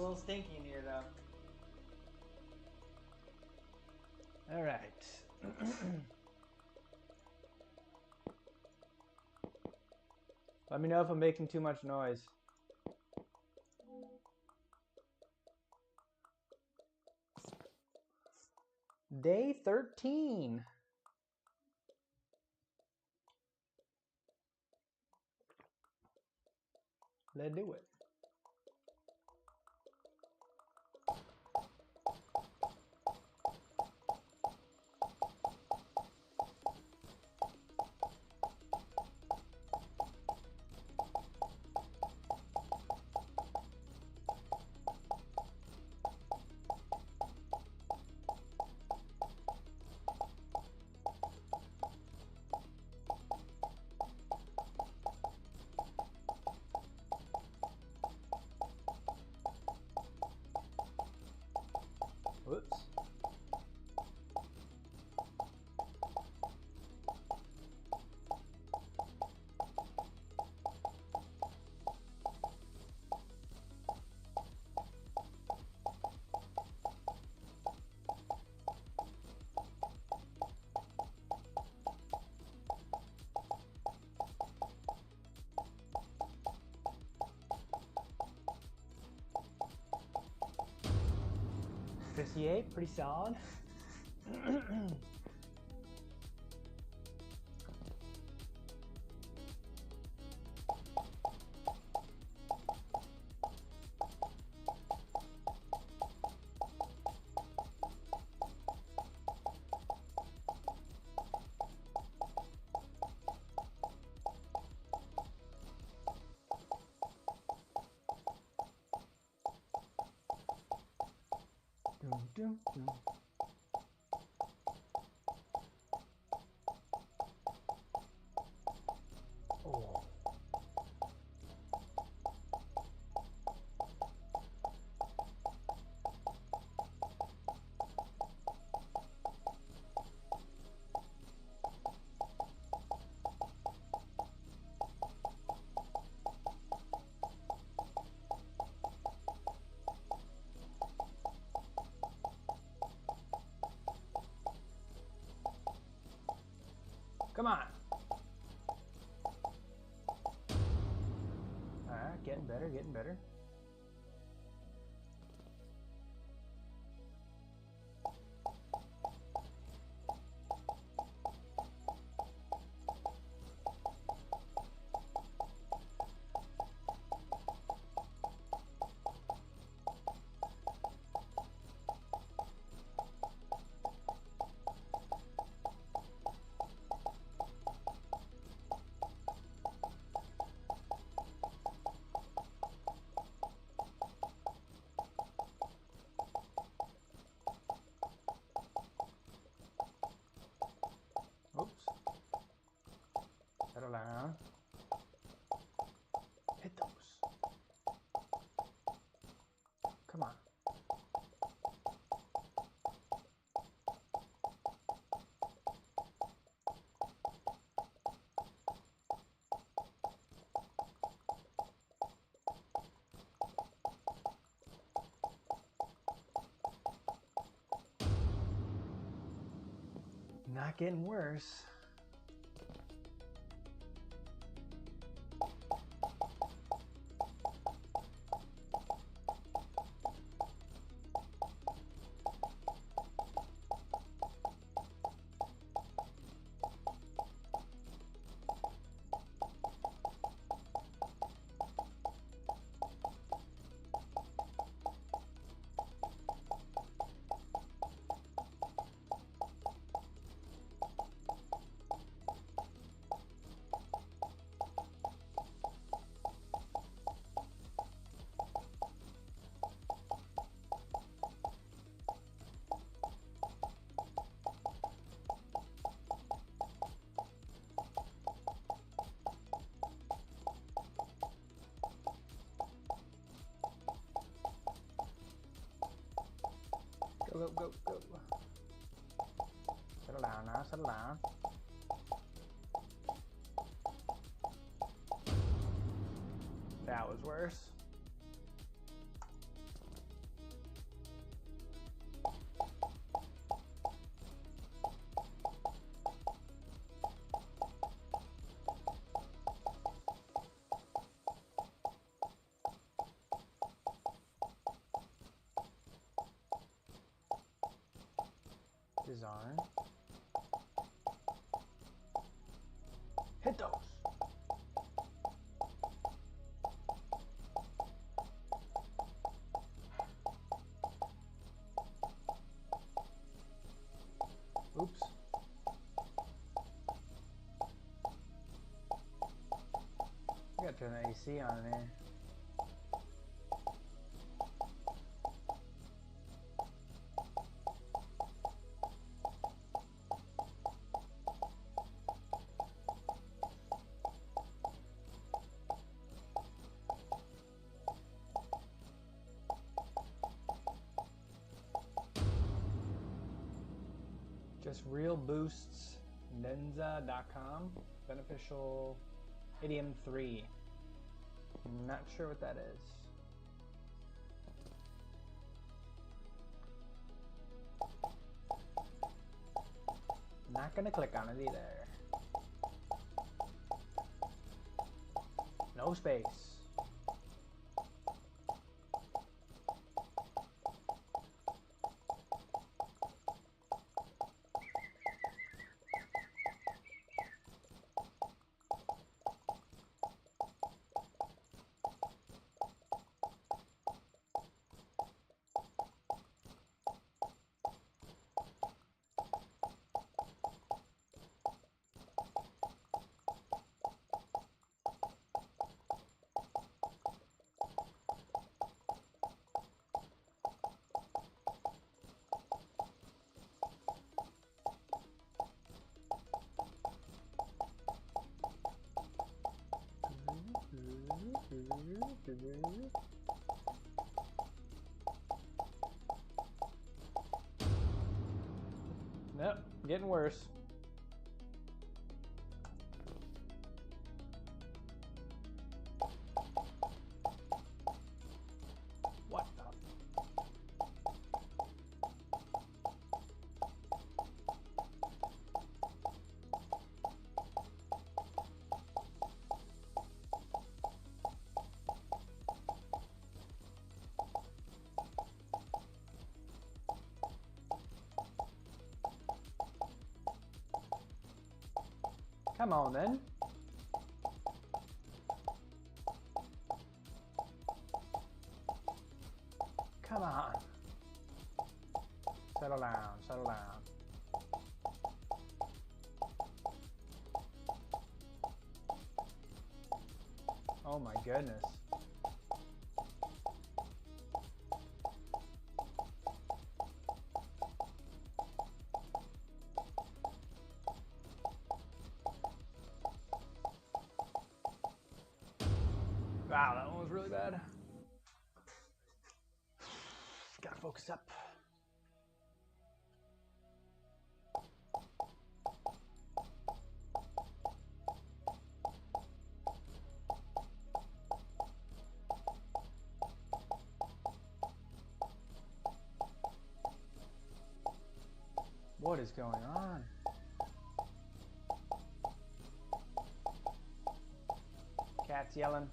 little stinky in here, though. All right. Let me know if I'm making too much noise. Day 13. Let's do it. Whoops. $58, pretty solid. Dum, dum, dum. Oh. Come on. All right, getting better, getting better. Oops. Settle down. Hit those. Come on. Not getting worse. Go, go, go, go. Settle down now, settle down. That was worse. Cesarn. Hit those. Oops. I gotta turn the AC on in here. Just real boosts. Nenza.com. Beneficial idiom 3. Not sure what that is. Not gonna click on it either. No space. Nope, getting worse. What the? Come on then. Come on. Settle down, settle down. Oh my goodness. Wow, that one was really bad. Gotta focus up. What is going on? Cat's yelling.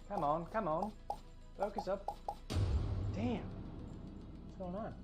Come on, come on. Focus up. Damn. What's going on?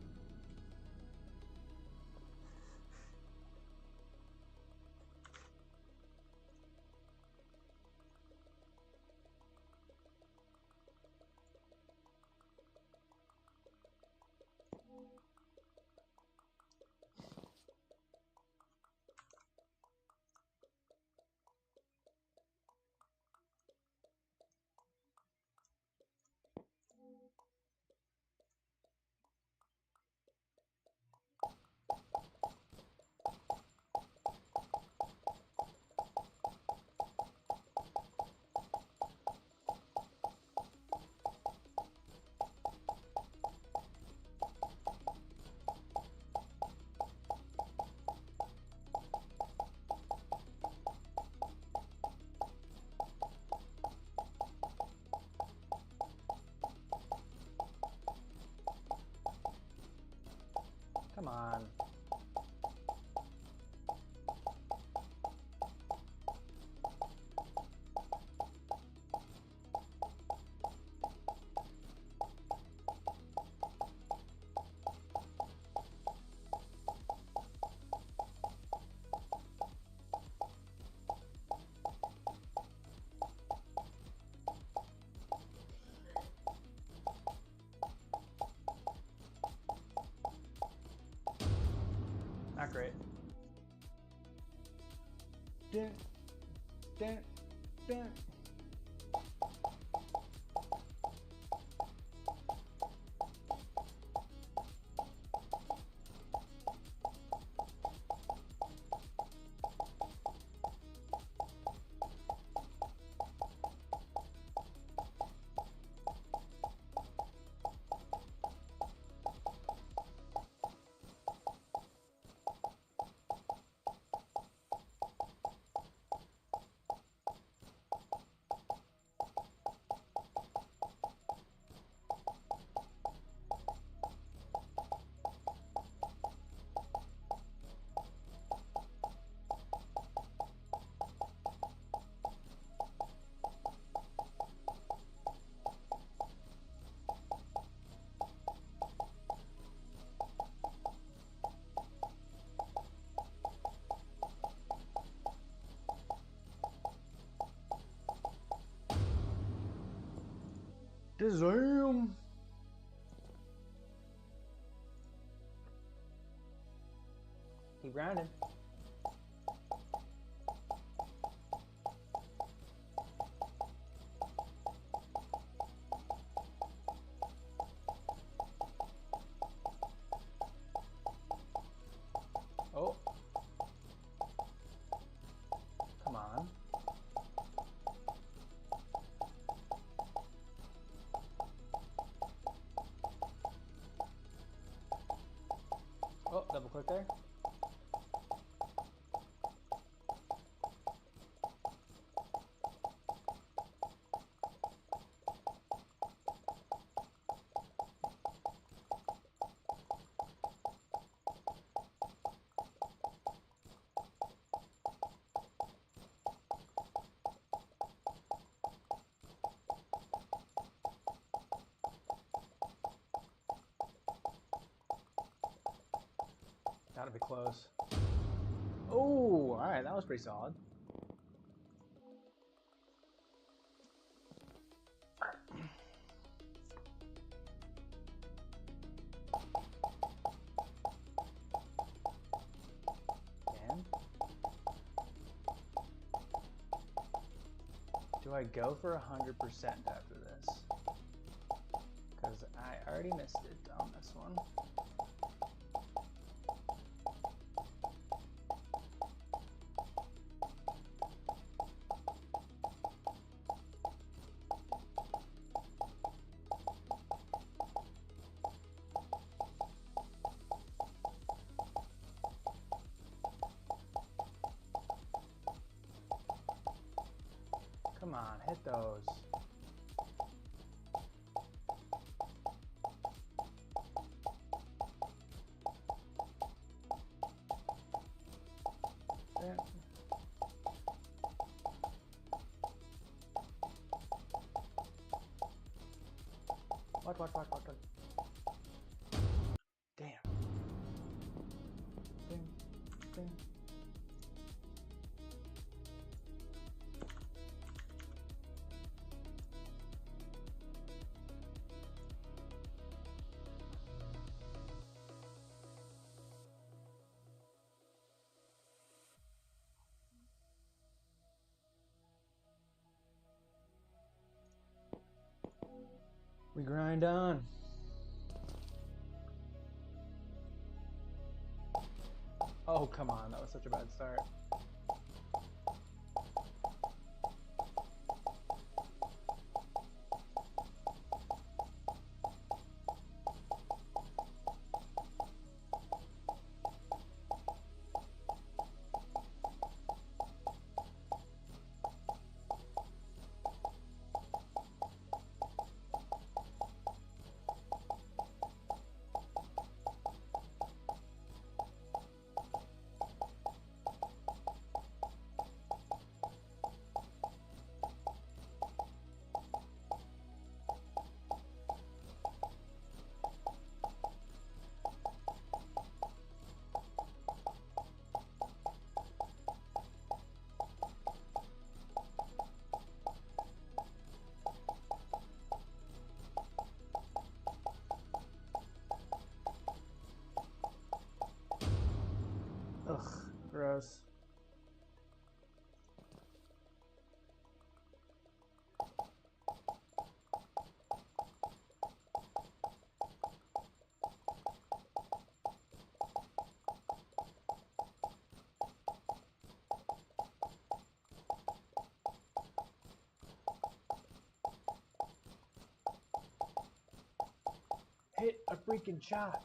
not great. Dun, dun, dun. Damn. Keep grinding. Oh. Come on. Oh, double click there. Gotta be close. Oh, alright, that was pretty solid. And do I go for 100% after this? Because I already missed it on this one. Come on, hit those. Yeah. What? Damn. Ding, ding. We grind on. Oh, come on. That was such a bad start. hit a freaking shot.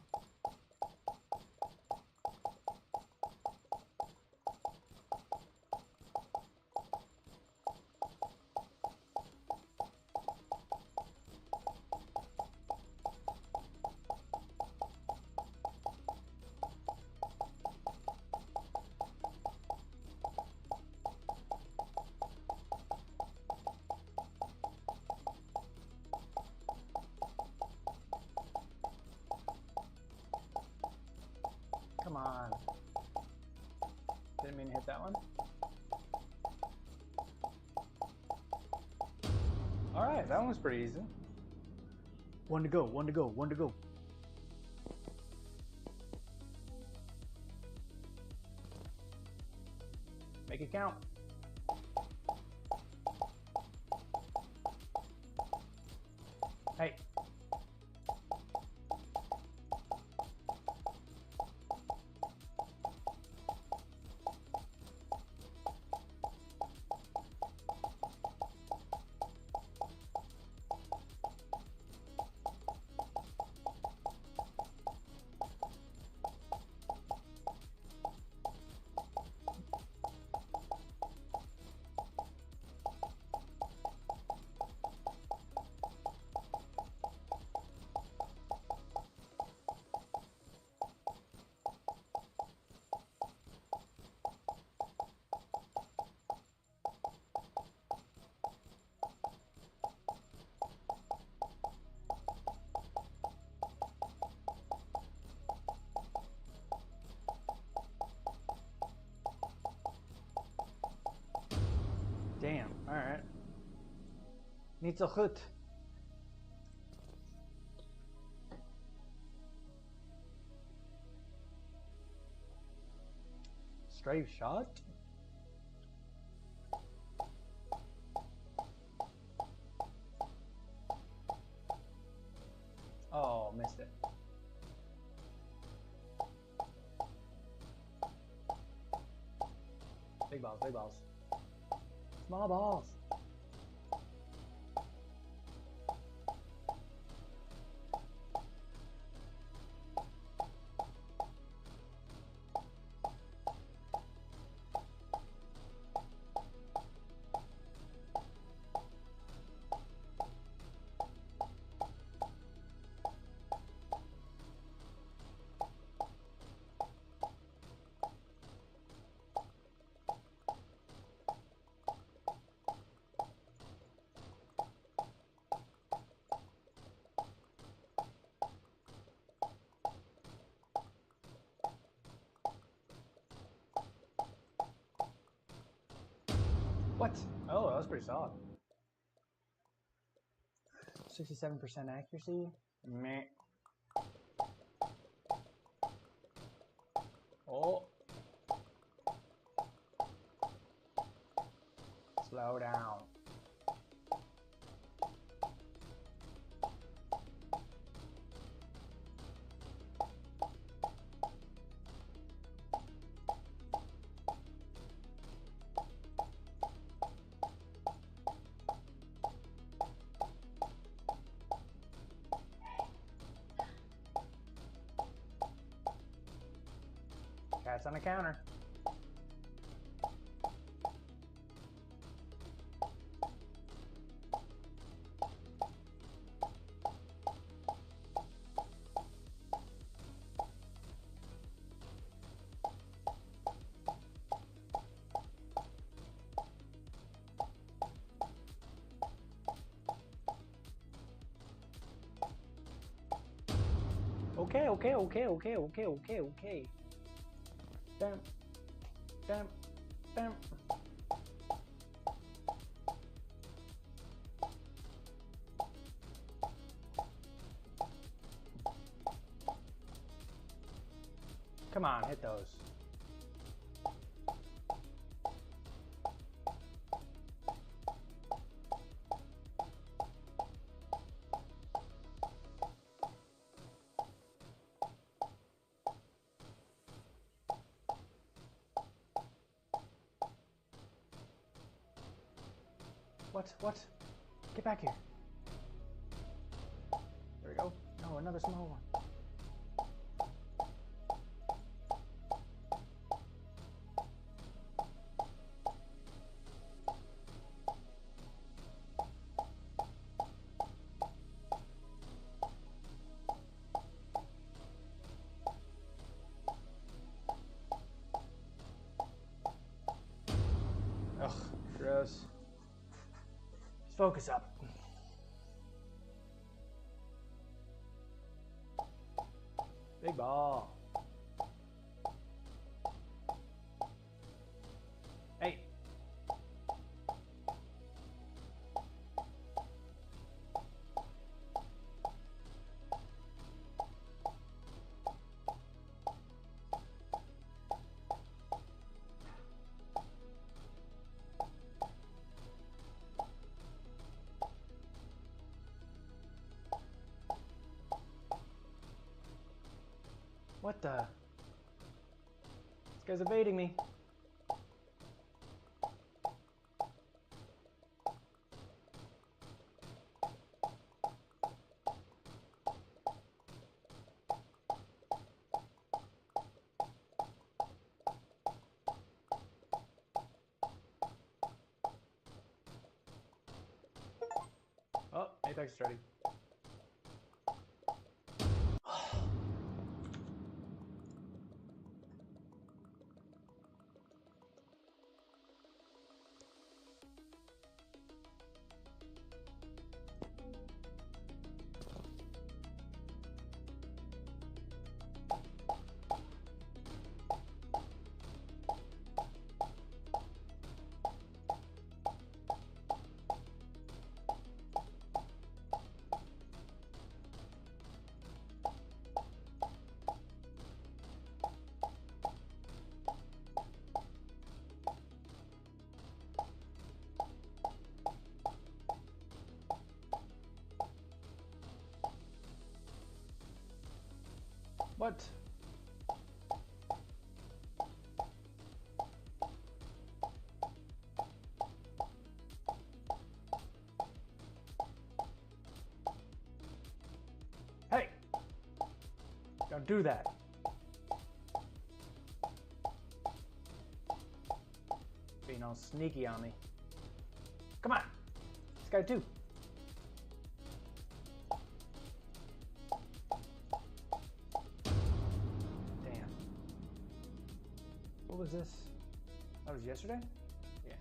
Come on. Didn't mean to hit that one. Alright, that one was pretty easy. One to go, one to go, one to go. Make it count. Hey. Damn, alright. Niet zo goed. Strafe shot? Oh, missed it. Big balls, big balls. Small balls. What? Oh, that was pretty solid. 67% accuracy? Meh. Oh. Slow down. Cat's on the counter. Okay. Bam. Bam. Bam. Come on, hit those. What? Get back here. There we go. No, No, another small one. Ugh, gross. Just focus up. Big ball. Hey. What the? This guy's evading me. Oh, Apex is ready. What? Hey! Don't do that. Being all sneaky on me. Come on! This guy too. Damn. What was this? That was yesterday? Yeah.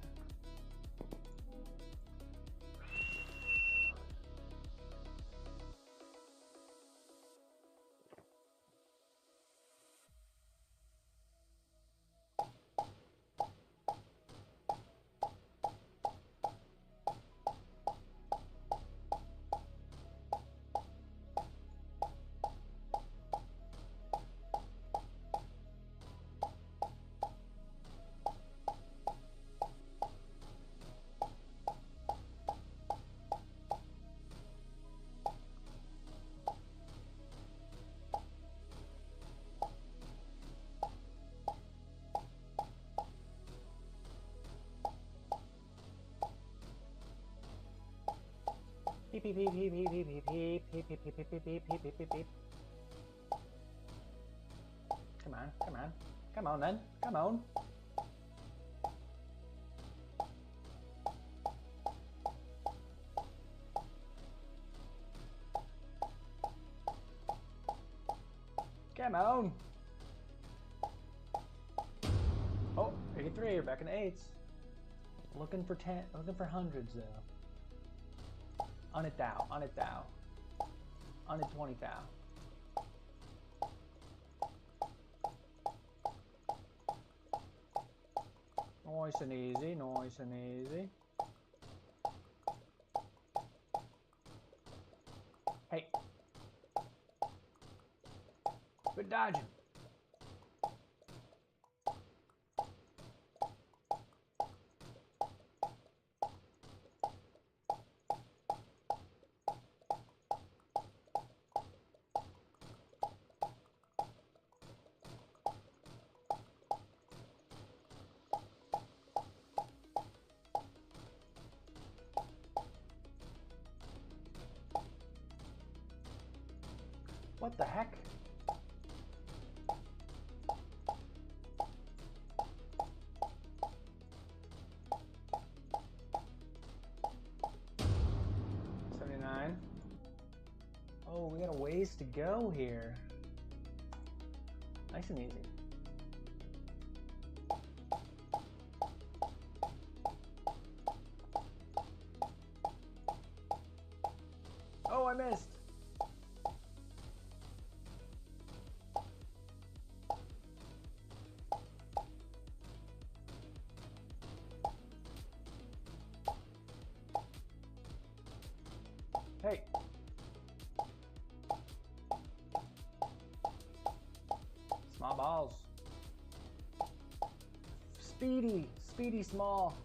Beep beep beep beep beep beep beep beep beep beep beep beep beep beep beep beep beep. Come on, come on. Come on then. Come on. Come on. Oh, 83, you're back in the 8s. Looking for 10, looking for hundreds though. On it thou, on it thou. On it 20 thou. Nice and easy, nice and easy. Hey. Good dodging. What the heck? Oh, we got a ways to go here. Nice and easy. Oh, I missed. Hey. Small balls. Speedy. Speedy small.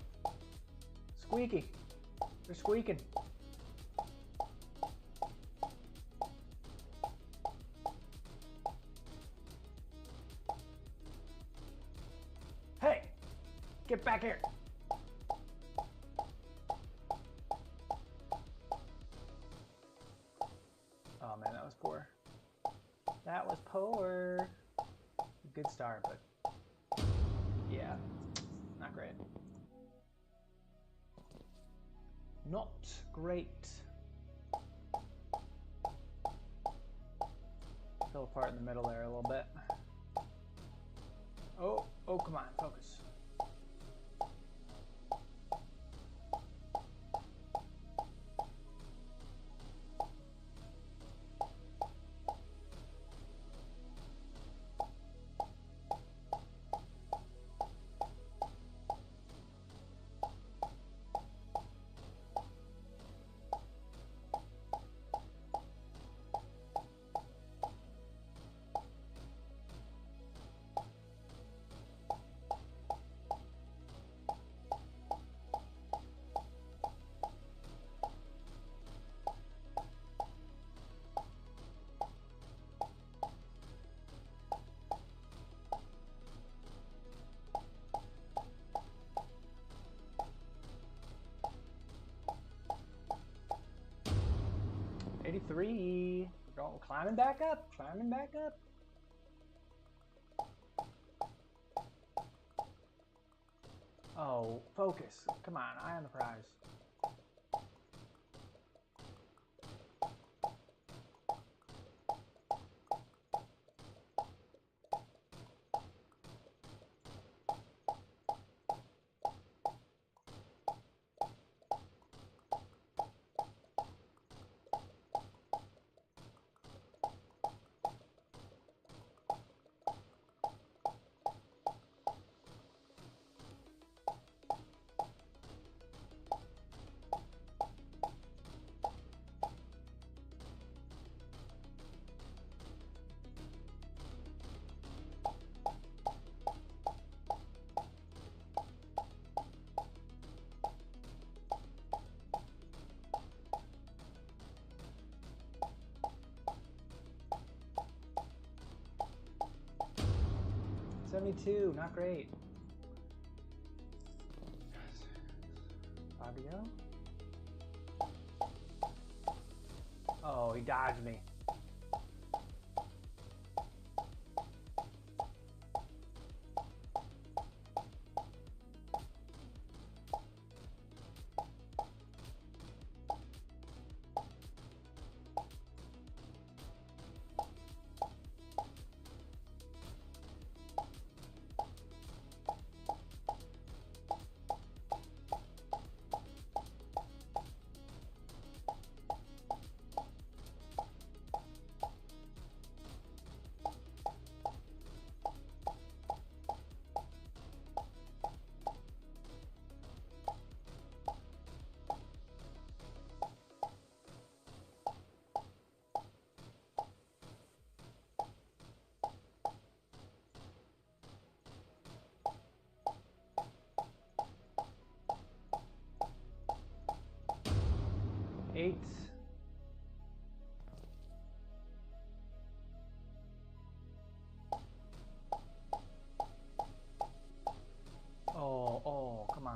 Squeaky. They're squeaking. Hey! Get back here! Oh man, that was poor. That was poor. Good start, but yeah, not great. Not great. Fell apart in the middle there a little bit. Oh, come on, focus. '83. We're going climbing back up. Climbing back up. Oh, focus. Come on, eye on the prize. '72, not great. Fabio? Oh, he dodged me. Eight. Oh, come on.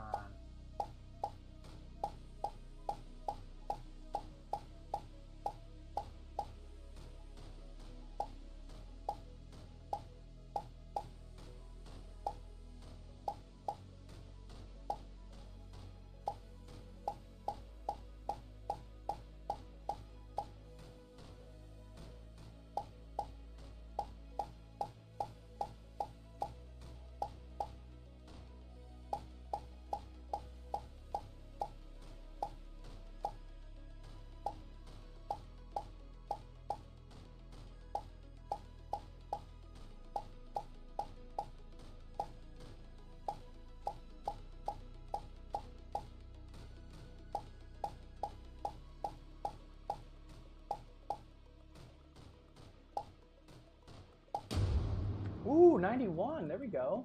91. There we go.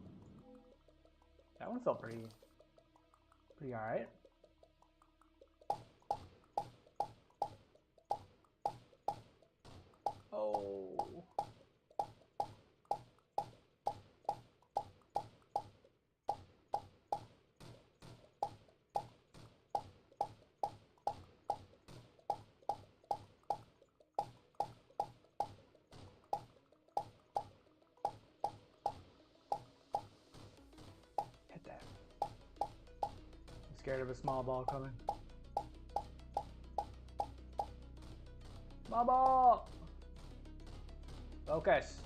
That one felt pretty all right. Oh. Hit that. I'm scared of a small ball coming. Small ball! Focus.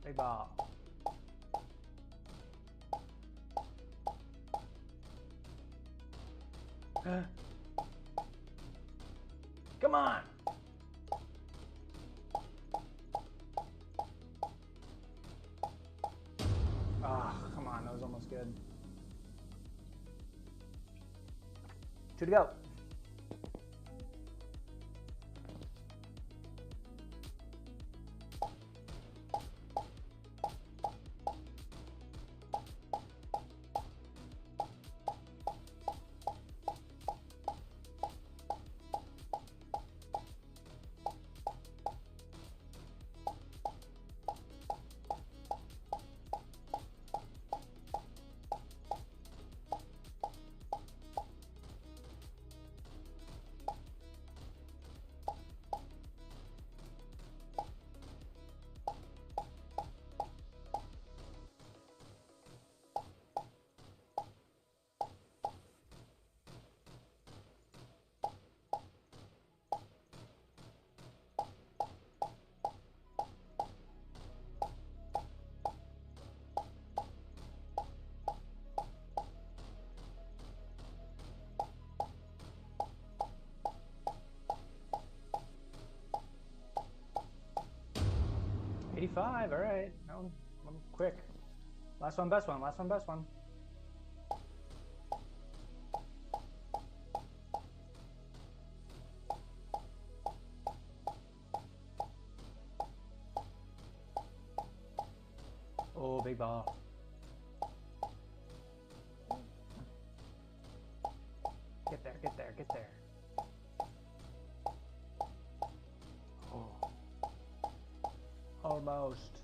Big ball. Come on! Ah, oh, come on, that was almost good. 2 to go. $85, all right. That one quick. Last one, best one. Last one, best one. Oh, big ball. Get there, get there, get there. Oh. Almost.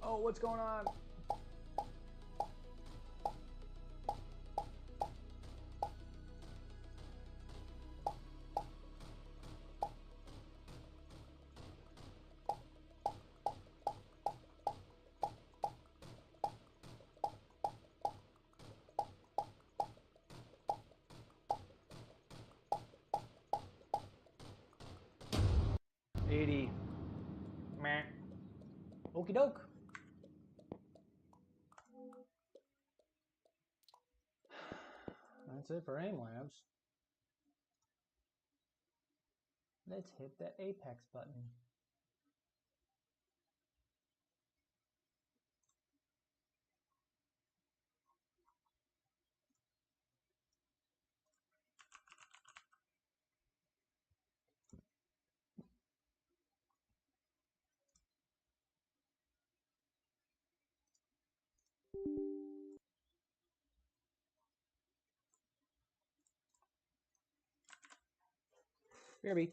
Oh, what's going on? $80. Meh. Okie doke. That's it for aim labs. Let's hit that apex button. BRB.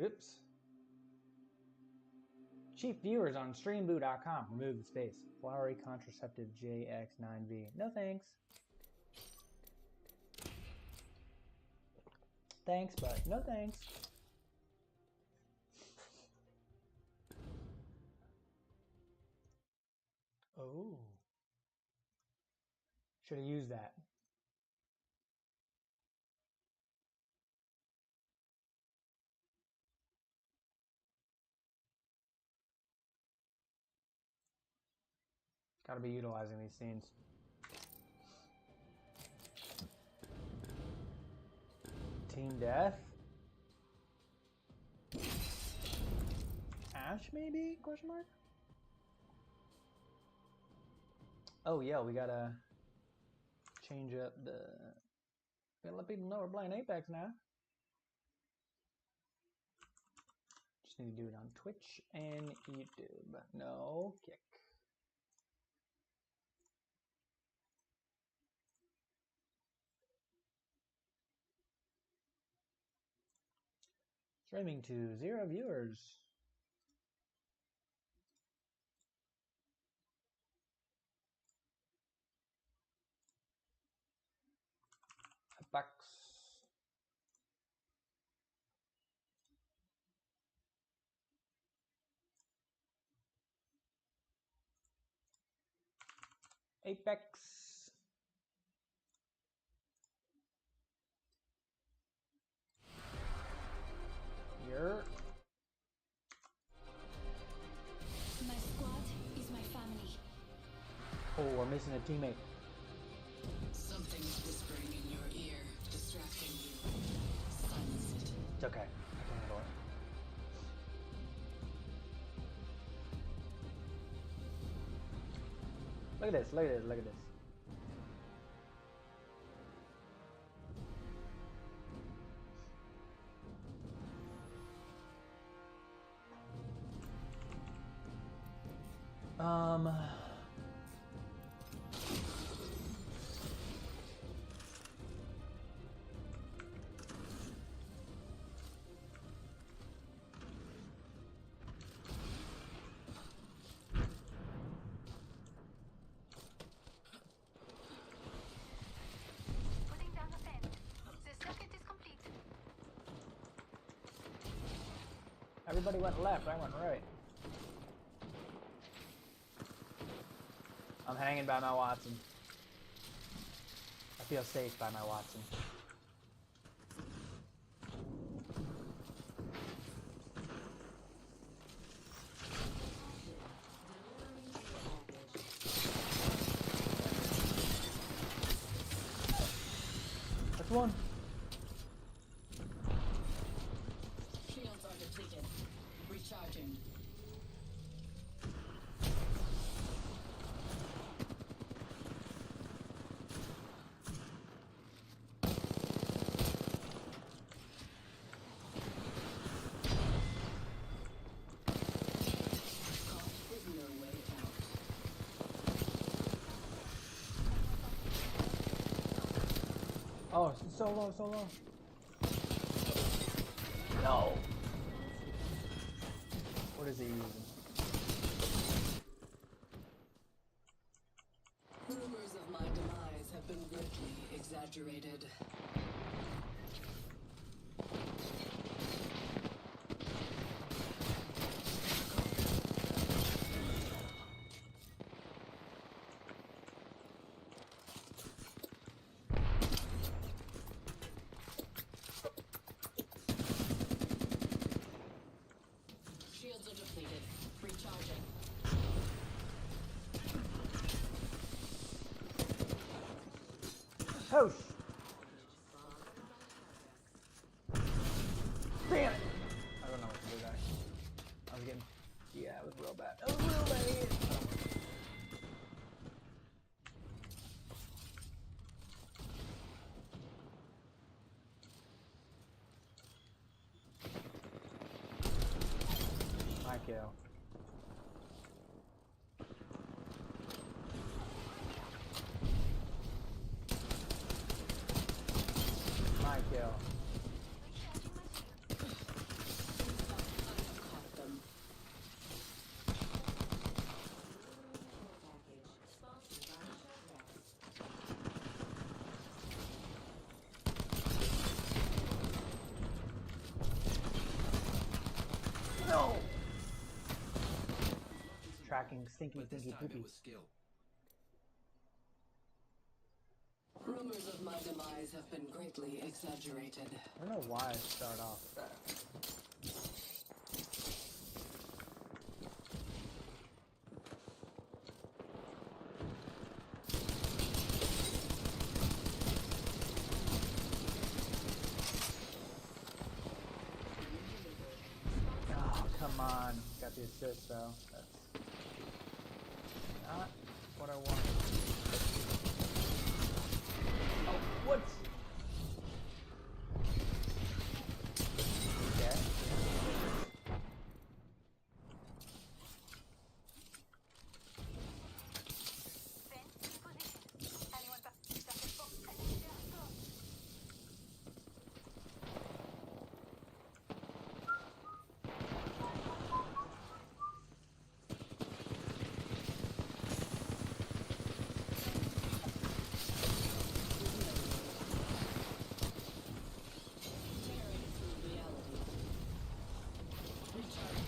Oops. Chief viewers on streamboo.com. Remove the space. Flowery contraceptive JX9V. No thanks. Thanks, but no thanks. Oh. Should have used that. Gotta be utilizing these scenes. Team Death? Ash, maybe? Question mark? Oh, yeah, we gotta change up the... Gotta let people know we're playing Apex now. Just need to do it on Twitch and YouTube. No kick. Streaming to 0 viewers. Apex. Apex. You're... My squad is my family. Oh, we're missing a teammate. Something's whispering in your ear, distracting you. Silence it. It's okay. I can handle it. Look at this, look at this, look at this. Putting down the fence. The circuit is complete. Everybody went left, I went right. I'm hanging by my Watson. I feel safe by my Watson. That's one. Shields are depleted. Recharging. Oh, so low, so low. No. What is he using? Rumors of my demise have been greatly exaggerated. Shields are depleted. Recharging. Oh, damn it! I don't know what to do, guys. I was getting... Yeah, it was real bad. It was real bad! My kill. My kill. Recharging my shield. No! Tracking stinky But this thinky time poopy. it was skill. Rumors of my demise have been greatly exaggerated. I don't know why I start off with that. Oh, come on. Got the assist though. That's not what I wanted. Oh, what? Okay. Fence in position. Anyone back? Second box. Let's go. Tearing through reality. Recharge.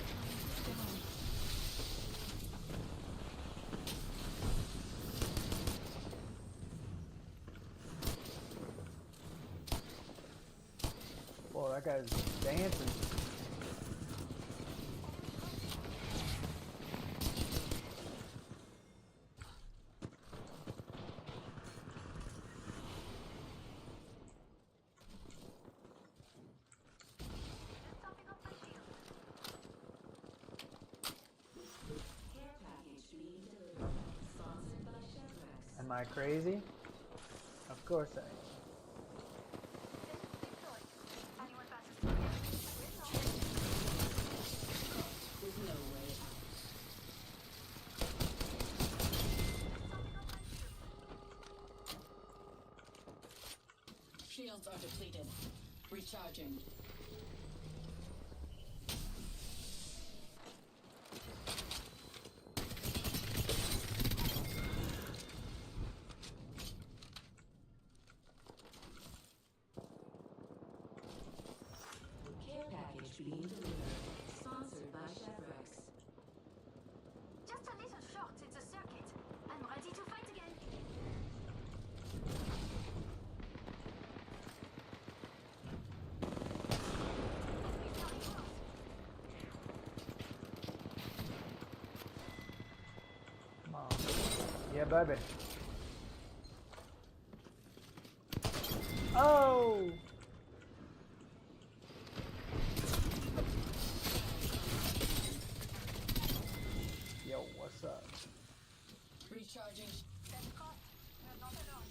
Whoa, that guy's dancing. Stopping up my shield. Care package being delivered. Sponsored by Chevrex. Am I crazy? Of course I am. Fence deployed. Anyone back? With no way out. Shields are depleted. Recharging. Care package being delivered. Sponsored by Chevrex. Just a little short in the circuit. I'm ready to fight again. Victory close. Come on. Yeah, baby. Oh! Yo, what's up? Recharging. Fence caught. You're not alone.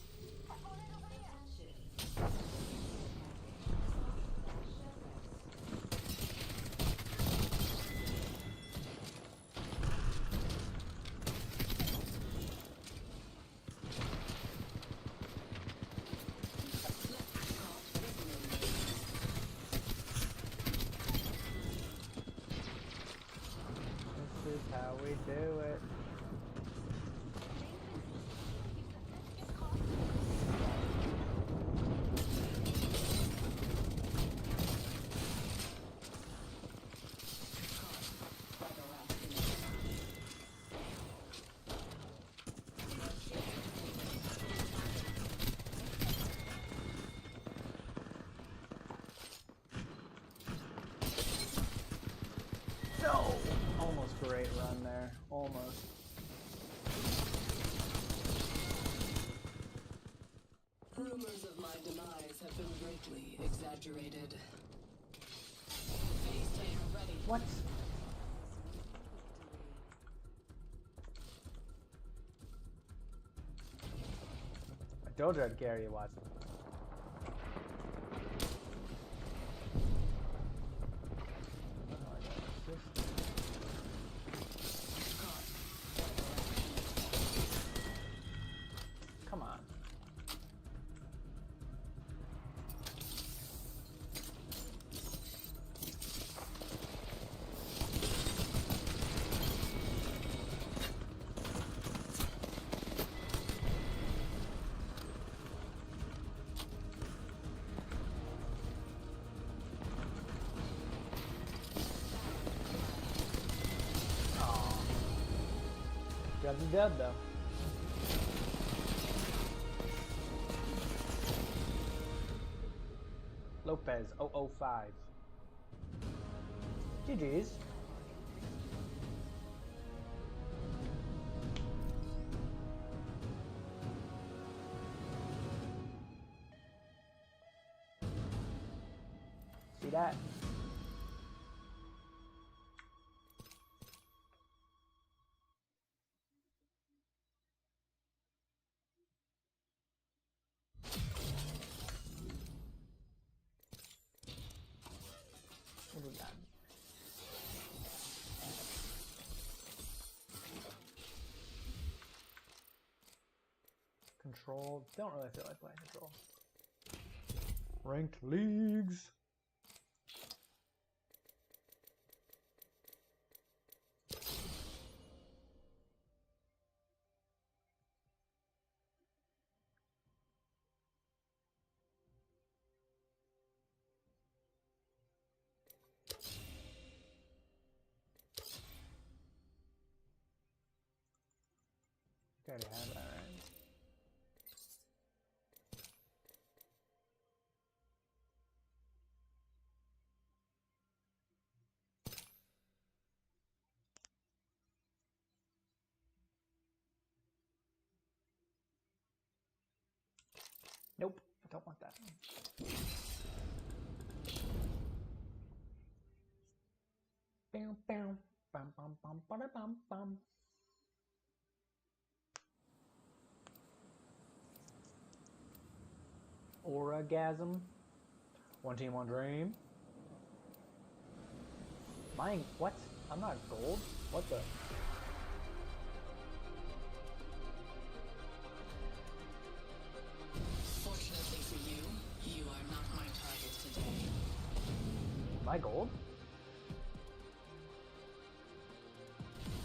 Opponent over here. Attention. This is how we do it. No! Almost great run there. Almost. Rumors of my demise have been greatly exaggerated. Phase tear ready. What? I told you I'd carry you, Watson. Oh, I got assist. Come on. Got the dub though. Lopez 005. GG's. See that? What do we got? Control. Don't really feel like playing control. Ranked leagues. I already have that, right? Nope, I don't want that. Bam, bam, bam, bam, bam, bam, bam, bam. Orgasm. One team, one dream. Mine, what? I'm not gold? What the? Fortunately for you, you are not my target today. Am I gold?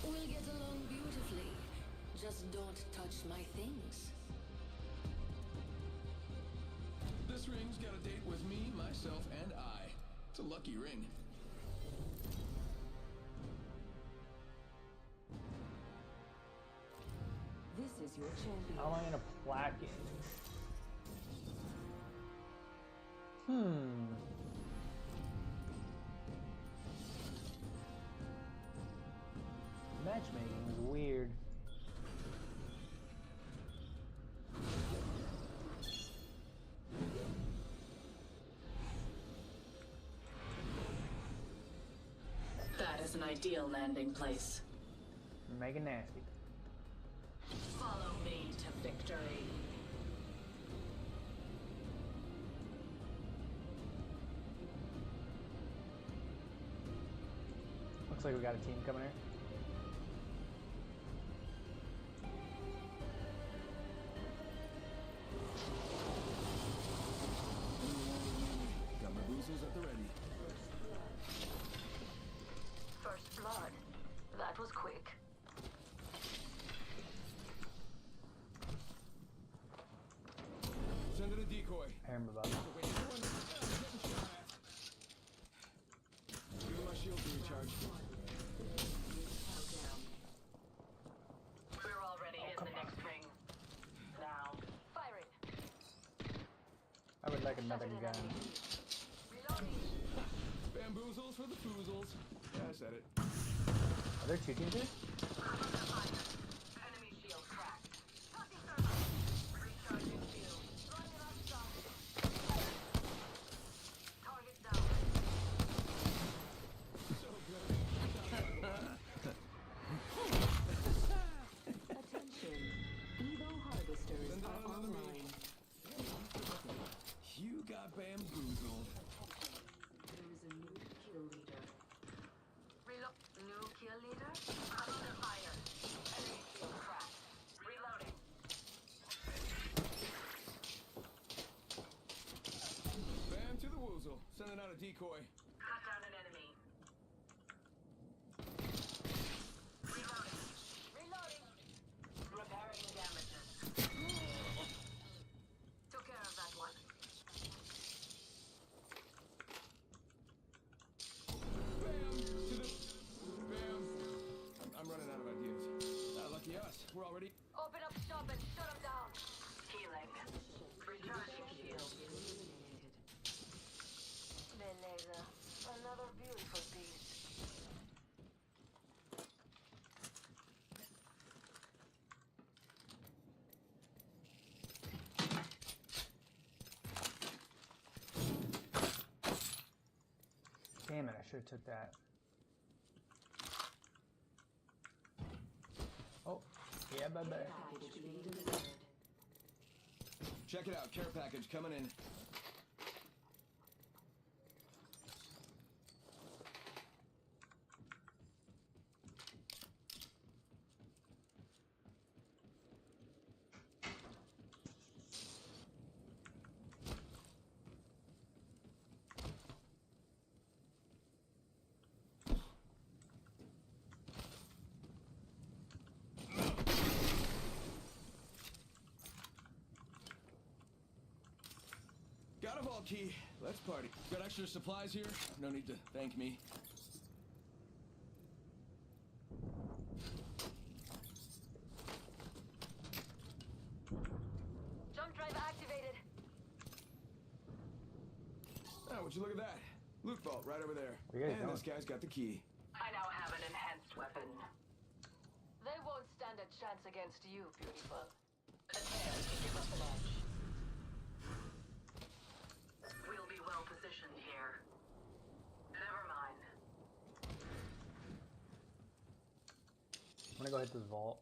We'll get along beautifully. Just don't touch my things. This ring's got a date with me, myself, and I. It's a lucky ring. This is your champion. How am I gonna plaque it? Matchmaking is weird. That is an ideal landing place. Make it nasty. Follow me to victory. Looks like we got a team coming here. Got my boozles at the ready. First blood. That was quick. Send in a decoy. I remember about that. Wait, everyone, getting shot at. Giving my shield to recharge. We're already in the next ring. Now, Firing. I would like another gun. Reloading. Bamboozles for the foozles. Yeah, I said it. Are there two teams here? enemy shield cracked. Tossing thermite. Recharging shield. Running out of shot. Target down. So good. Attention. Evo harvesters Send are out another me. online. You got bamboozled. There is a new kill leader. Reload. New kill leader. I'm under fire. Enemy shield cracked. Reloading. Bam to the woozle. Sending out a decoy. Cut down an enemy. Reloading. Reloading. Repairing damages. Took care of that one. Bam to the... Bam. I'm running out of ideas. Lucky us. Eliza. Another beautiful piece. Damn it, I should have took that. Oh, yeah, bye-bye. Package being delivered. Check it out. Care package coming in. Got a vault key. Let's party. Got extra supplies here? No need to thank me. Jump drive activated. Oh, would you look at that? Loot vault right over there. Where you guys And going? this guy's got the key. I now have an enhanced weapon. They won't stand a chance against you, beautiful. Give us a launch. We'll be well positioned here. Never mind. I'm gonna go hit this vault.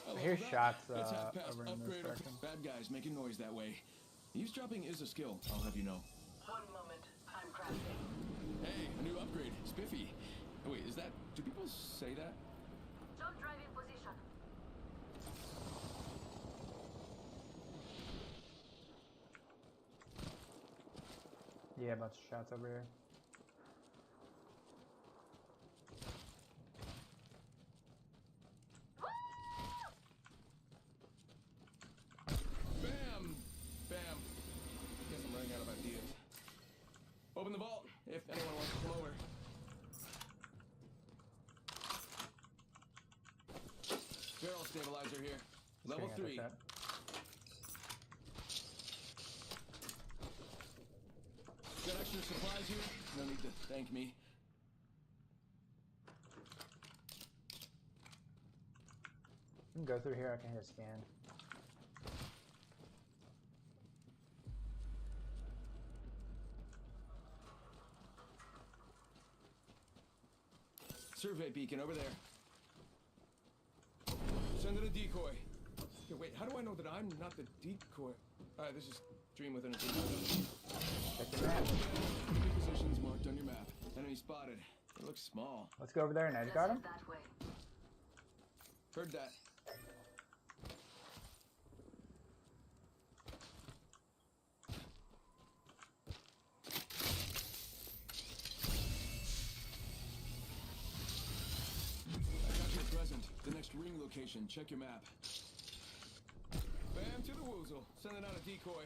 I hear love that. shots, That's half past over in this upgrade. direction. Bad guys making noise that way. Eavesdropping is a skill, I'll have you know. 1 moment. I'm crafting. Hey, a new upgrade. Spiffy. Oh, wait, is that... Do people say that? Jump drive in position. Yeah, a bunch of shots over here. Bam! Bam. Guess I'm running out of ideas. Open the vault, if anyone wants to come over. Barrel stabilizer here. Level Just kidding, 3. I took that. Got extra supplies here? No need to thank me. You can go through here, I can hit a scan. Survey beacon over there. Send it a decoy. Okay, wait, how do I know that I'm not the decoy? Alright, this is Dream within a dream. Check your map. Enemy positions marked on your map. Enemy spotted. It looks small. Let's go over there and edge Let's guard him. head that way. Heard that. I got your present. The next ring location. Check your map. Bam to the woozle. Sending out a decoy.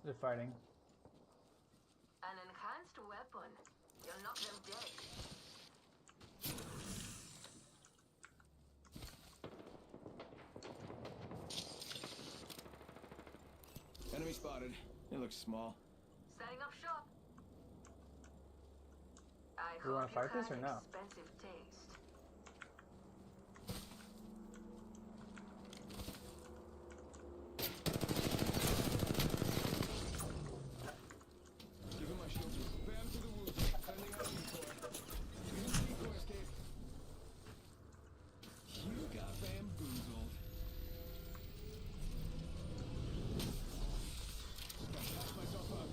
They're fighting. An enhanced weapon. You'll knock them dead. Enemy spotted. It looks small. Setting up shop. I Do you wanna hope fight you this had or no? expensive taste. Give him my shield. Bam to the woozle. Sending out a decoy. Use the decoy escape. You got bamboozled. Patch myself up.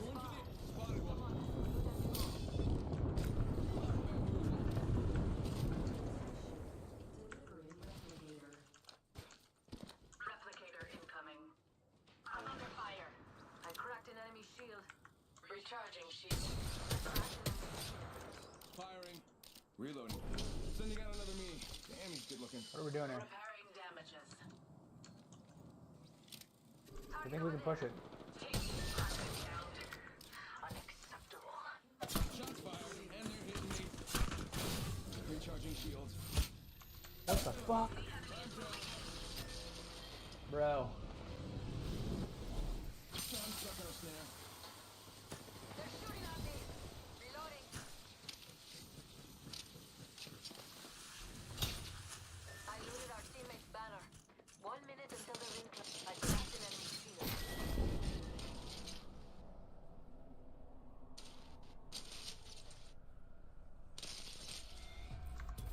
Going for the... Spotted one. Delivering replicator. Replicator incoming. I'm under fire. I cracked an enemy shield. Recharging shield. Firing. Reloading. Sending out another me. Damn, he's good looking. What are we doing here? Repairing damages. I think we can push it. Unacceptable. Shots fired, and they're hitting me. Recharging shields. What the fuck? Bro. I'm stuck on a snare. They're shooting at me. Reloading. I looted our teammate's banner. 1 minute until the ring closes. I cracked an enemy shield.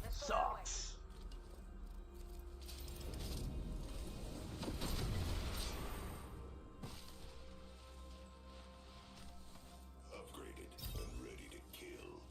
Let's go that way. Sucks. Upgraded and ready to kill.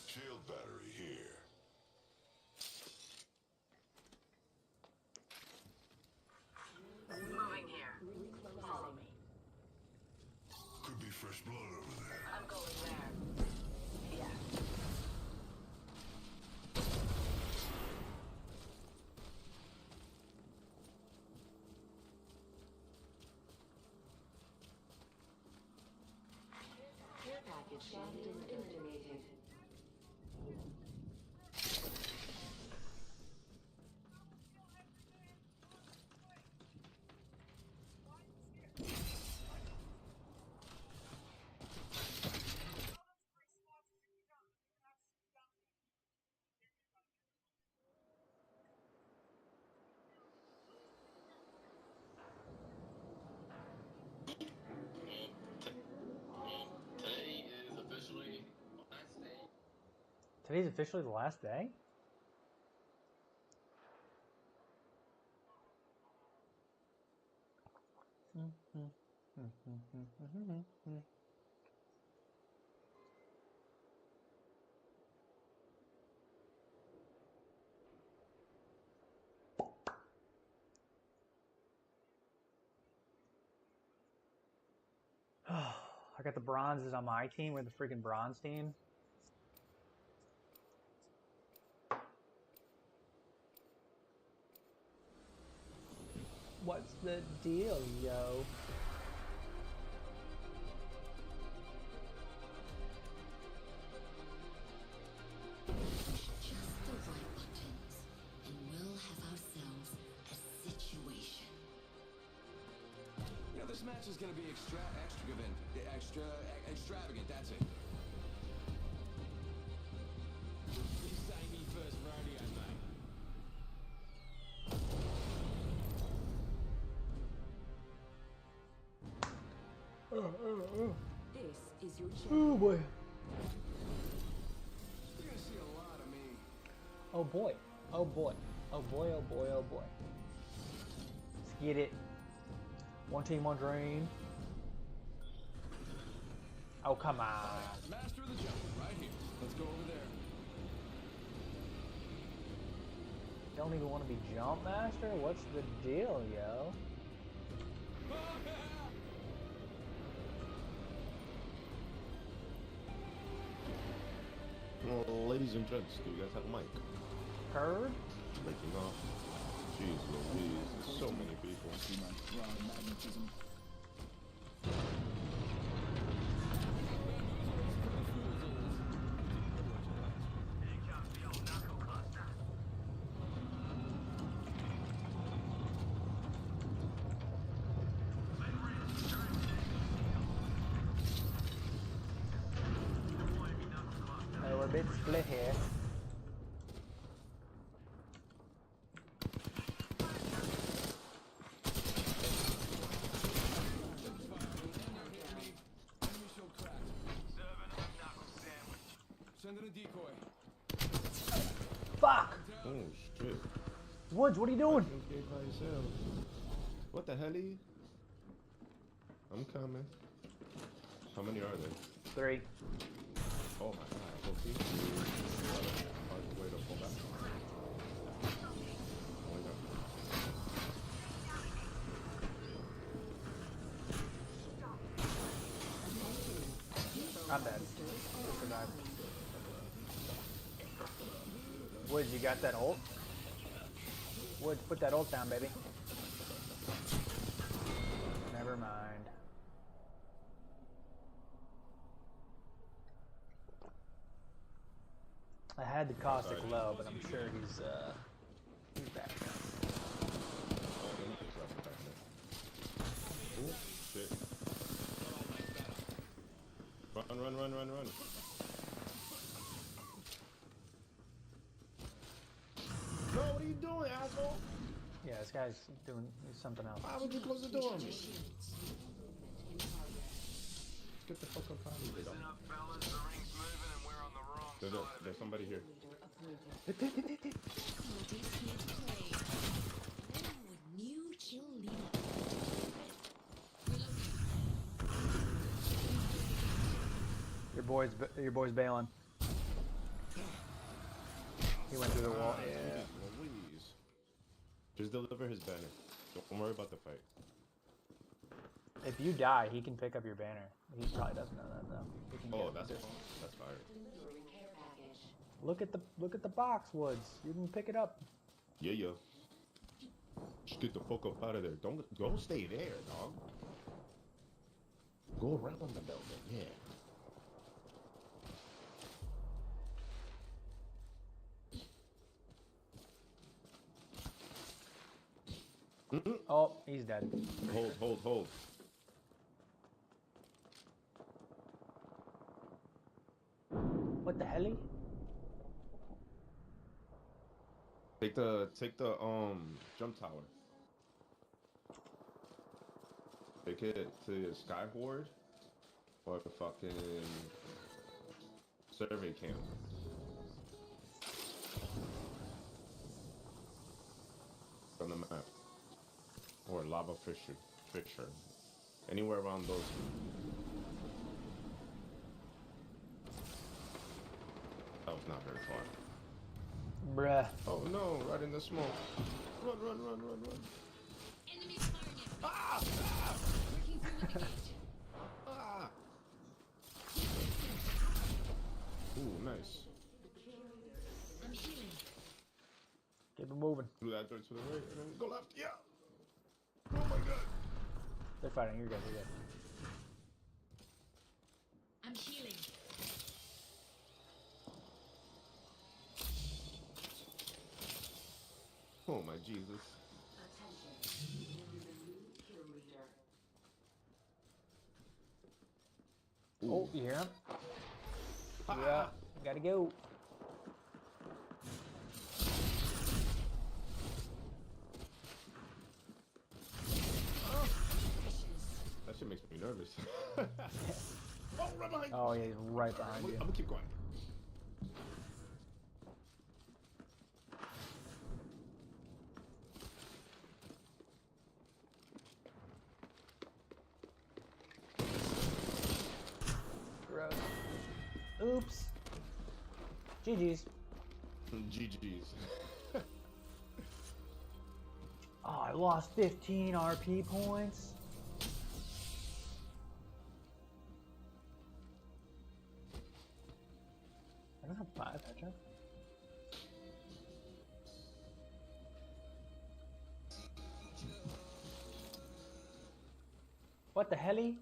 Shield battery here. Moving here. Follow me. Could be fresh blood over there. I'm going there. Yeah. Care package eliminated. Today's officially the last day? I got the bronzes on my team. We're the freaking bronze team. What's the deal, yo? Just the right buttons, and we'll have ourselves a situation. You know, this match is gonna be extravagant, that's it. This ain't me first rodeo, mate. This is your chance. Oh boy. You're gonna see a lot of me. Oh boy. Oh boy. Oh boy, oh boy, oh boy. Let's get it. One team, one dream. Oh, come on. Master of the jungle, right here. Let's go over there. Don't even want to be jump master? What's the deal, yo? Well, ladies and gents, do you guys have a mic? Heard? Breaking off. Jeez Louise, there's so many people. Magnetism. Oh, we're a bit split here. Send in a decoy. Fuck! Oh shit. Woods, what are you doing? Okay, by yourself. What the hell? I'm coming. How many are there? 3. Oh my god, okay. Hard way to pull back. Oh my god. I'm dead. Just survived. Woods, you got that ult? Woods, put that ult down, baby. Never mind. I had the caustic low, but I'm sure he's back now. Oh, shit. Run. No, what are you doing, asshole? Yeah, this guy's doing something else. Why would you close the door on me? Get the fuck up out of here. Listen up, fellas. The ring's moving and we're on the wrong side of it. There's somebody here. New kill leader. Your boy's bailing. He went through the wall. Yeah. Louise. Just deliver his banner. Don't worry about the fight. If you die, he can pick up your banner. He probably doesn't know that though. He can Oh, get that's this. fire. Care package. Look at the box, Woods. You can pick it up. Yeah. Just get the fuck up out of there. Don't stay there, dog. Go around the building. Yeah. Oh, he's dead. Hold. What the hell? Take the jump tower. Take it to Sky Horde or the fucking survey camp. From the map. Or lava fisher. Anywhere around those. That was not very far. Bruh. Oh no, right in the smoke. Run. Enemy target. Ah! Working through the gate. Ah! Ooh, nice. I'm healing. Keep it moving. Do that door to the right and then go left. Yeah! Oh my god. They're fighting. You're good. I'm healing. Oh my Jesus. Attention. There is a new kill leader. Oh, you hear him? Yeah. Gotta go. That shit makes me nervous. Oh, right behind you. Oh, yeah, he's right behind you. I'm gonna keep going. Gross. Oops. GG's. GG's. Oh, I lost 15 RP points. I don't have 5 headshot. What the helly?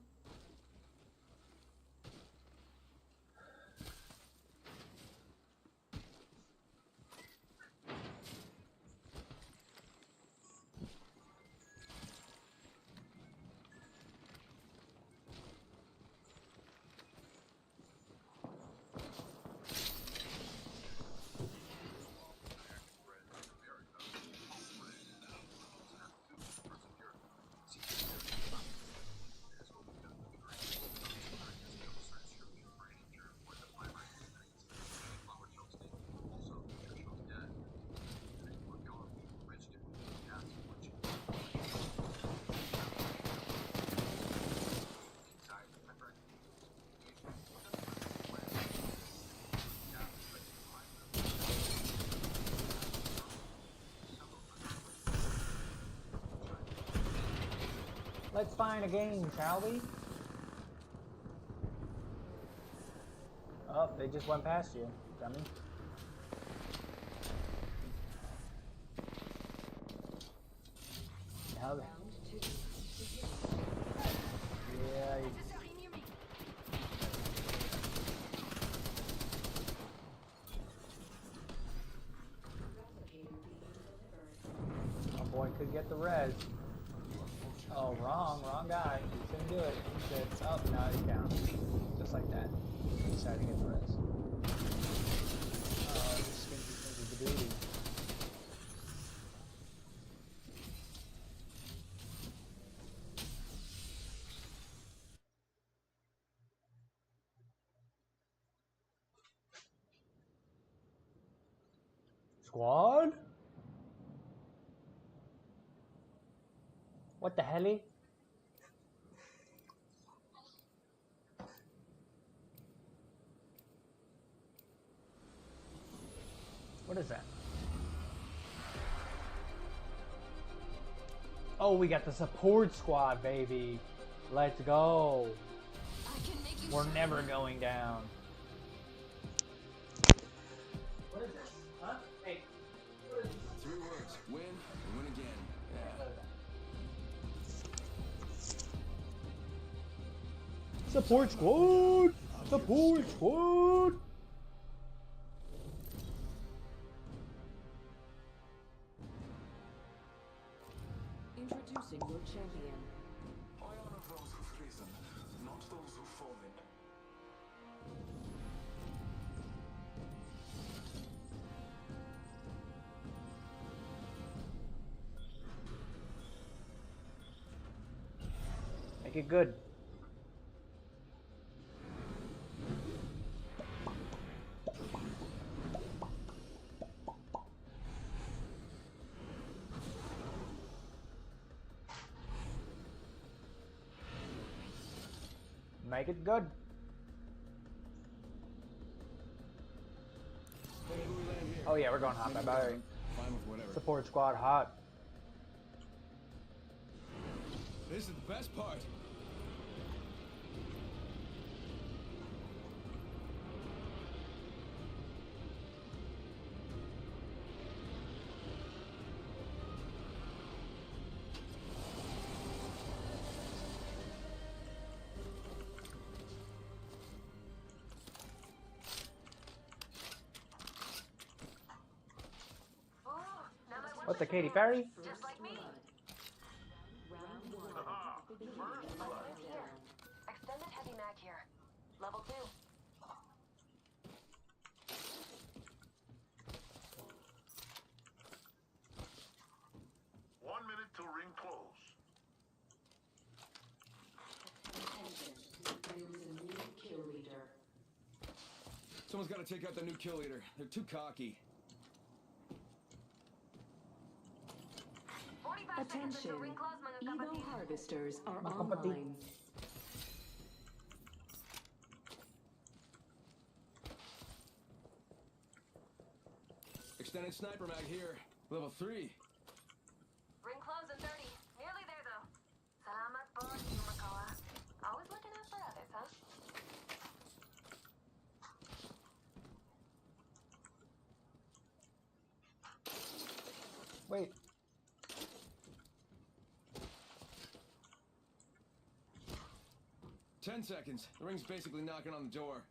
Let's find a game, shall we? They just went past you, dummy. Now they... Yeah, you... My boy could get the res. Oh, wrong guy. He shouldn't do it. He said, oh, now he's down. Just like that. He decided to get the res. Oh, this stinky the booty. Squad? What the helly? What is that? Oh, we got the support squad, baby. Let's go. We're never going down. What is this? Huh? Hey. What is this? 3 words. Win and win again. Yeah. Support squad! Support squad! Introducing your champion. I honor those who've risen, not those who've fallen. Make it good. Make it good. Where do we land here? Oh yeah, we're going hot by battery. Fine with whatever. Support squad hot. This is the best part. What's the Katy Perry? Just like me. Round 1. Right here. Extended heavy mag here. Level 2. 1 minute till ring close. Attention. There is a new kill leader. Someone's got to take out the new kill leader. They're too cocky. 45 seconds Attention. until ring close, mga Evo kapatid. harvesters are Mga kapatid. online. Extended sniper mag here. Level 3. Ring close in 30. Nearly there, though. Salamat po, Yumakawa. Always looking out for others, huh? Wait. Ten seconds. The ring's basically knocking on the door.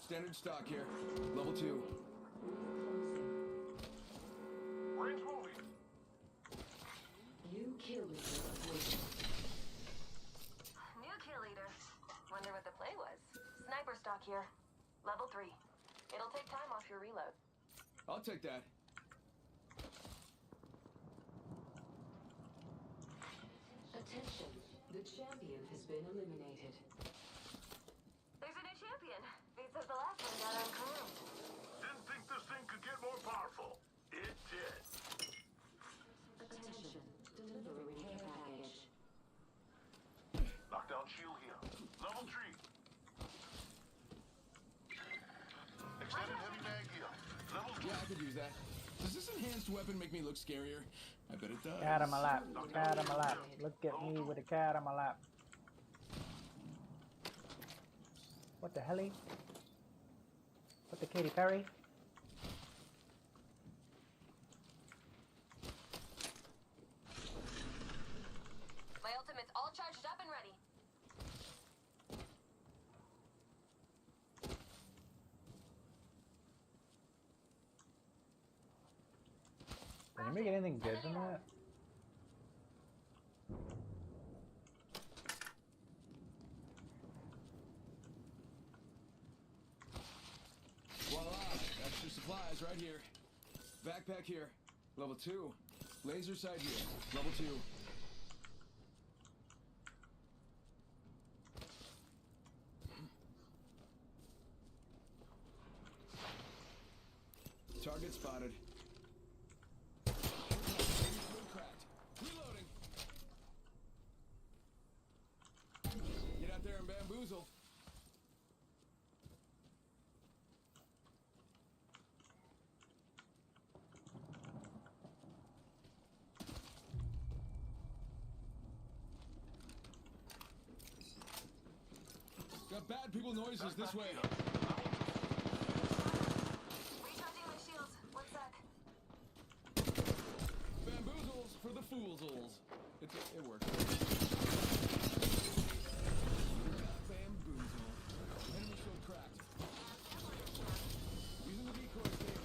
Standard stock here. Level 2. Ring's moving. New kill leader appointed. New kill leader. Wonder what the play was. Sniper stock here. Level 3. It'll take time off your reload. I'll take that. Attention. The champion has been eliminated. There's a new champion. Beats us the last one got on calm. Didn't think this thing could get more powerful. It did. Attention. Delivering care package. Knockdown shield here. Level 3. Extended heavy mag here. Level 2. Yeah, I could use that. Does this enhanced weapon make me look scarier? I bet it does. Cat on my lap. Cat on my lap. Look at me with a cat on my lap. What the helly? What the Katy Perry? My ultimate's all charged up and ready. Did anybody get anything good from that? Voila! Extra supplies right here. Backpack here. Level 2. Laser sight here. Level 2. Target spotted. Cracked. Reloading. Get out there and bamboozle. Got bad people noises this way. Recharging my shields. One sec. Bamboozles for the foolsholes. It worked. Bamboozle. Enemy shield cracked. Using the decoy stick.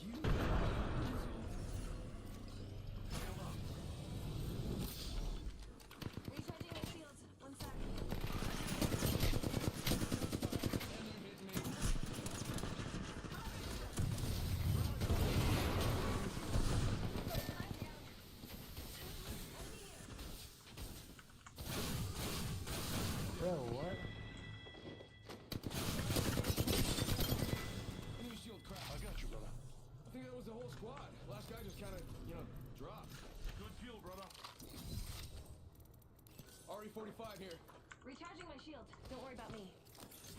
Huge bamboozle. Recharging my shields. One sec. And they're hitting me. Bro, what? Enemy shield cracked. I got you, brother. I think that was the whole squad. Last guy just kind of, dropped. Good kill, brother. RE45 here. Recharging my shield. Don't worry about me.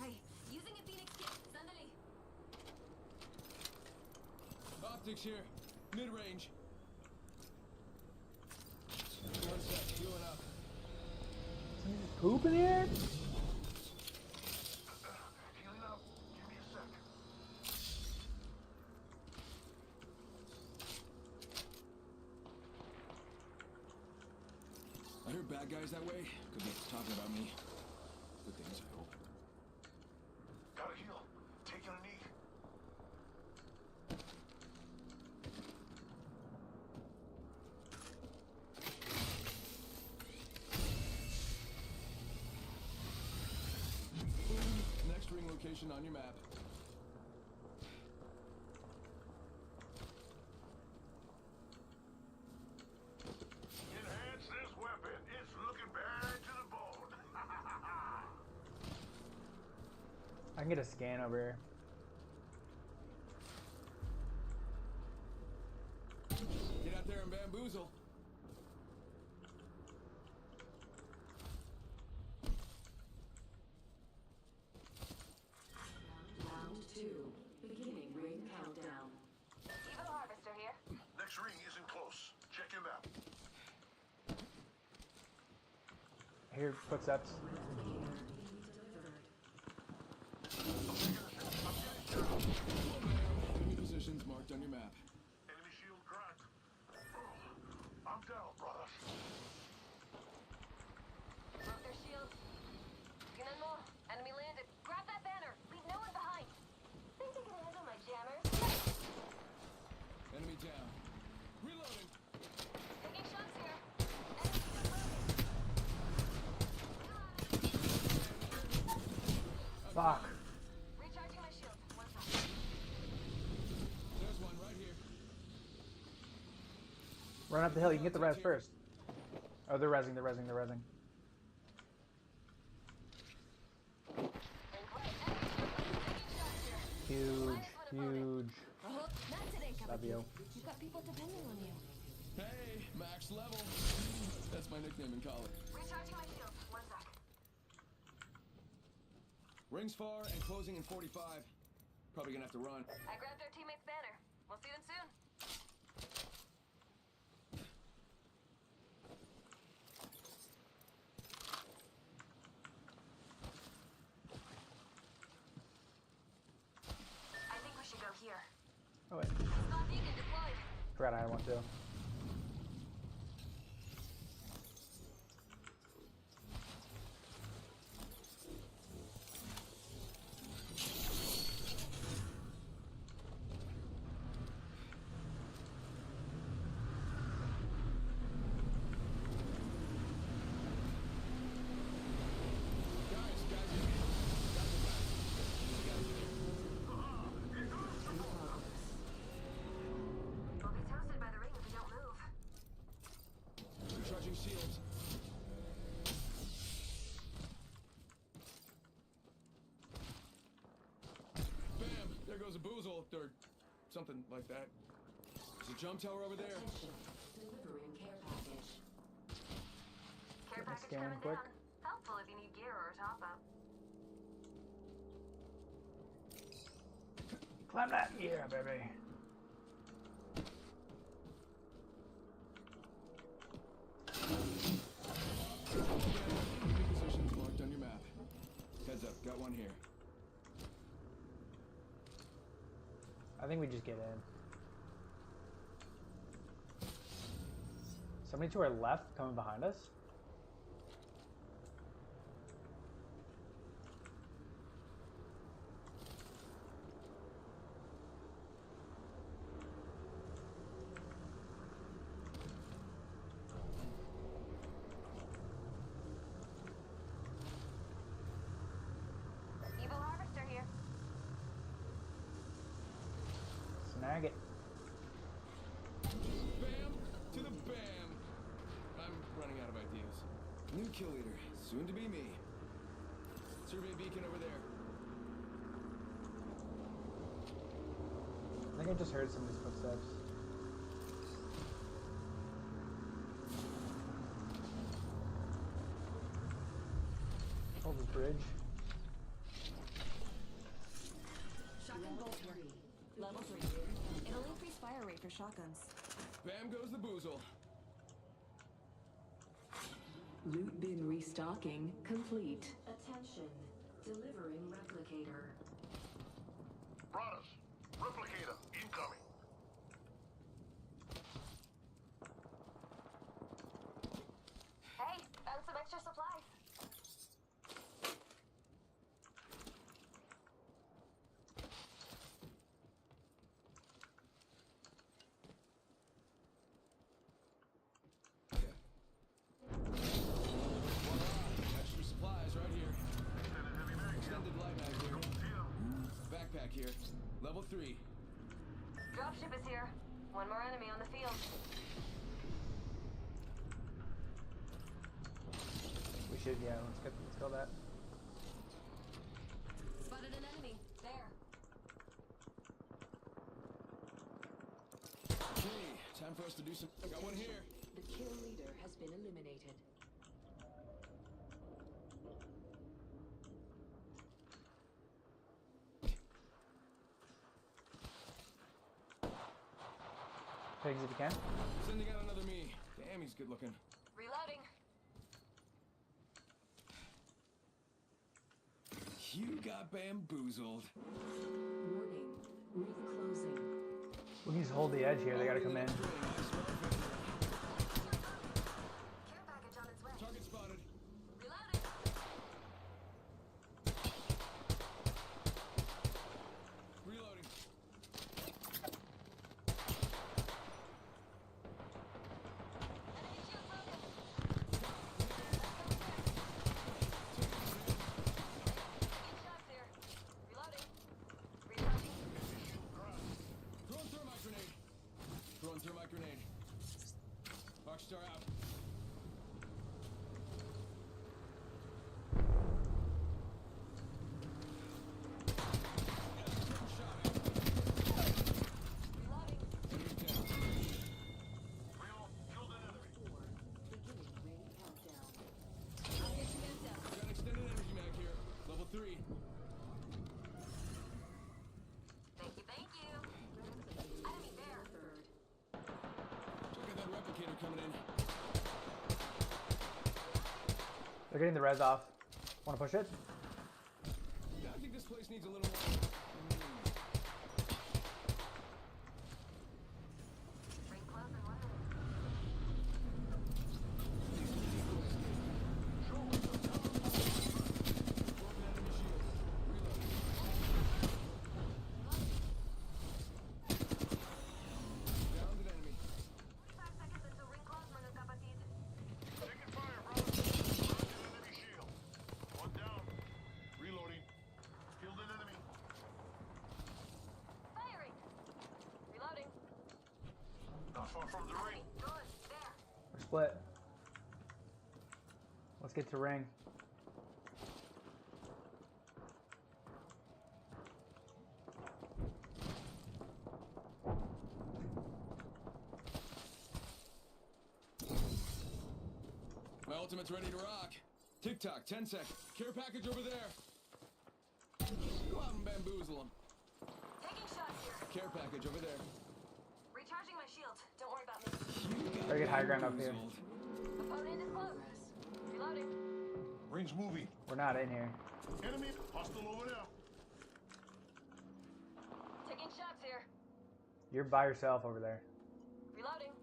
Hey, using a Phoenix kit. Sandali. Optics here. Mid-range. One sec. Healing up. Somebody's poop in here? Healing up. Give me a sec. I heard bad guys that way. Could be talking about me. Good things, I hope. Gotta heal. Taking a knee. Boom. Next ring location on your map. Enhance this weapon. It's looking bad to the bone. I can get a scan over here. Get out there and bamboozle. Round 2. Beginning ring countdown. Evil Harvester here. Next ring isn't close. Check your map. I hear footsteps. Enemy positions marked on your map. Enemy shield cracked. I'm down, brother. Broke their shield. Gunnan mo. Enemy landed. Grab that banner. Leave no one behind. Think they can handle my jammers? Enemy down. Reloading. Taking shots here. Enemy shield broken. Fuck. Recharging my shield. One sec. There's one right here. Run up the hill. You can get the res first. Oh, they're rezzing. They're rezzing. They're rezzing. Huge. Huge. Not today, Love you. You've got people depending on you. Hey, max level. That's my nickname in college. Recharging my shield. One sec. Rings far and closing in 45. Probably gonna have to run. I grabbed our teammate's banner. We'll see them soon. Oh wait, Scott beacon deployed. forgot I had one too. We'll be toasted by the ring if we don't move. Recharging shields. Bam! There goes a boozle, or something like that. There's a jump tower over there. Attention. Delivering care package. Care Get my package scan coming quick. down. Helpful if you need gear or a top up. Climb that, yeah, baby. Enemy positions marked on your map. Heads up, got one here. I think we just get in. Somebody to our left coming behind us. Evil harvester here. Snag it. Bam! To the bam! I'm running out of ideas. New kill leader, soon to be me. Survey beacon over there. I think I just heard somebody's footsteps. Hold this bridge. Shotgun bolt here. Level 3. It'll increase fire rate for shotguns. Bam goes the boozle. Loot bin restocking complete. Attention. Delivering replicator. Brothers, replicator incoming. Hey, found some extra supplies. Extra supplies right here. Extended light mag here. Backpack here. Level 3. Dropship is here. One more enemy on the field. We should, yeah, let's kill that. Spotted an enemy. There. Okay, time for us to do some. I got one here. The kill leader has been eliminated. Pigs if you can. Sending out another me. Damn, he's good looking. Reloading. You got bamboozled. Warning. Ring closing. We can just hold the edge here, they gotta come in. Care package on its way. Target spotted. Reloading. Reloading. Enemy shield broken. Eight shots here. Reloading. Recharging. Throwing thermite grenade. Throwing thermite grenade. Rockstar out. Reloading. Enemy down. We all killed an enemy. Beginning ring countdown. I'll get you guys down. Got extended energy mag here. Level 3. Thank you, thank you. Enemy there. Third. Check out that replicator coming in. They're getting the res off. Wanna push it? Yeah, I think this place needs a little more. from the ring. Good. There. We're split. Let's get to ring. My ultimate's ready to rock. Tick-tock, 10 seconds. Care package over there. Go out and bamboozle them. Taking shots here. Care package over there. Recharging my shield. Don't worry about me. Better get high ground up here. Opponent is close. Reloading. Ring's moving. We're not in here. Enemy hostile over there. Taking shots here. You're by yourself over there. Reloading.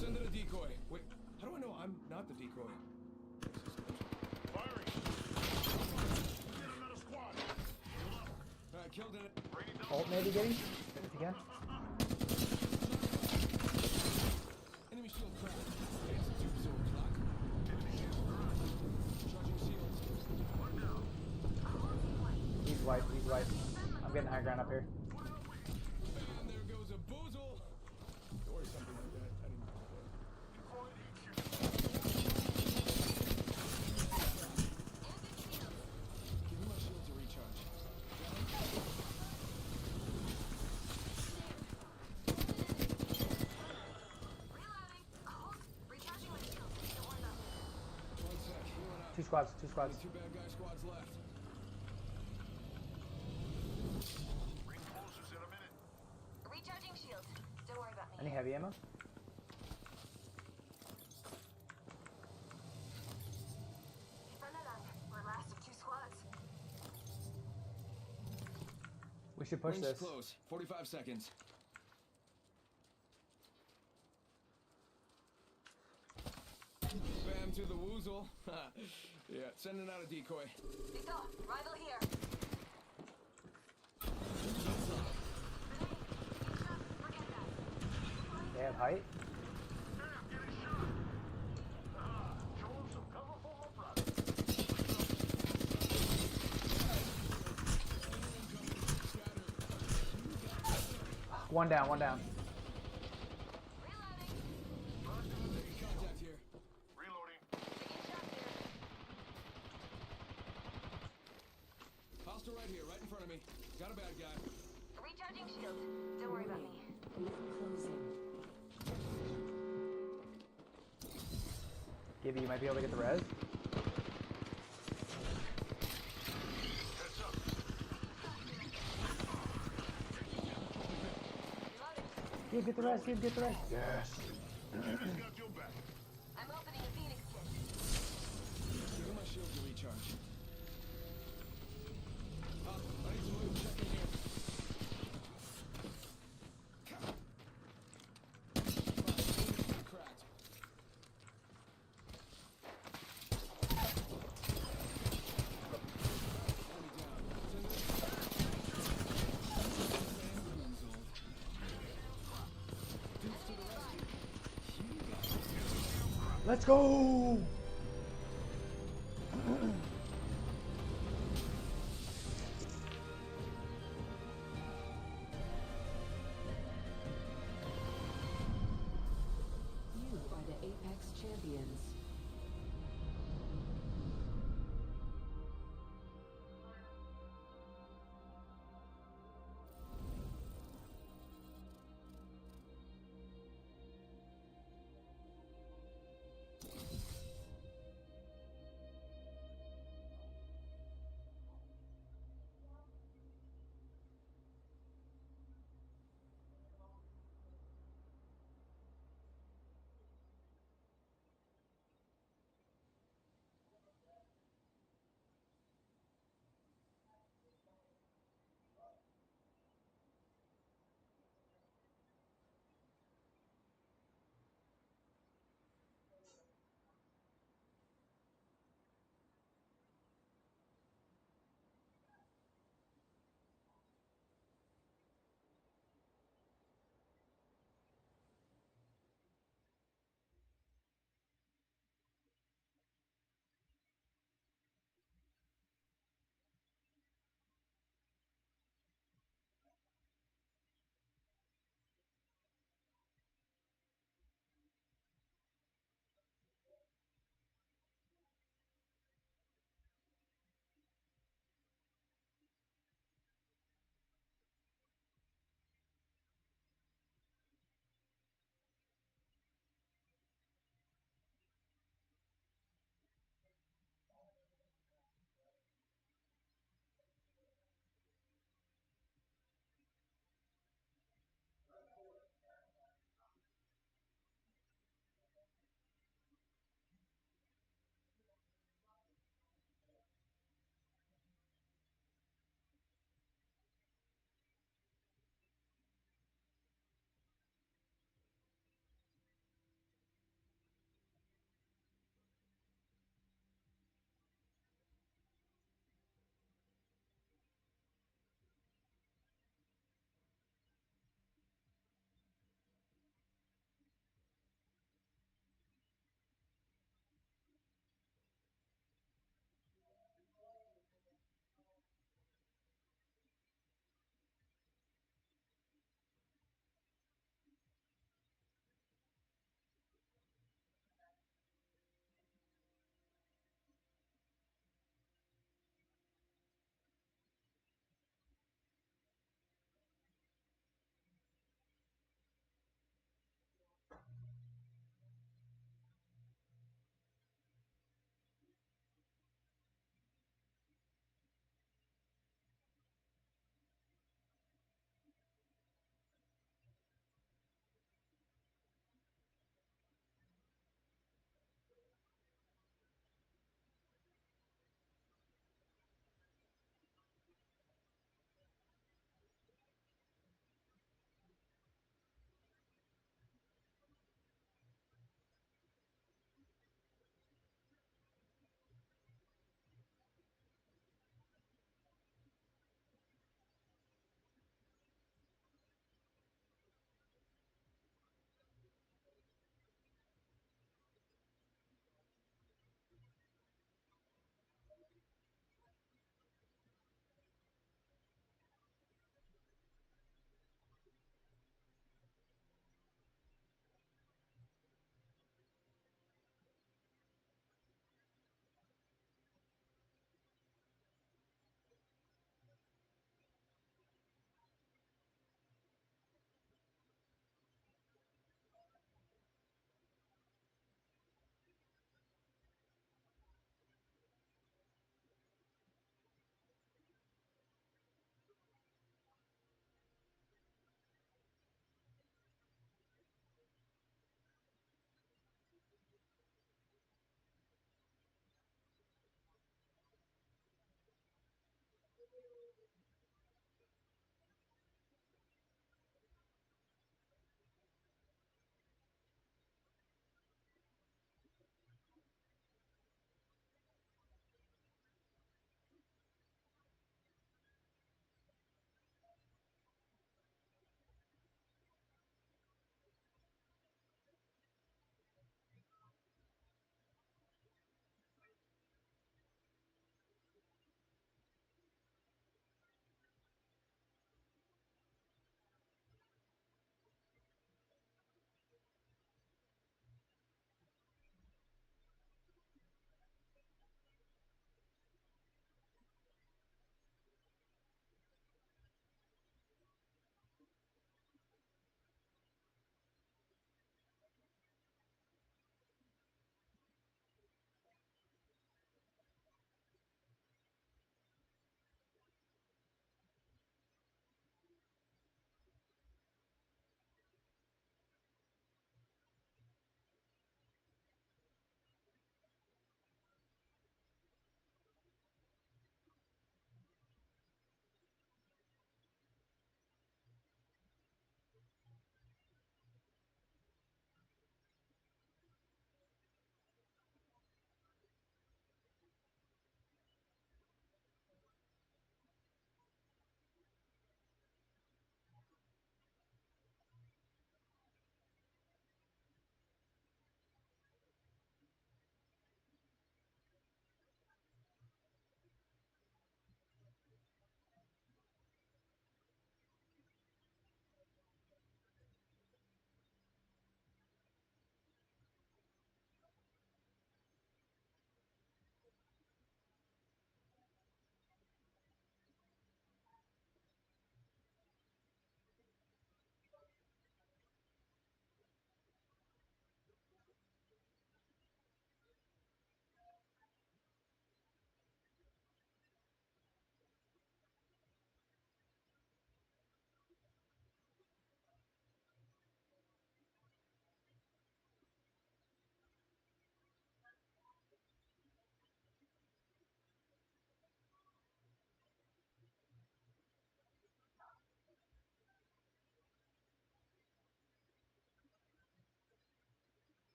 Send in a decoy. Wait, how do I know I'm not the decoy? Firing. Get another squad. Alright, killed it. Bring it down. Ult maybe, Giddy? If you can. Enemy shield cracked. It's tube sword clock. Enemy shield cracked. Charging shields. One down. He's white, he's white. I'm getting high ground up here. And there goes a boozle. Or something like that. I didn't know that. Deploy EQ. Give me my shield to recharge. Reloading. Recharging my shield. Don't worry about me. One sec, healing up. Two squads, two squads. Only 2 bad guy squads left. Ring closes in a minute. Recharging shield. Don't worry about me. Any heavy ammo? Run it on. We're last of 2 squads. We should push Rings this. close. 45 seconds. Bam to the woozle. Yeah, sending out a decoy. Listo. Rival here. Forget that. They have height? Damn, getting shot. Show him some cover for my brother. One down, one down. Reloading. Contact here. Reloading. Taking shots here. Hostile right here, right in front of me. Got a bad guy. Recharging shield. Don't worry about me. Ring closing. Gibby, you might be able to get the res. Heads up. Reloading. Gib, get the res, Gib, get the res. Yes. Enemy's got your back. I'm opening a Phoenix kit. Give me my shield to recharge. I need to move. Check in here. Cracked. Enemy down. Dudes to the rescue. Let's go! You are the Apex champions.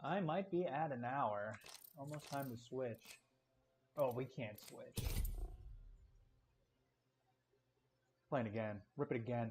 I might be at an hour. Almost time to switch. Oh, we can't switch. Playing again. Rip it again.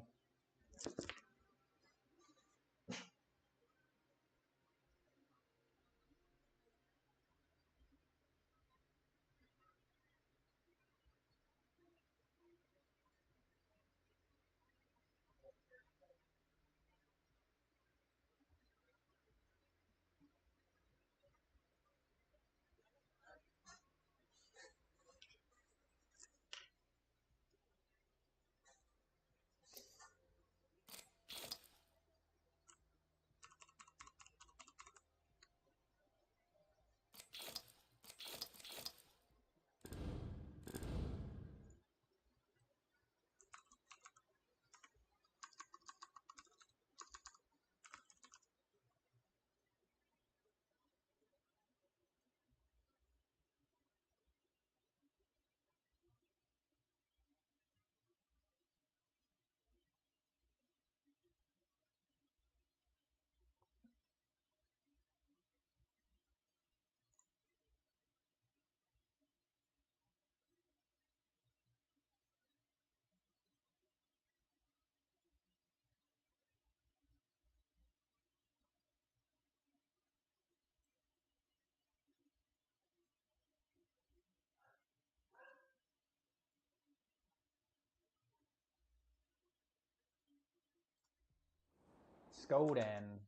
Skoden.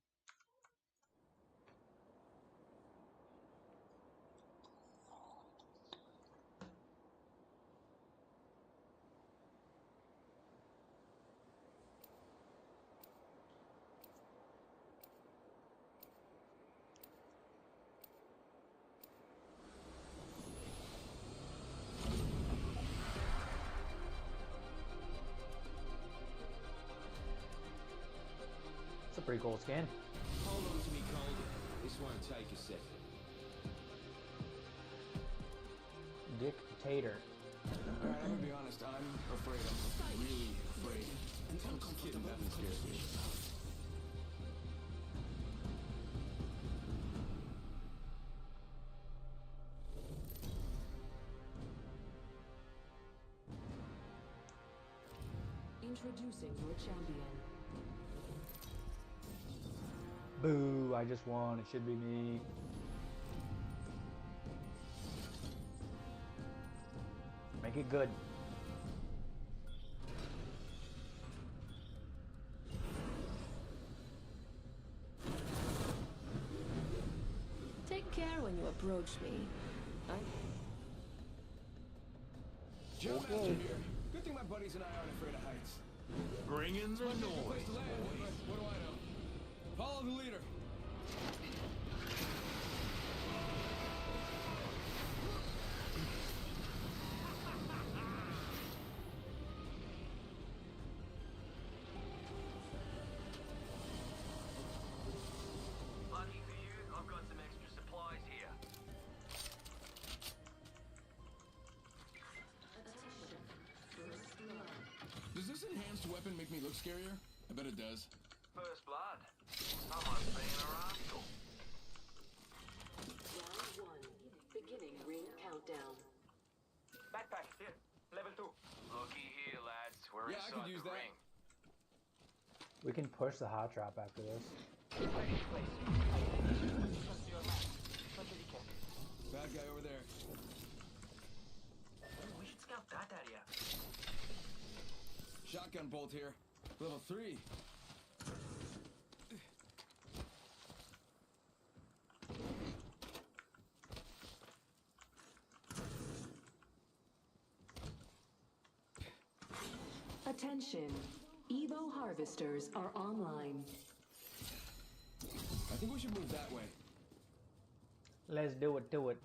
It's a pretty cool skin. Hold on to me, Cold. This won't take a second. Dictator. Alright, I'm gonna be honest. I'm afraid. I'm really afraid. Kidnapping scares me. Introducing your champion. Boo, I just won. It should be me. Make it good. Take care when you approach me. Joe Master here. Good thing my buddies and I aren't afraid of heights. Bring in the Might be a good noise, place to land, but what do I know? Follow the leader. Lucky for you, I've got some extra supplies here. Does this enhanced weapon make me look scarier? I bet it does. First blood. I must be in a rascal. Round 1. Beginning ring countdown. Backpack, here. Level 2. Looky here, lads. We're Yeah, I inside could use the that. ring. We can push the hot drop after this. Bad guy over there. We should scout that area. Shotgun bolt here. Level 3. Attention. Evo harvesters are online. I think we should move that way. Let's do it, do it.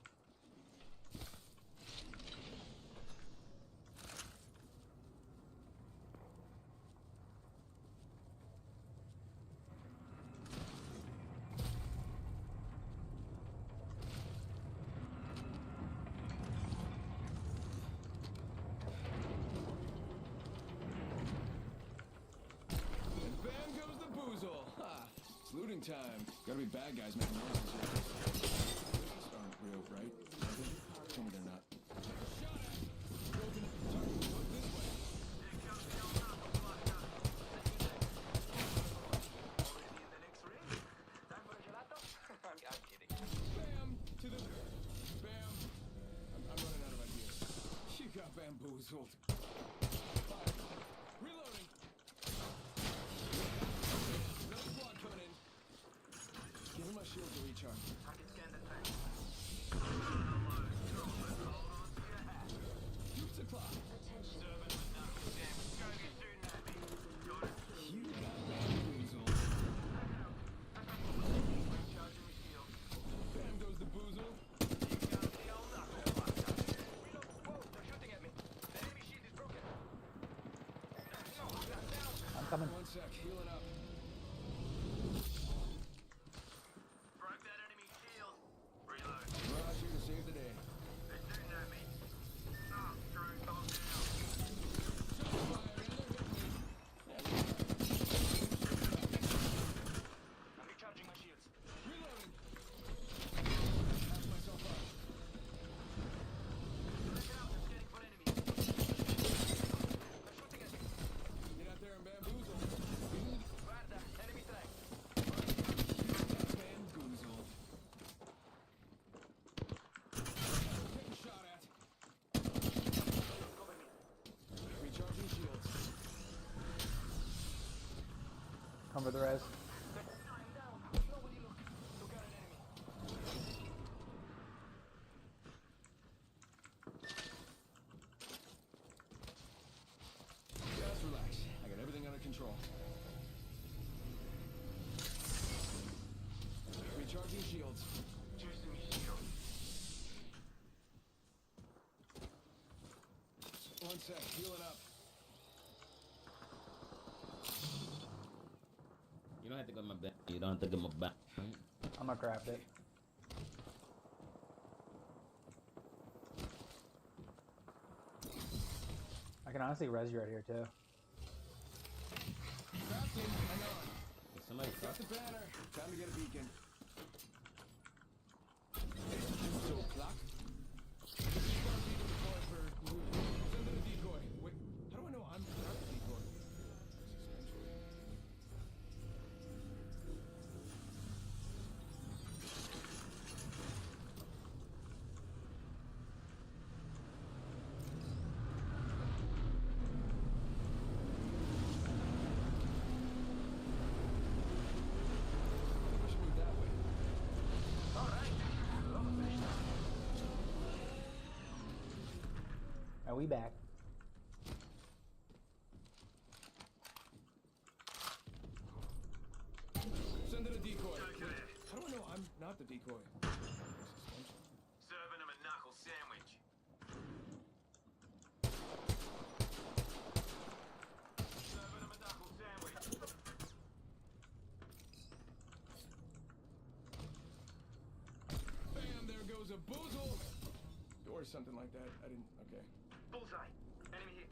And bam goes the boozle. Ha! It's looting Reloading time. Gotta be bad guys making noises here. These aren't real, right? Are they? Tell me they're not. Shot at! Broken. Target. Look this way. I'm kidding. Bam! To the... Bam! I'm running out of ideas. You got bamboozled. Fire. Reloading. Another squad coming in. Give him my shield to recharge. I can scan the tank. Use the clock. Attention. You got bamboozled. Bam goes the boozle. I'm coming. One sec, healing up. Broke that enemy shield. Reload. Mirage here to save the day. They're shooting at me. Ah, Drew, calm down. Shot fire, and they're hitting me. I'm recharging my shields. Reloading. Patch myself up. Look out, I'm scanning for enemies. They're shooting at me. Get out there and bamboozle. Guarda, enemy track. Bamboozled. Getting shot at. Cover me. Recharging shields. Come for the res. I'm down. Nobody look. Look at an enemy. Just relax. I got everything under control. Recharging shields. Juicing me shield. One sec, healing up. You don't have to go my back. You don't have to get my back. I'm gonna craft it. I can honestly res you right here too. Crafting, hang on. Is somebody Got the banner. Time to get a beacon. So clock. Send in a decoy. Wait, how do I know I'm not the decoy? We should move that way. All right. Almost finished. Are we back? Send in a decoy. How do I know I'm not the decoy? Serving him a knuckle sandwich. Serving him a knuckle sandwich. Bam, there goes a boozle. Or something like that. I didn't, okay. Bullseye. Enemy hit.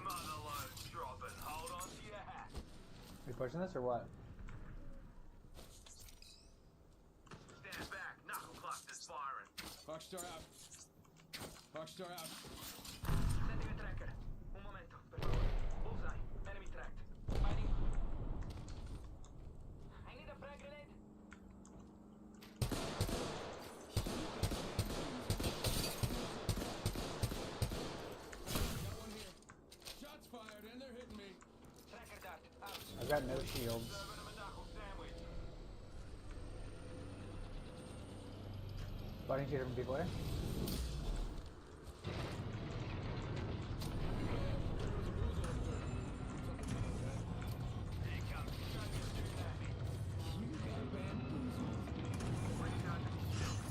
Motherload dropping. Hold on to your hat. We pushing this or what? Stand back. Knuckle cluster's firing. Hawkstar out. Hawkstar out. Sending a tracker. Un momento, per favore. Bullseye. Enemy tracked. Fighting. I need a frag grenade. Got one here. Shots fired and they're hitting me. Tracker dart. Out. I've got no shields. Serving him a knuckle sandwich. Spotting two different people here. Here comes. Shooting at me. You got bamboozled. Recharging shield.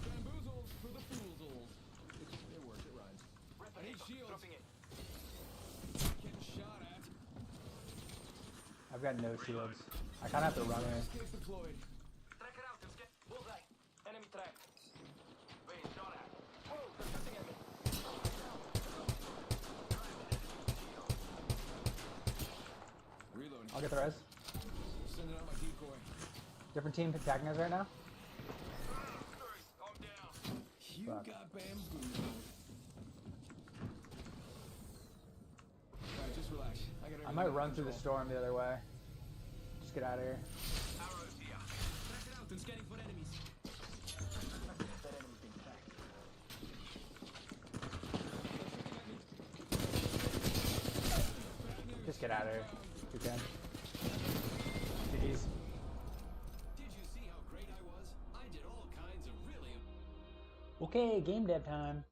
Bamboozled for the foolsels. It worked, it rhymes. I need shields. Dropping it. Getting shot at. I've got no shields. I kind of have to run in. Escape deployed. Tracker out. I'm scared. Bullseye. Enemy I'll get the res. Sending out my decoy. Different team attacking us right now. I'm down. You Fuck. got bamboozled. Alright, just relax. I got I might run through the storm the other way. Just get out of here. Arrows here. Track it out and scanning for enemies. That enemy's being tracked. Just get out of here. You can. GG's. Did you see how great I was? I did all kinds of really. Okay, game dev time.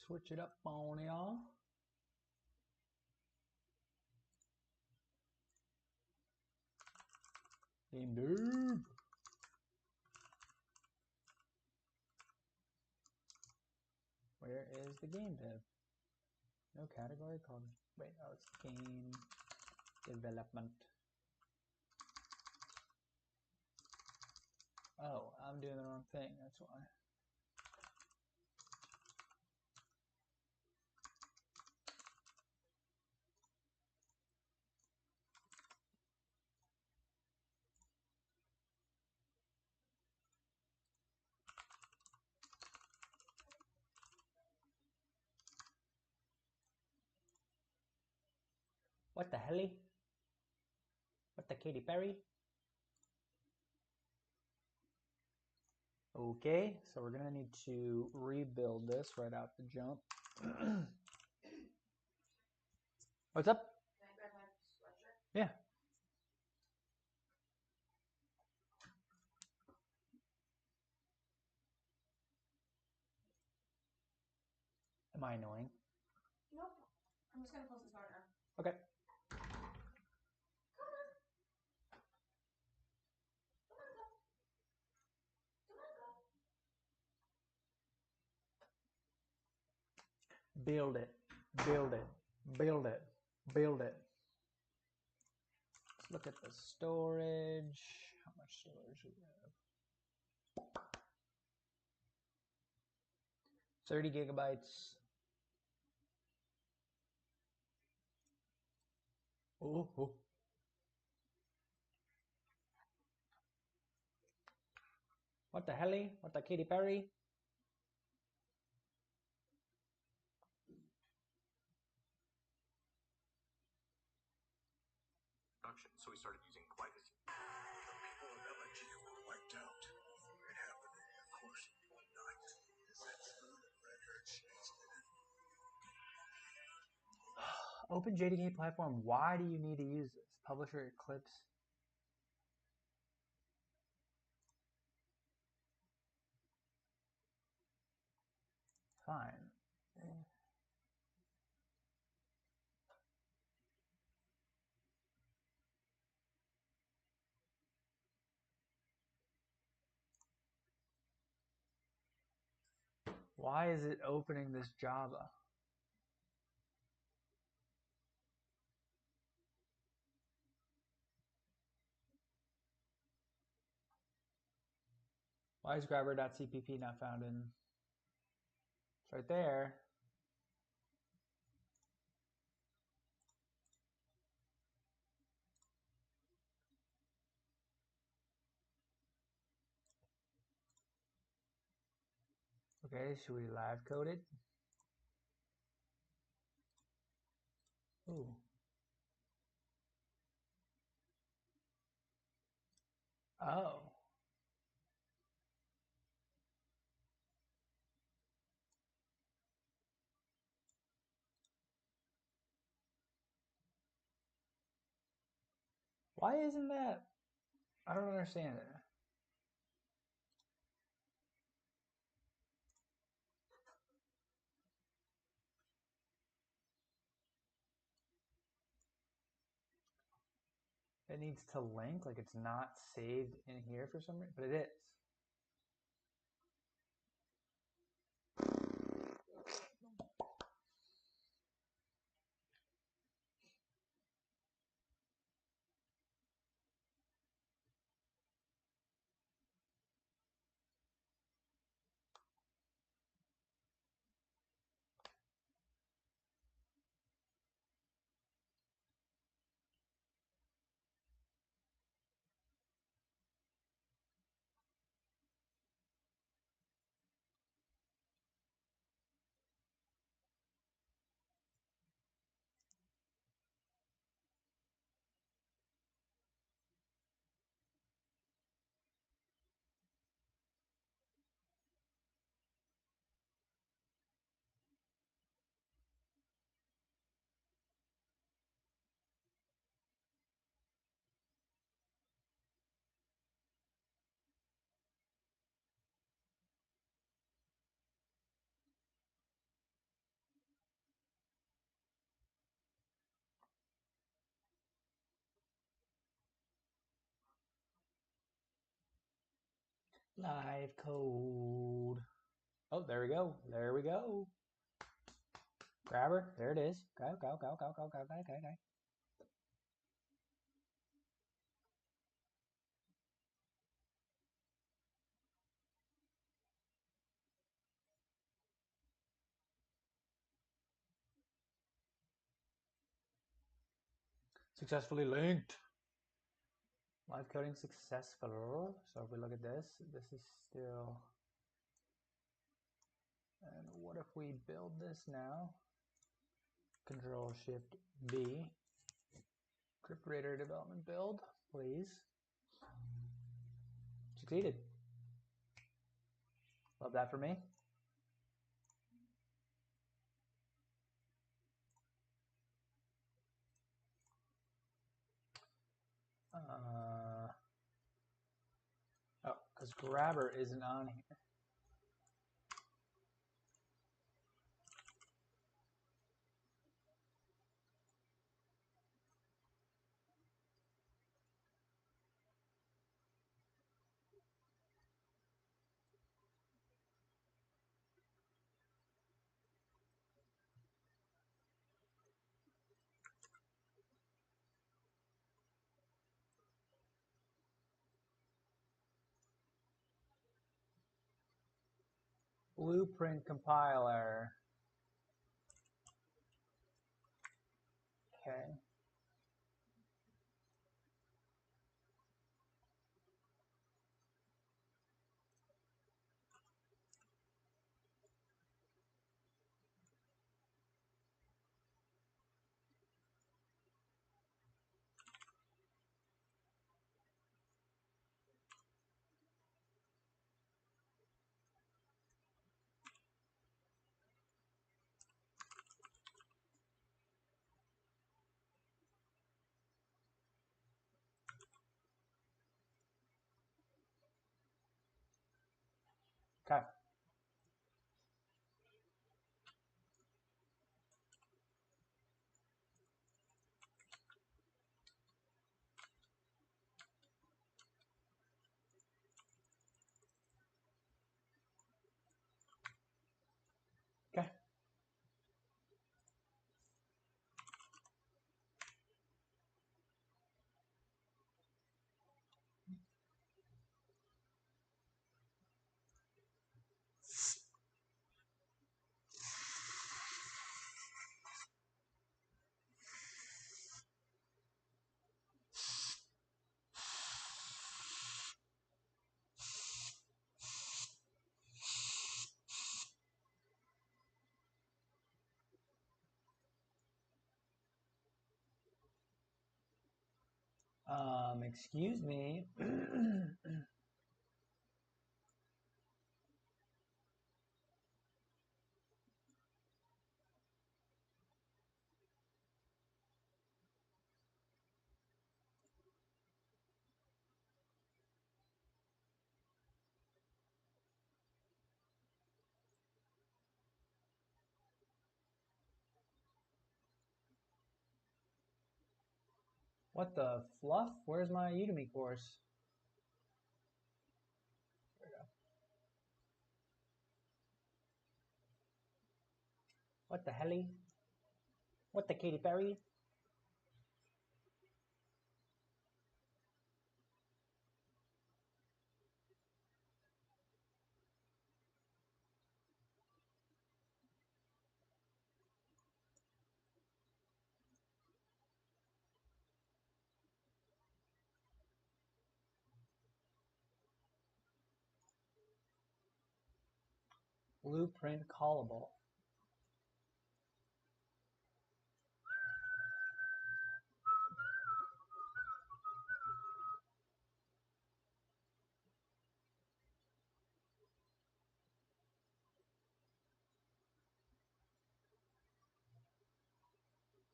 Switch it up on y'all. Game dev. Where is the game dev? No category called. Wait, oh, it's game development. Oh, I'm doing the wrong thing. That's why. What the helly? What the Katy Perry? Okay, so we're gonna need to rebuild this right out the jump. What's up? Can I grab my sweatshirt? Yeah. Am I annoying? Nope. I'm just gonna close this door now. Okay. Build it, build it, build it, build it. Let's look at the storage. How much storage do we have? 30 gigabytes. Oh, oh. What the helly? What the Katy Perry? So we started using quite a few. The people of LNG were wiped out. It happened in the course of one night. Is that true that red-haired shades did it? Open JDK platform. Why do you need to use this? Publisher Eclipse. Fine. Why is it opening this Java? Why is grabber.cpp not found in? It's right there. Okay, should we live code it? Ooh. Oh. Why isn't that? I don't understand it. It needs to link, like it's not saved in here for some reason, but it is. Live code. Oh, there we go. There we go. Grabber. There it is. Go, go, go, go, go, go, go, go, go. Successfully linked. Live coding successful. So if we look at this, this is still. And what if we build this now? Control Shift B. Crypterator development build, please. Succeeded. Love that for me. Oh, because Grabber isn't on here. Blueprint compiler. Okay. Okay. Okay. Excuse me. What the fluff? Where's my Udemy course? There we go. What the helly? What the Katy Perry? Blueprint callable.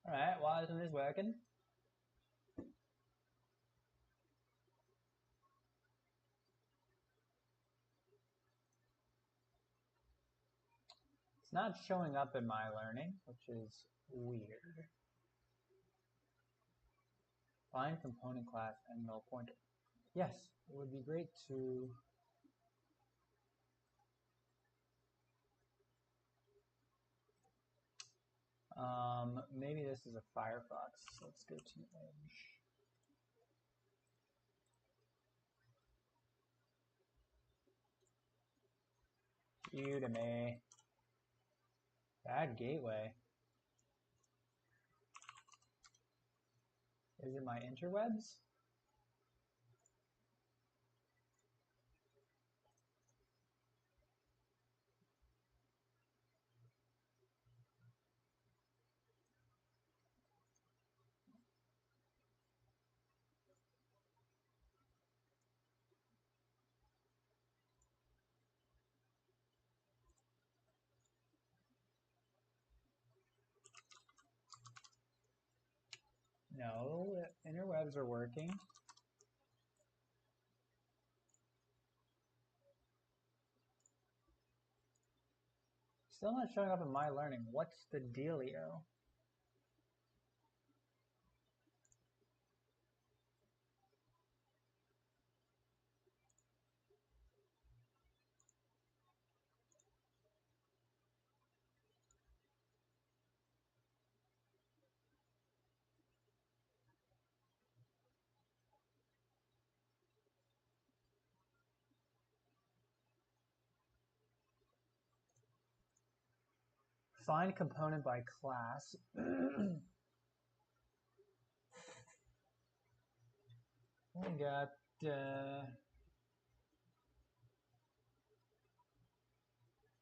Alright, why isn't this working? It's not showing up in my learning, which is weird. Find component class and null pointer. Yes, it would be great to maybe this is a Firefox. Let's go to Edge. Udemy. Bad gateway. Is it my interwebs? No, interwebs are working. Still not showing up in my learning. What's the dealio? Find component by class. We got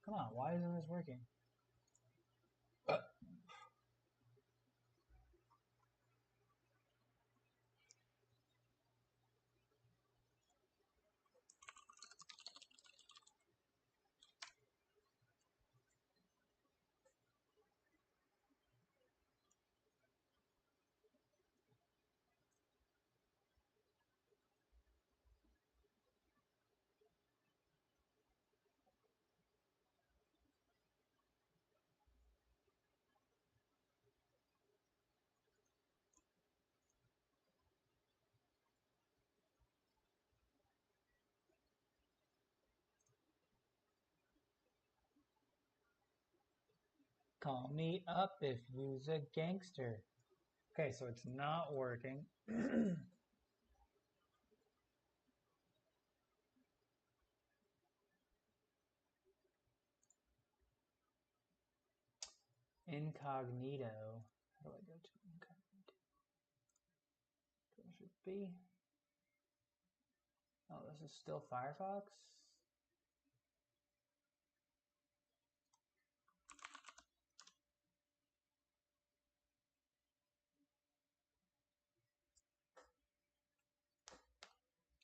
come on, why isn't this working? Call me up if you's a gangster. Okay, so it's not working. Incognito. How do I go to incognito? Where should it be? Oh, this is still Firefox?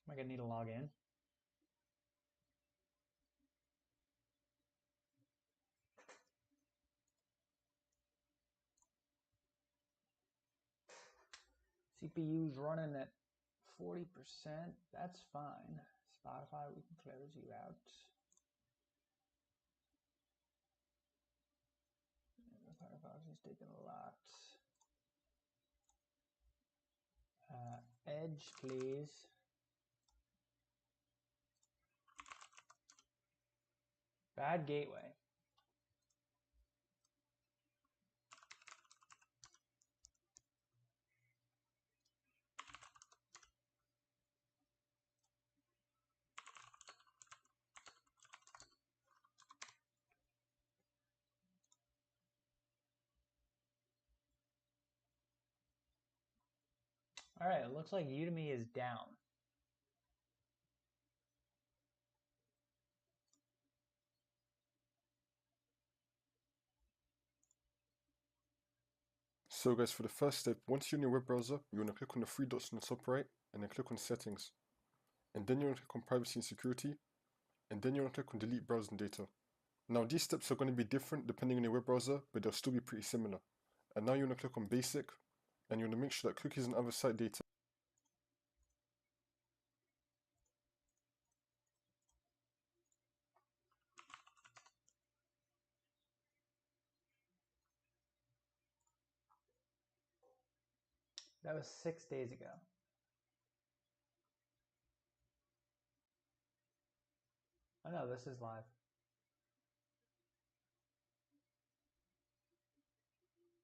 Am I gonna need to log in? CPU's running at 40%. That's fine. Spotify, we can close you out. Yeah, the Firefox is taking a lot. Edge, please. Bad gateway. All right, it looks like Udemy is down. So guys, for the first step, once you're in your web browser, you want to click on the three dots on the top right, and then click on settings. And then you want to click on privacy and security, and then you want to click on delete browsing data. Now these steps are going to be different depending on your web browser, but they'll still be pretty similar. And now you want to click on basic, and you want to make sure that cookies and other site data That was 6 days ago. Oh no, this is live.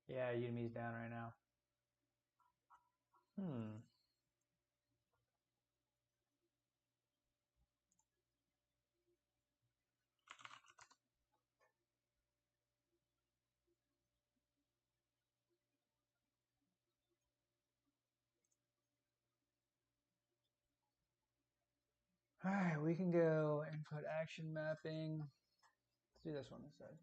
Yeah, Udemy's down right now. All right, we can go input action mapping. Let's do this one instead.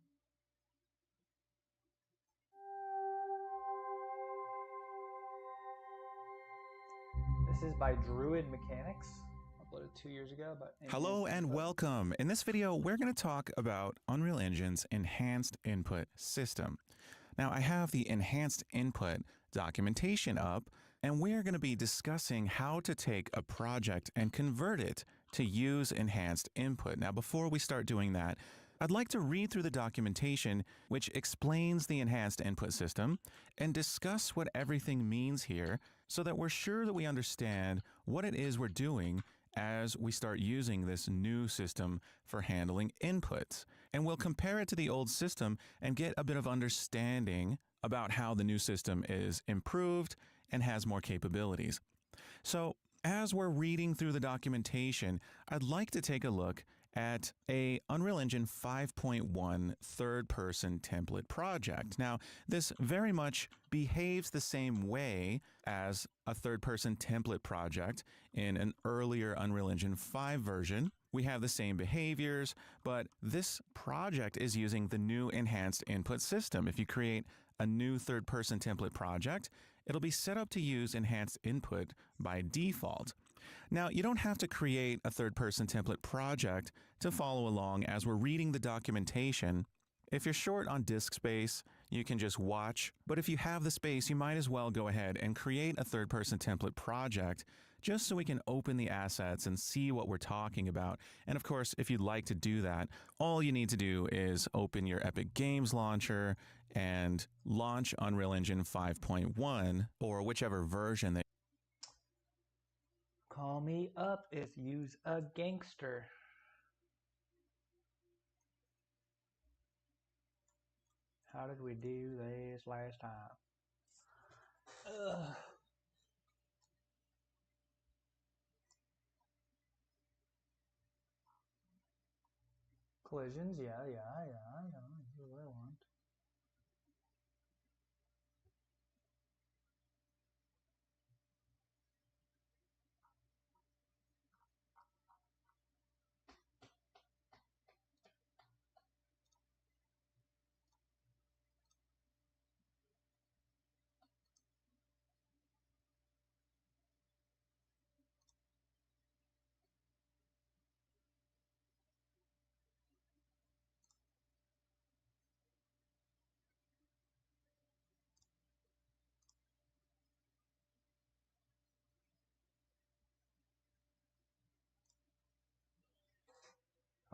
This is by Druid Mechanics, uploaded 2 years ago. But hello and welcome. In this video, we're going to talk about Unreal Engine's Enhanced Input System. Now, I have the Enhanced Input documentation up, and we're going to be discussing how to take a project and convert it to use Enhanced Input. Now, before we start doing that, I'd like to read through the documentation which explains the Enhanced Input System and discuss what everything means here so that we're sure that we understand what it is we're doing as we start using this new system for handling inputs. And we'll compare it to the old system and get a bit of understanding about how the new system is improved and has more capabilities. So as we're reading through the documentation, I'd like to take a look at a Unreal Engine 5.1 third-person template project. Now, this very much behaves the same way as a third-person template project in an earlier Unreal Engine 5 version. We have the same behaviors, but this project is using the new Enhanced Input System. If you create a new third-person template project, it'll be set up to use Enhanced Input by default. Now, you don't have to create a third-person template project to follow along as we're reading the documentation. If you're short on disk space, you can just watch, but if you have the space, you might as well go ahead and create a third-person template project just so we can open the assets and see what we're talking about. And of course, if you'd like to do that, all you need to do is open your Epic Games launcher and launch Unreal Engine 5.1 or whichever version that. Call me up if you's a gangster. How did we do this last time? Ugh. Collisions, yeah. That's what I want.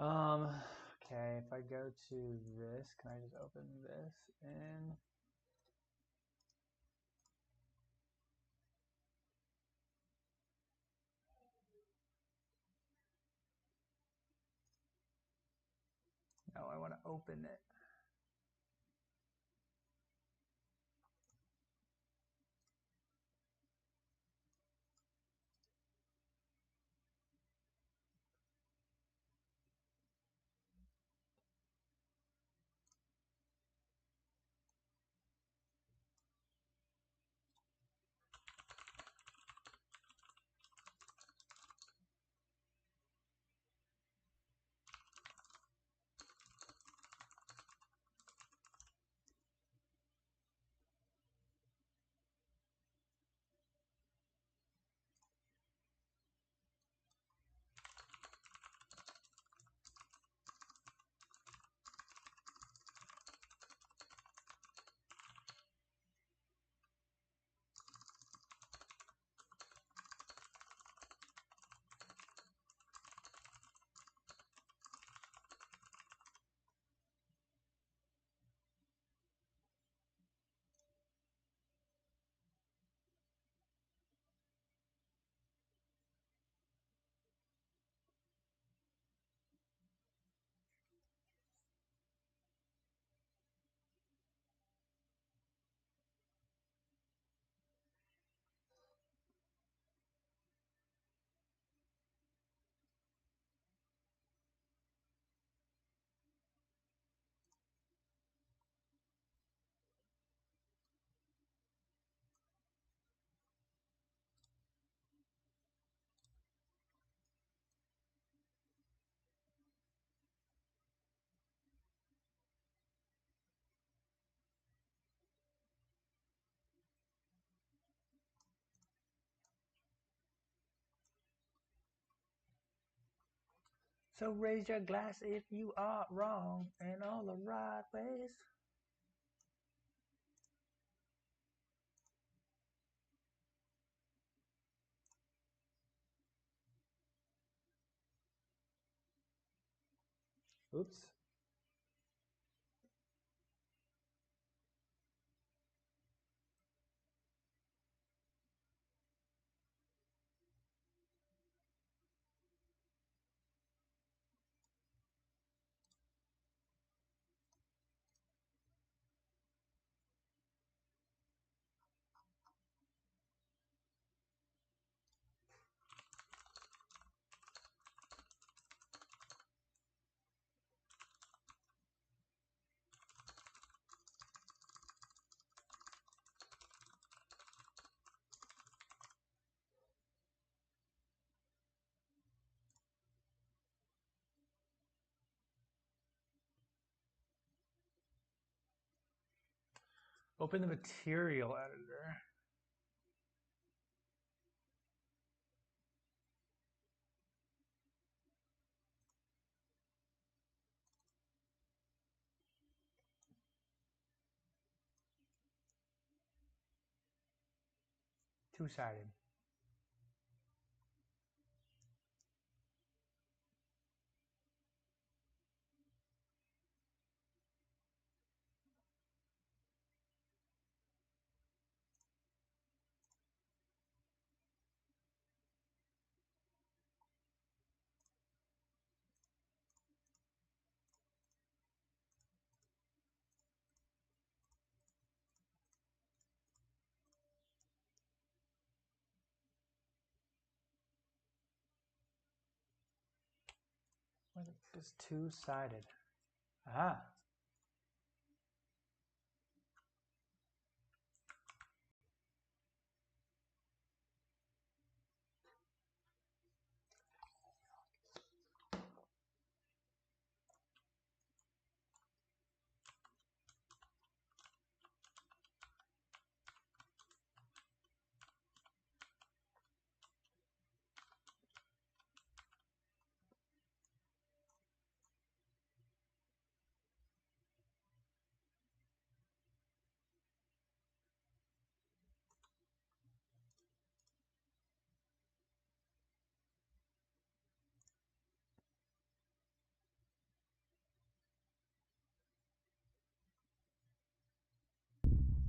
Okay, if I go to this, can I just open this in? open it. So raise your glass if you are wrong in all the right ways. Oops. Open the material editor. Two-sided. What is two-sided? Ah.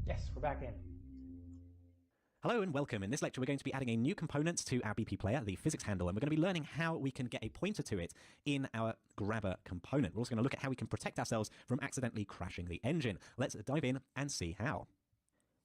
Yes, we're back in. Hello and welcome. In this lecture, we're going to be adding a new component to our BP player, the physics handle, and we're going to be learning how we can get a pointer to it in our grabber component. We're also going to look at how we can protect ourselves from accidentally crashing the engine. Let's dive in and see how.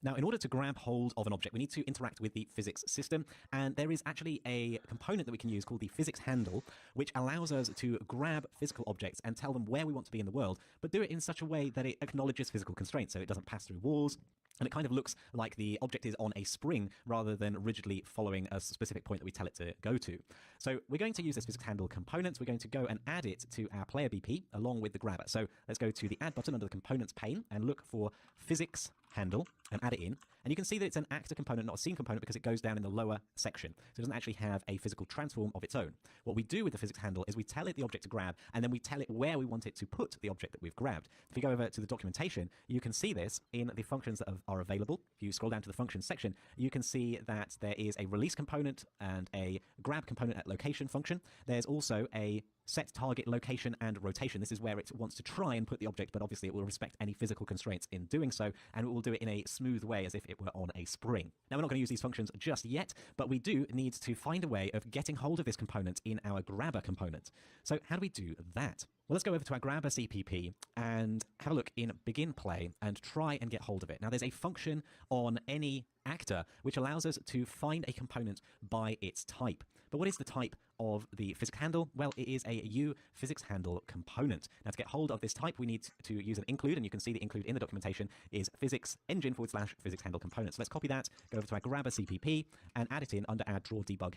Now, in order to grab hold of an object, we need to interact with the physics system, and there is actually a component that we can use called the physics handle, which allows us to grab physical objects and tell them where we want to be in the world, but do it in such a way that it acknowledges physical constraints, so it doesn't pass through walls, and it kind of looks like the object is on a spring rather than rigidly following a specific point that we tell it to go to. So we're going to use this physics handle component. We're going to go and add it to our player BP along with the grabber. So let's go to the add button under the components pane and look for physics handle and add it in. And you can see that it's an actor component, not a scene component, because it goes down in the lower section. So it doesn't actually have a physical transform of its own. What we do with the physics handle is we tell it the object to grab, and then we tell it where we want it to put the object that we've grabbed. If you go over to the documentation, you can see this in the functions that are available. If you scroll down to the functions section, you can see that there is a release component and a grab component at location function. There's also a set target location and rotation. This is where it wants to try and put the object, but obviously it will respect any physical constraints in doing so, and it will do it in a smooth way as if it were on a spring. Now, we're not going to use these functions just yet, but we do need to find a way of getting hold of this component in our grabber component. So how do we do that? Well, let's go over to our grabber CPP and have a look in begin play and try and get hold of it. Now, there's a function on any actor which allows us to find a component by its type. But what is the type of the physics handle? Well, it is a U physics handle component. Now, to get hold of this type, we need to use an include, and you can see the include in the documentation is physics engine / physics handle component. So let's copy that, go over to our grabber CPP, and add it in under our draw debug.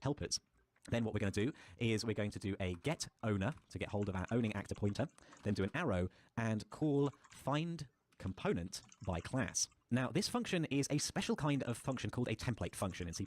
Helpers. Then what we're going to do is we're going to do a get owner to get hold of our owning actor pointer, then do an arrow and call find component by class. Now, this function is a special kind of function called a template function in C++,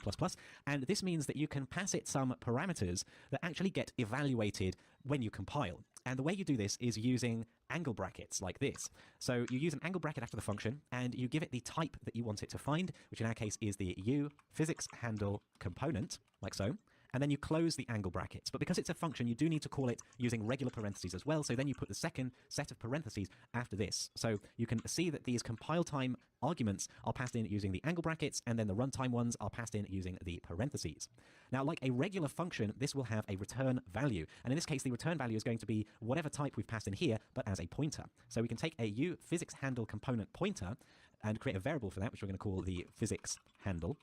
and this means that you can pass it some parameters that actually get evaluated when you compile. And the way you do this is using angle brackets like this. So you use an angle bracket after the function, and you give it the type that you want it to find, which in our case is the U physics handle component, like so. And then you close the angle brackets. But because it's a function, you do need to call it using regular parentheses as well. So then you put the second set of parentheses after this. So you can see that these compile time arguments are passed in using the angle brackets, and then the runtime ones are passed in using the parentheses. Now, like a regular function, this will have a return value. And in this case, the return value is going to be whatever type we've passed in here, but as a pointer. So we can take a U physics handle component pointer and create a variable for that, which we're going to call the physics handle,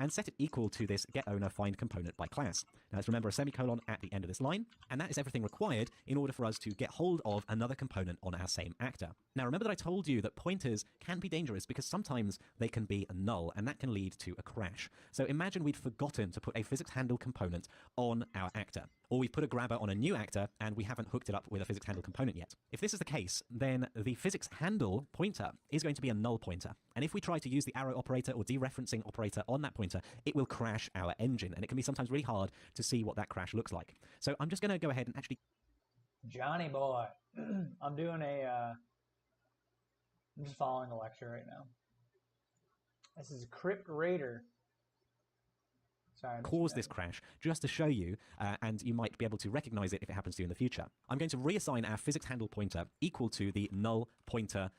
and set it equal to this get owner find component by class. Now let's remember a semicolon at the end of this line, and that is everything required in order for us to get hold of another component on our same actor. Now remember that I told you that pointers can be dangerous because sometimes they can be null, and that can lead to a crash. So imagine we'd forgotten to put a physics handle component on our actor, or we've put a grabber on a new actor and we haven't hooked it up with a physics handle component yet. If this is the case, then the physics handle pointer is going to be a null pointer. And if we try to use the arrow operator or dereferencing operator on that pointer, it will crash our engine, and it can be sometimes really hard to see what that crash looks like. So I'm just going to go ahead and actually... Johnny boy, I'm doing I'm just following a lecture right now. This is Crypt Raider. Sorry, cause this crash just to show you, and you might be able to recognize it if it happens to you in the future. I'm going to reassign our physics handle pointer equal to the null pointer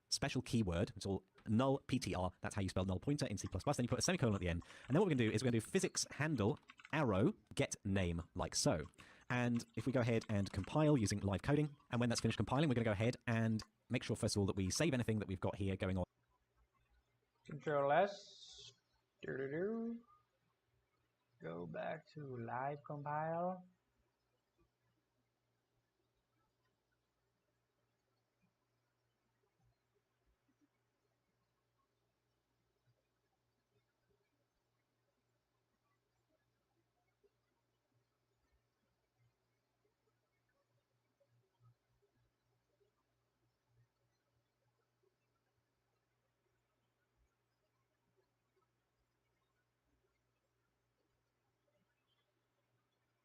special keyword. It's all null PTR. That's how you spell null pointer in C++. Then you put a semicolon at the end. And then what we're going to do is we're going to do physics handle arrow get name like so. And if we go ahead and compile using live coding, and when that's finished compiling, we're going to go ahead and make sure first of all that we save anything that we've got here going on. Control S. Go back to live compile.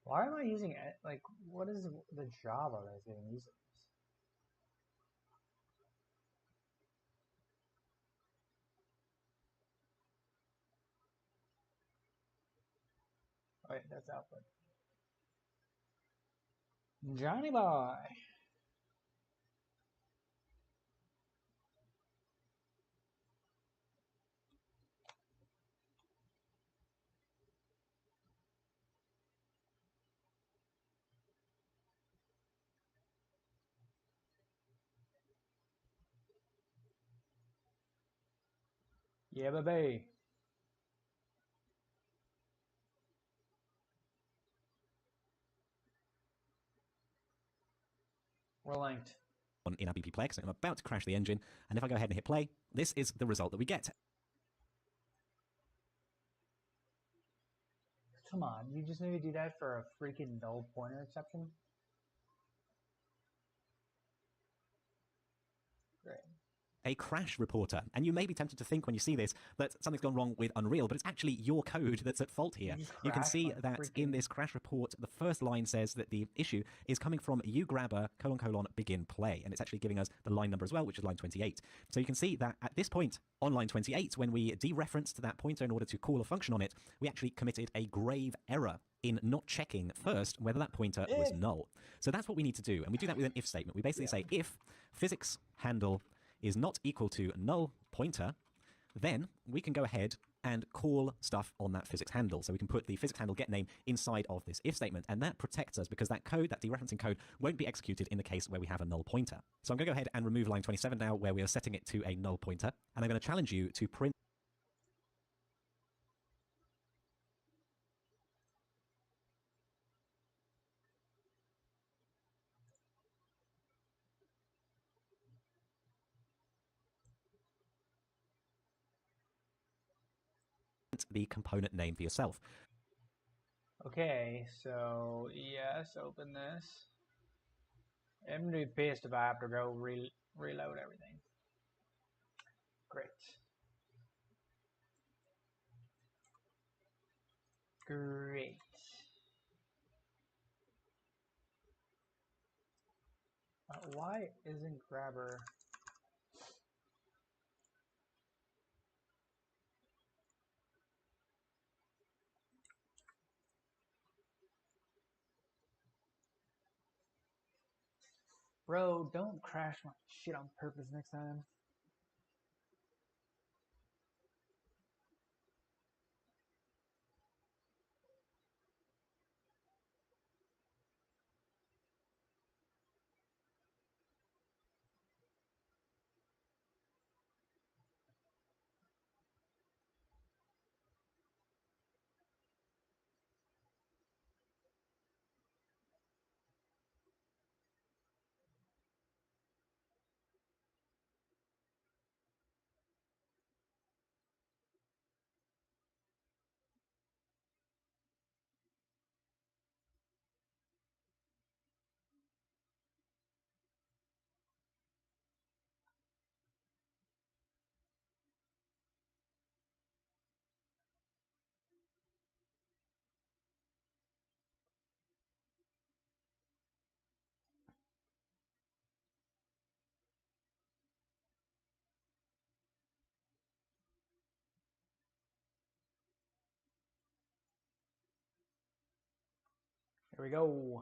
Why am I using it? Like, what is the Java that's getting used? Oh yeah, that's output. Johnny boy. Yeah, baby. We're linked. In RBP Plex, I'm about to crash the engine, and if I go ahead and hit play, this is the result that we get. Come on, you just need to do that for a freaking null pointer exception? Great. A crash reporter. And you may be tempted to think when you see this that something's gone wrong with Unreal, but it's actually your code that's at fault here. You can see that in this crash report, the first line says that the issue is coming from ugrabber : begin play. And it's actually giving us the line number as well, which is line 28. So you can see that at this point on line 28, when we dereferenced that pointer in order to call a function on it, we actually committed a grave error in not checking first whether that pointer was null. So that's what we need to do. And we do that with an if statement. We basically say if physics handle is not equal to null pointer, then we can go ahead and call stuff on that physics handle. So we can put the physics handle get name inside of this if statement, and that protects us because that code, that dereferencing code, won't be executed in the case where we have a null pointer. So I'm going to go ahead and remove line 27 now, where we are setting it to a null pointer, and I'm going to challenge you to print the component name for yourself. Okay, so yes, open this. I'm gonna be pissed if I have to go reload everything. Great. Great. Why isn't grabber? Bro, don't crash my shit on purpose next time. Here we go.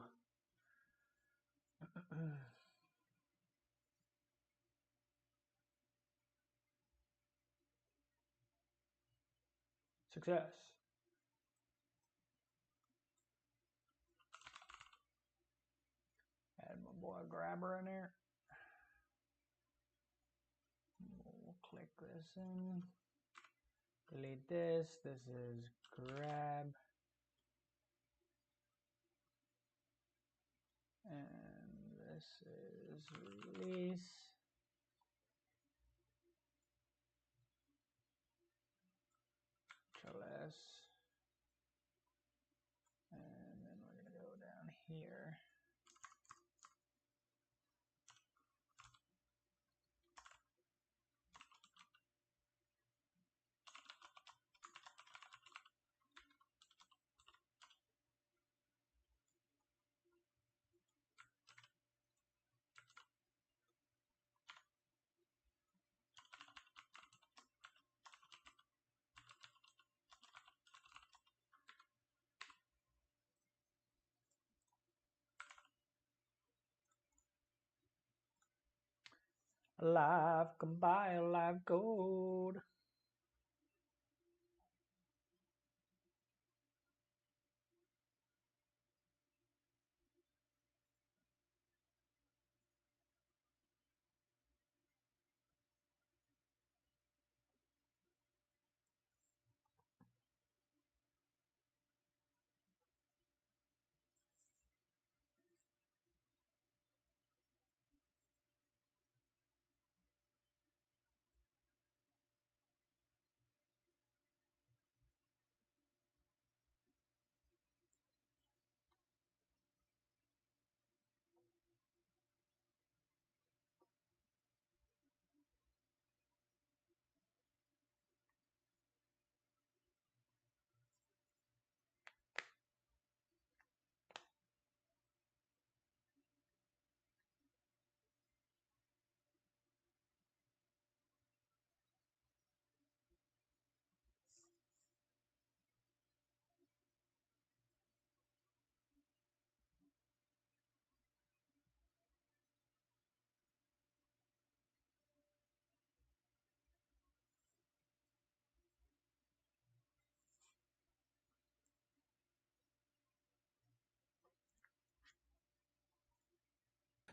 Success. Add my boy grabber in there. We'll click this in. Delete this. This is grab. And this is release. Control S. And then we're going to go down here. Alive, come buy alive gold.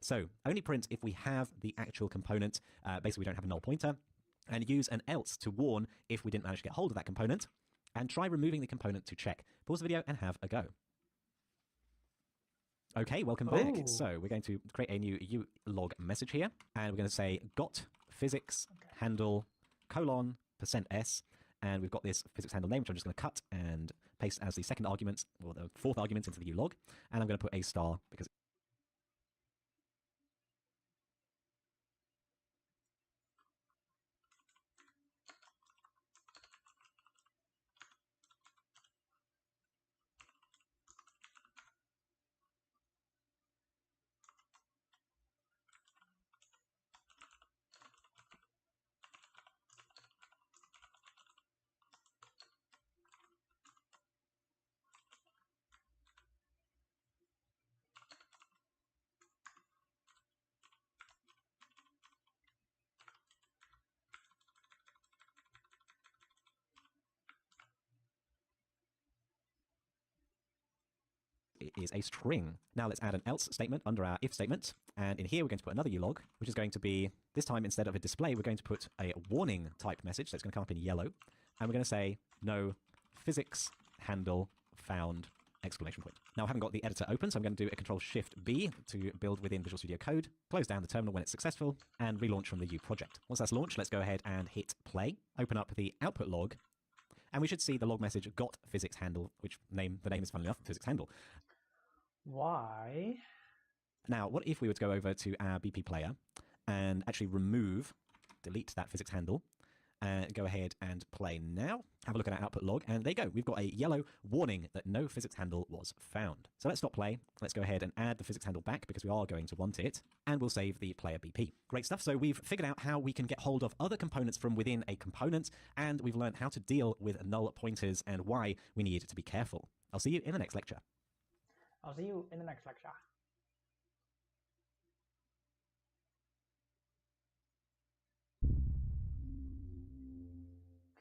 So only print if we have the actual component. Basically, we don't have a null pointer. And use an else to warn if we didn't manage to get hold of that component. And try removing the component to check. Pause the video and have a go. Okay, welcome back. Ooh. So we're going to create a new ulog message here. And we're going to say got physics handle $%s. And we've got this physics handle name, which I'm just going to cut and paste as the second argument, or the fourth argument into the ulog. And I'm going to put a star because is a string. Now let's add an else statement under our if statement. And in here, we're going to put another ulog, which is going to be, this time instead of a display, we're going to put a warning type message. So it's going to come up in yellow. And we're going to say, no physics handle found, exclamation point. Now I haven't got the editor open, so I'm going to do a Control-Shift-B to build within Visual Studio Code, close down the terminal when it's successful, and relaunch from the U project. Once that's launched, let's go ahead and hit play, open up the output log, and we should see the log message got physics handle, which the name is, funnily enough, physics handle. Why? Now, what if we were to go over to our BP player and actually delete that physics handle, and go ahead and play now. Have a look at our output log, and there you go. We've got a yellow warning that no physics handle was found. So let's stop play. Let's go ahead and add the physics handle back because we are going to want it, and we'll save the player BP. Great stuff. So we've figured out how we can get hold of other components from within a component, and we've learned how to deal with null pointers and why we need to be careful. I'll see you in the next lecture. I'll see you in the next lecture.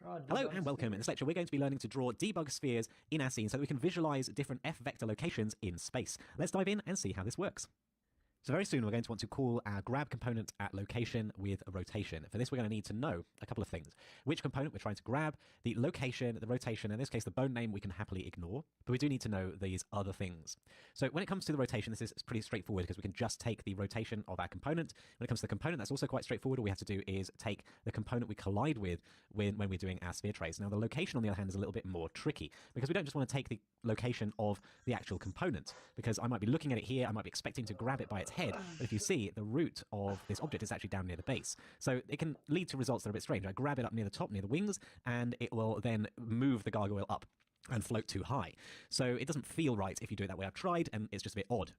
Hello and welcome. In this lecture, we're going to be learning to draw debug spheres in our scene so that we can visualize different F-vector locations in space. Let's dive in and see how this works. So very soon, we're going to want to call our grab component at location with a rotation. For this, we're going to need to know a couple of things. Which component we're trying to grab, the location, the rotation, in this case, the bone name we can happily ignore, but we do need to know these other things. So when it comes to the rotation, this is pretty straightforward because we can just take the rotation of our component. When it comes to the component, that's also quite straightforward. All we have to do is take the component we collide with when we're doing our sphere trace. Now, the location, on the other hand, is a little bit more tricky because we don't just want to take the location of the actual component, because I might be looking at it here, I might be expecting to grab it by its head, but if you see, the root of this object is actually down near the base. So it can lead to results that are a bit strange. I grab it up near the top, near the wings, and it will then move the gargoyle up and float too high. So it doesn't feel right if you do it that way. I've tried, and it's just a bit odd.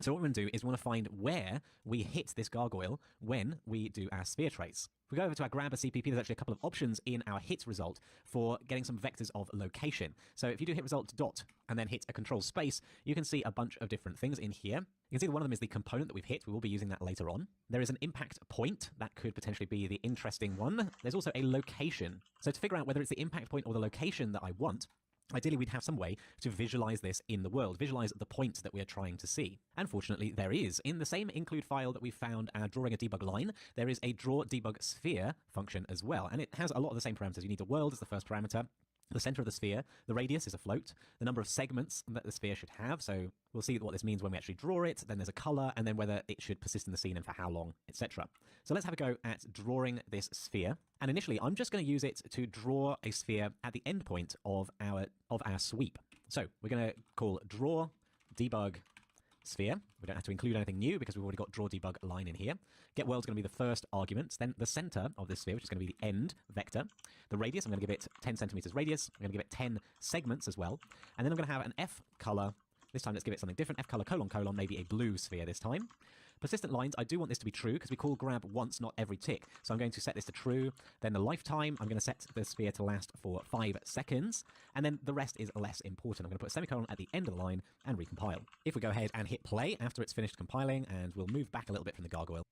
So what we're going to do is we want to find where we hit this gargoyle when we do our sphere trace. If we go over to our grabber CPP, there's actually a couple of options in our hit result for getting some vectors of location. So if you do hit result dot and then hit a control space, you can see a bunch of different things in here. You can see that one of them is the component that we've hit. We will be using that later on. There is an impact point. That could potentially be the interesting one. There's also a location. So to figure out whether it's the impact point or the location that I want, ideally, we'd have some way to visualize this in the world, visualize the points that we are trying to see. And fortunately, there is. In the same include file that we found drawing a debug line, there is a draw debug sphere function as well. And it has a lot of the same parameters. You need the world as the first parameter, the center of the sphere, the radius is a float, the number of segments that the sphere should have. So we'll see what this means when we actually draw it. Then there's a color, and then whether it should persist in the scene and for how long, etc. So let's have a go at drawing this sphere. And initially, I'm just going to use it to draw a sphere at the endpoint of our sweep. So we're going to call draw debug sphere. We don't have to include anything new because we've already got draw debug line in here. Get world's going to be the first argument. Then the center of this sphere, which is going to be the end vector. The radius, I'm going to give it 10 centimeters radius. I'm going to give it 10 segments as well. And then I'm going to have an F color. This time let's give it something different. F color colon colon, maybe a blue sphere this time. Persistent lines, I do want this to be true because we call grab once, not every tick. So I'm going to set this to true. Then the lifetime, I'm going to set the sphere to last for 5 seconds. And then the rest is less important. I'm going to put a semicolon at the end of the line and recompile. If we go ahead and hit play after it's finished compiling, and we'll move back a little bit from the gargoyle.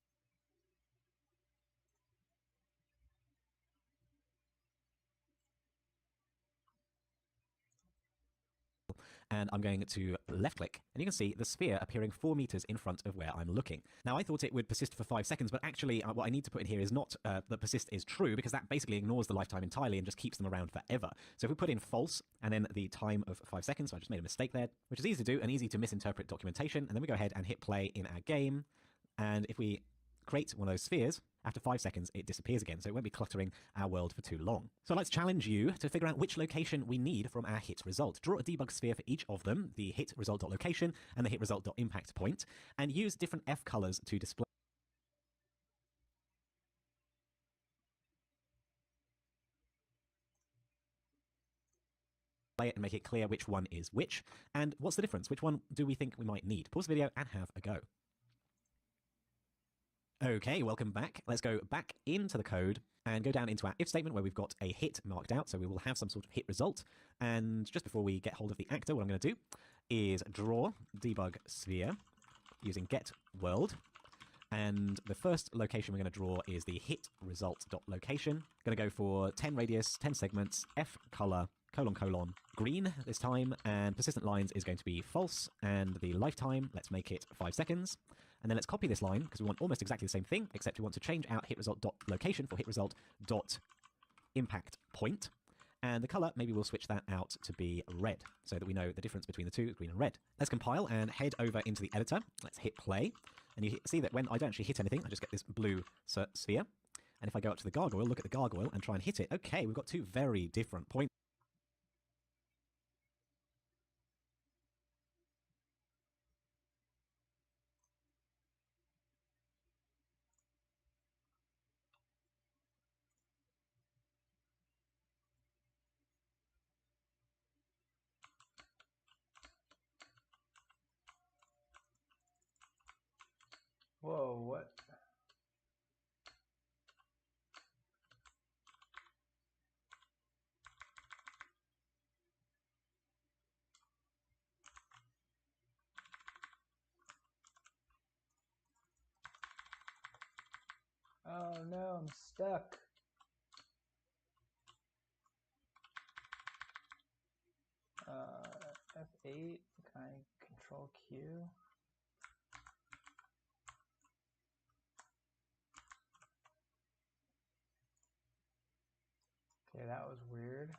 And I'm going to left click, and you can see the sphere appearing 4 meters in front of where I'm looking. Now, I thought it would persist for 5 seconds, but actually what I need to put in here is not that persist is true, because that basically ignores the lifetime entirely and just keeps them around forever. So if we put in false and then the time of 5 seconds, so I just made a mistake there, which is easy to do and easy to misinterpret documentation, and then we go ahead and hit play in our game, and if we create one of those spheres, after 5 seconds, it disappears again, so it won't be cluttering our world for too long. So let's challenge you to figure out which location we need from our hit result. Draw a debug sphere for each of them, the hit result.location and the hit result.impact point, and use different F colors to display it and make it clear which one is which. And what's the difference? Which one do we think we might need? Pause the video and have a go. Okay, welcome back. Let's go back into the code and go down into our if statement where we've got a hit marked out. So we will have some sort of hit result. And just before we get hold of the actor, what I'm going to do is draw debug sphere using get world. And the first location we're going to draw is the hit result.location. Going to go for 10 radius, 10 segments, F color, colon colon, green this time, and persistent lines is going to be false, and the lifetime, let's make it 5 seconds. And then let's copy this line because we want almost exactly the same thing, except we want to change out hit result.location for hit result.impact point. And the color, maybe we'll switch that out to be red so that we know the difference between the two, green and red. Let's compile and head over into the editor. Let's hit play. And you see that when I don't actually hit anything, I just get this blue sphere. And if I go up to the gargoyle, look at the gargoyle and try and hit it, okay, we've got two very different points. Whoa, what? Oh no, I'm stuck. F8, can I control Q? Okay, that was weird.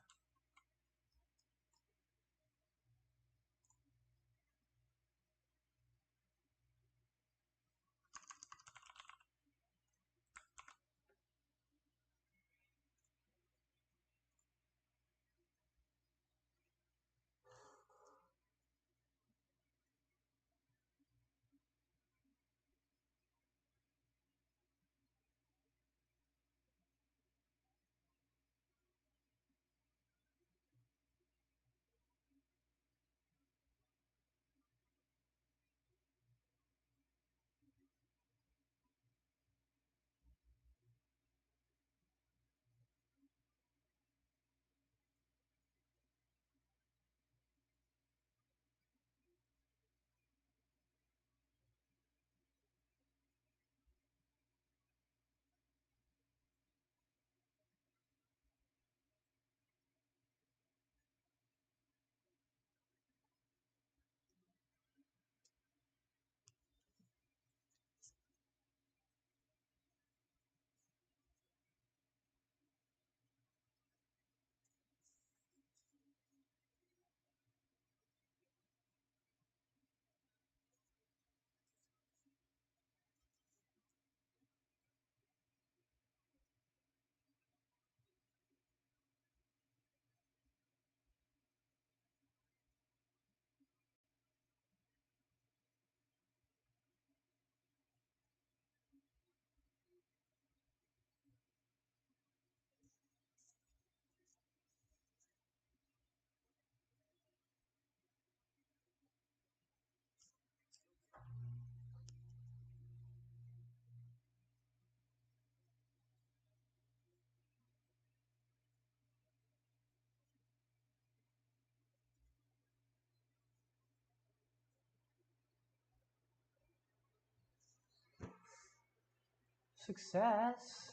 Success.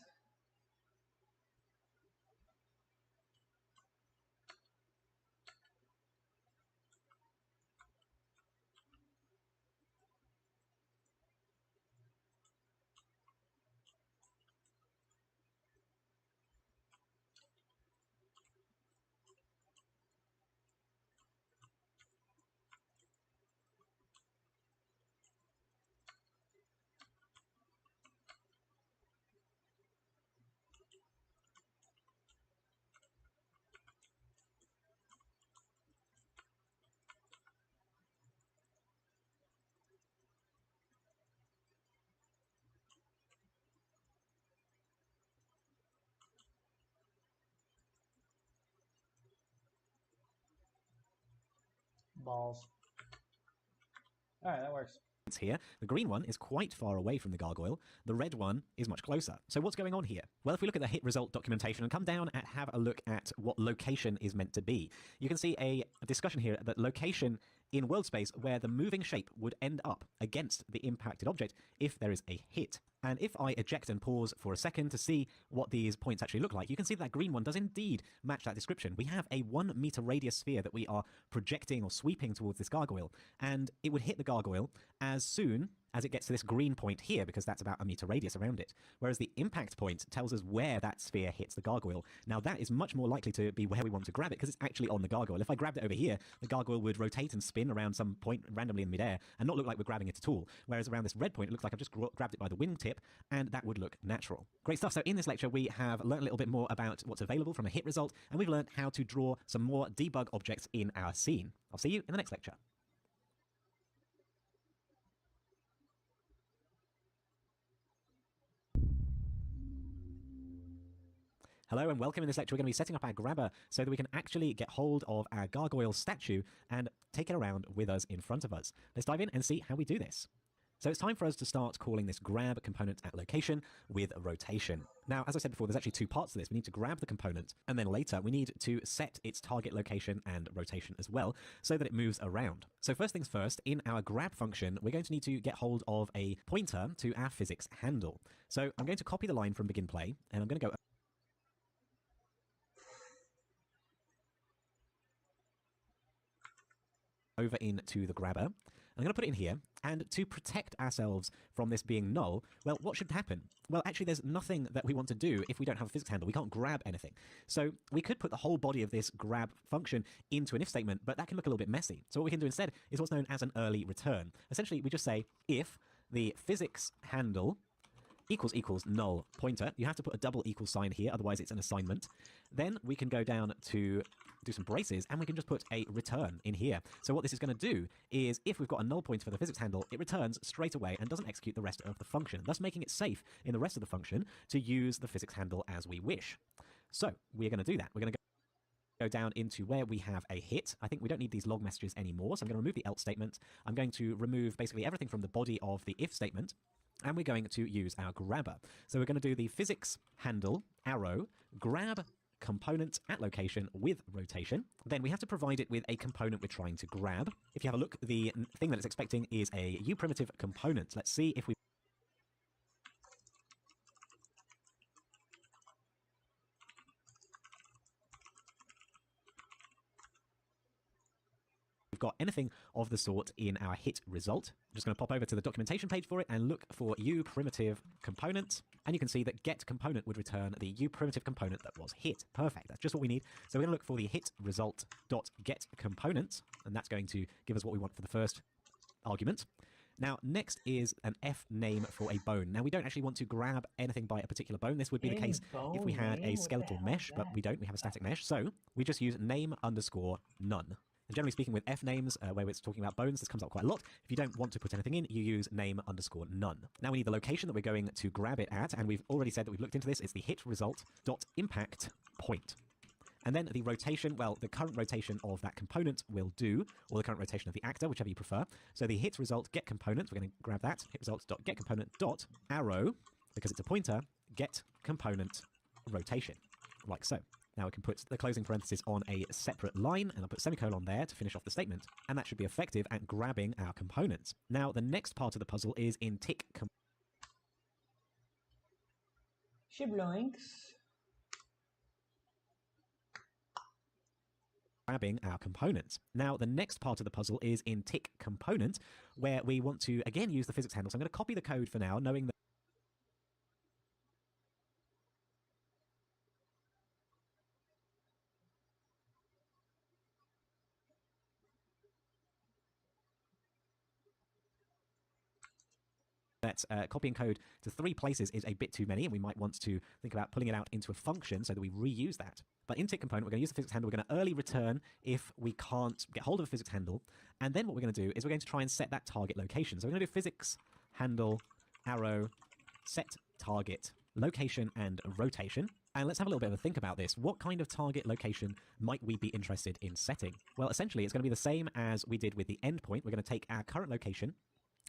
Balls. Alright, that works. Here, the green one is quite far away from the gargoyle, the red one is much closer. So what's going on here? Well, if we look at the hit result documentation and come down and have a look at what location is meant to be, you can see a discussion here that location in world space where the moving shape would end up against the impacted object if there is a hit. And if I eject and pause for a second to see what these points actually look like, you can see that green one does indeed match that description. We have a 1 meter radius sphere that we are projecting or sweeping towards this gargoyle, and it would hit the gargoyle as soon as it gets to this green point here, because that's about a meter radius around it. Whereas the impact point tells us where that sphere hits the gargoyle. Now that is much more likely to be where we want to grab it, because it's actually on the gargoyle. If I grabbed it over here, the gargoyle would rotate and spin around some point randomly in midair and not look like we're grabbing it at all. Whereas around this red point, it looks like I've just grabbed it by the wingtip, and that would look natural. Great stuff. So in this lecture, we have learned a little bit more about what's available from a hit result, and we've learned how to draw some more debug objects in our scene. I'll see you in the next lecture. Hello and welcome. In this lecture, we're going to be setting up our grabber so that we can actually get hold of our gargoyle statue and take it around with us in front of us. Let's dive in and see how we do this. So it's time for us to start calling this grab component at location with rotation. Now, as I said before, there's actually two parts to this. We need to grab the component, and then later we need to set its target location and rotation as well so that it moves around. So first things first, in our grab function, we're going to need to get hold of a pointer to our physics handle. So I'm going to copy the line from begin play, and I'm going to go over into the grabber. I'm going to put it in here, and to protect ourselves from this being null, well, what should happen? Well, actually, there's nothing that we want to do if we don't have a physics handle. We can't grab anything. So we could put the whole body of this grab function into an if statement, but that can look a little bit messy. So what we can do instead is what's known as an early return. Essentially, we just say if the physics handle equals null pointer. You have to put a double equal sign here, otherwise it's an assignment. Then we can go down to do some braces, and we can just put a return in here. So what this is going to do is, if we've got a null pointer for the physics handle, it returns straight away and doesn't execute the rest of the function, thus making it safe in the rest of the function to use the physics handle as we wish. So we're going to do that. We're going to go down into where we have a hit. I think we don't need these log messages anymore, so I'm going to remove the else statement. I'm going to remove basically everything from the body of the if statement, and we're going to use our grabber. So we're going to do the physics handle arrow grab component at location with rotation. Then we have to provide it with a component we're trying to grab. If you have a look, the thing that it's expecting is a uPrimitive component. Let's see if we we've got anything of the sort in our hit result. I'm just going to pop over to the documentation page for it and look for uPrimitive component, and you can see that get component would return the uPrimitive component that was hit. Perfect, that's just what we need. So we're going to look for the hit result dot get component, and that's going to give us what we want for the first argument. Now, next is an F name for a bone. Now, we don't actually want to grab anything by a particular bone. This would be the case if we had a skeletal mesh, but we don't. We have a static mesh. So we just use name underscore none. And generally speaking, with F names, where it's talking about bones, this comes up quite a lot. If you don't want to put anything in, you use name underscore none. Now we need the location that we're going to grab it at, and we've already said that we've looked into this. It's the hit result dot impact point. And then the rotation, well, the current rotation of that component will do, or the current rotation of the actor, whichever you prefer. So the hit result get component, we're going to grab that, hit result dot get component dot arrow, because it's a pointer, get component rotation, like so. Now we can put the closing parenthesis on a separate line, and I'll put semicolon there to finish off the statement, and that should be effective at grabbing our components. Now the next part of the puzzle is in tick Shibloinks. Grabbing our components. Now, the next part of the puzzle is in tick component, where we want to, again, use the physics handle. So I'm going to copy the code for now, knowing that copying code to 3 places is a bit too many, and we might want to think about pulling it out into a function so that we reuse that. But in tick component, we're going to use the physics handle. We're going to early return if we can't get hold of a physics handle. And then what we're going to do is we're going to try and set that target location. So we're going to do physics handle arrow set target location and rotation. And let's have a little bit of a think about this. What kind of target location might we be interested in setting? Well, essentially, it's going to be the same as we did with the endpoint. We're going to take our current location,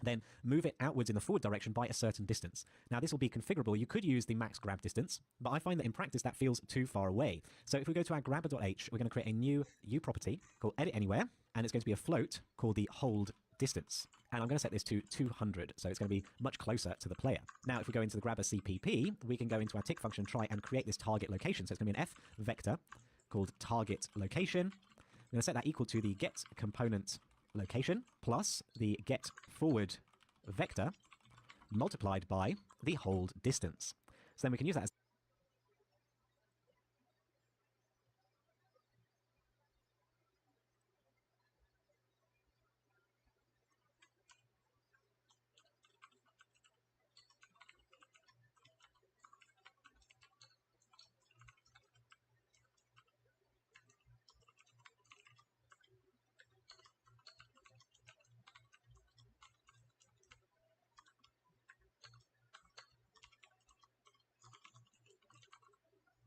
then move it outwards in the forward direction by a certain distance. Now, this will be configurable. You could use the max grab distance, but I find that in practice that feels too far away. So if we go to our grabber.h, we're going to create a new U property called edit anywhere, and it's going to be a float called the hold distance. And I'm going to set this to 200, so it's going to be much closer to the player. Now, if we go into the grabber CPP, we can go into our tick function, try and create this target location. So it's going to be an F vector called target location. I'm going to set that equal to the get component location plus the get forward vector multiplied by the hold distance. So then we can use that as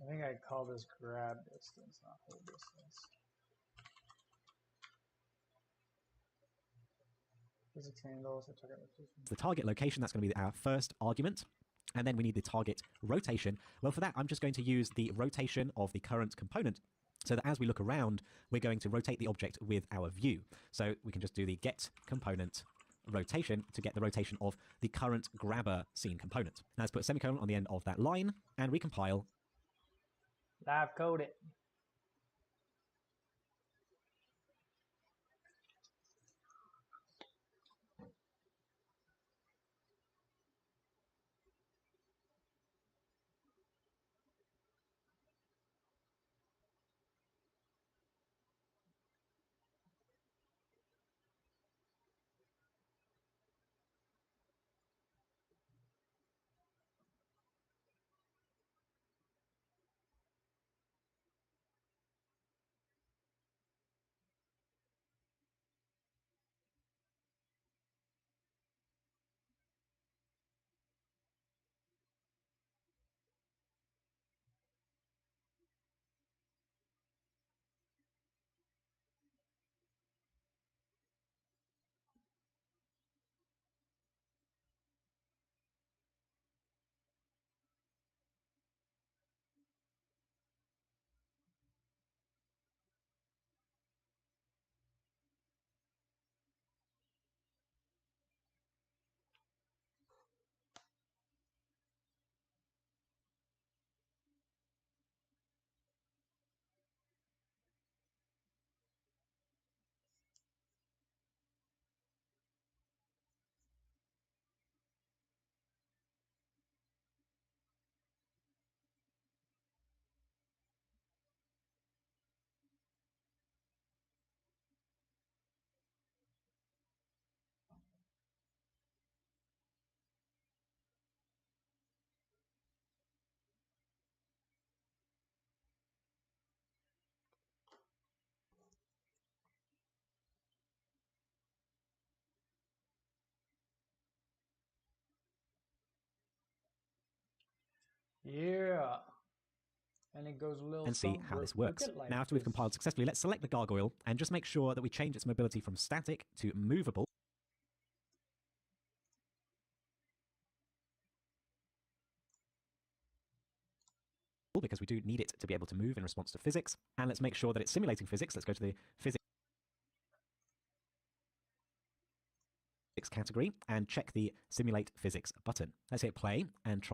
I think I'd call this grab distance, not hold distance. Physics handle, so target location. the target location. That's going to be our first argument. And then we need the target rotation. Well, for that, I'm just going to use the rotation of the current component so that as we look around, we're going to rotate the object with our view. So we can just do the get component rotation to get the rotation of the current grabber scene component. Now let's put a semicolon on the end of that line and recompile. Live code it. Yeah. And it goes a little And see how this works. Now, after we've compiled successfully, let's select the gargoyle and just make sure that we change its mobility from static to movable. Because we do need it to be able to move in response to physics. And let's make sure that it's simulating physics. Let's go to the physics category and check the simulate physics button. Let's hit play and try.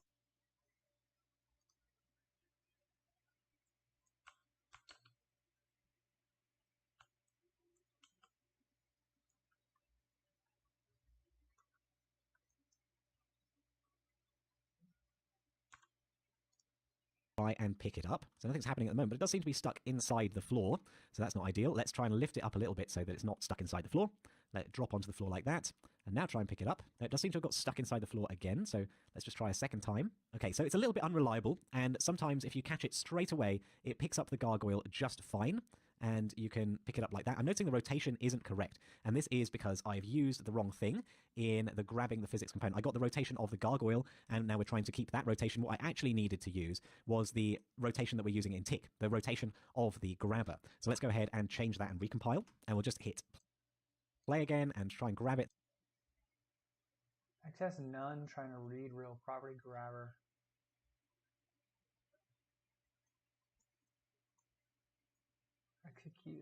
try and pick it up. So nothing's happening at the moment, but it does seem to be stuck inside the floor. So that's not ideal. Let's try and lift it up a little bit so that it's not stuck inside the floor. Let it drop onto the floor like that. And now try and pick it up. It does seem to have got stuck inside the floor again. So let's just try a second time. Okay, so it's a little bit unreliable. And sometimes if you catch it straight away, it picks up the gargoyle just fine. And you can pick it up like that. I'm noticing the rotation isn't correct. And this is because I've used the wrong thing in the grabbing the physics component. I got the rotation of the gargoyle, and now we're trying to keep that rotation. What I actually needed to use was the rotation that we're using in tick, the rotation of the grabber. So let's go ahead and change that and recompile. And we'll just hit play again and try and grab it. Access none, trying to read real property grabber. Execute.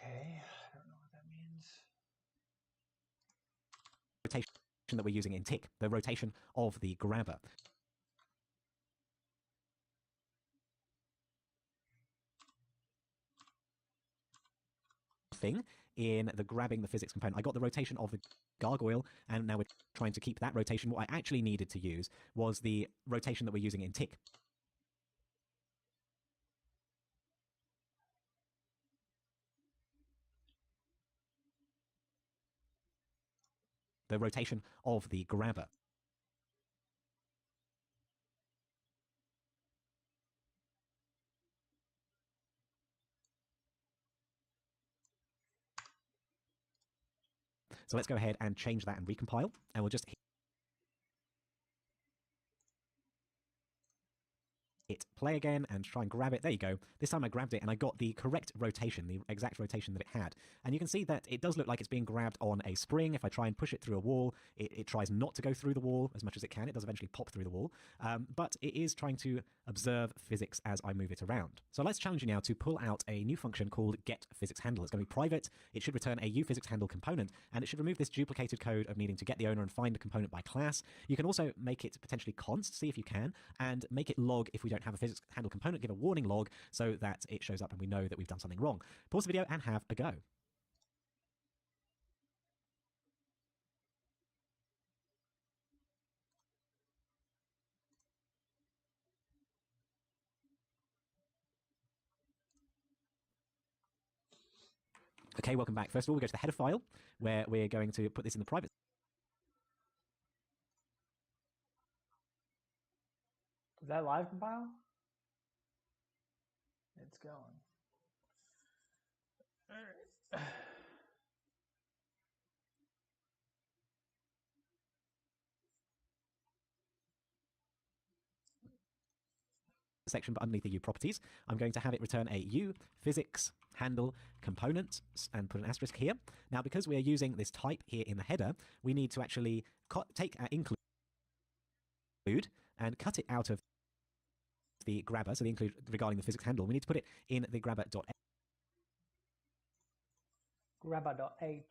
Okay, I don't know what that means. Rotation that we're using in tick, the rotation of the grabber. Thing in the grabbing the physics component. I got the rotation of the gargoyle, and now we're trying to keep that rotation. What I actually needed to use was the rotation that we're using in tick. The rotation of the grabber. So let's go ahead and change that and recompile, and we'll just hit play again and try and grab it. There you go. This time I grabbed it and I got the correct rotation, the exact rotation that it had. And you can see that it does look like it's being grabbed on a spring. If I try and push it through a wall, it tries not to go through the wall as much as it can. It does eventually pop through the wall. But it is trying to observe physics as I move it around. So let's challenge you now to pull out a new function called getPhysicsHandle. It's going to be private. It should return a uPhysicsHandle component, and it should remove this duplicated code of needing to get the owner and find a component by class. You can also make it potentially const, see if you can, and make it log if we don't have a PhysicsHandle component, give a warning log so that it shows up and we know that we've done something wrong. Pause the video and have a go. Okay, welcome back. First of all, we go to the header file where we're going to put this in the private. Is that live compile? It's going. All right. Section, but underneath the uProperties, I'm going to have it return a uPhysicsHandle component and put an asterisk here. Now, because we are using this type here in the header, we need to actually take our include and cut it out of the grabber, so the include regarding the PhysicsHandle. We need to put it in the grabber.h. Grabber.h.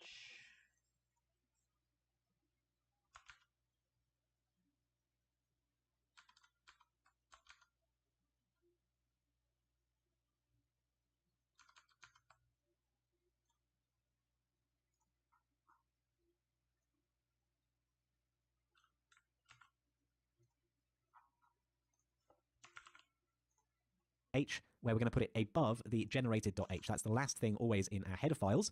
H, where we're going to put it above the generated.h. That's the last thing always in our header files.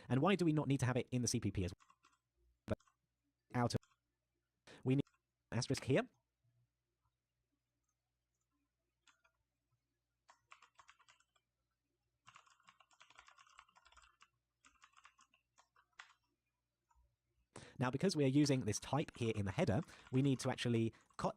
And why do we not need to have it in the CPP as well? Out of, we need an asterisk here. Now, because we're using this type here in the header, we need to actually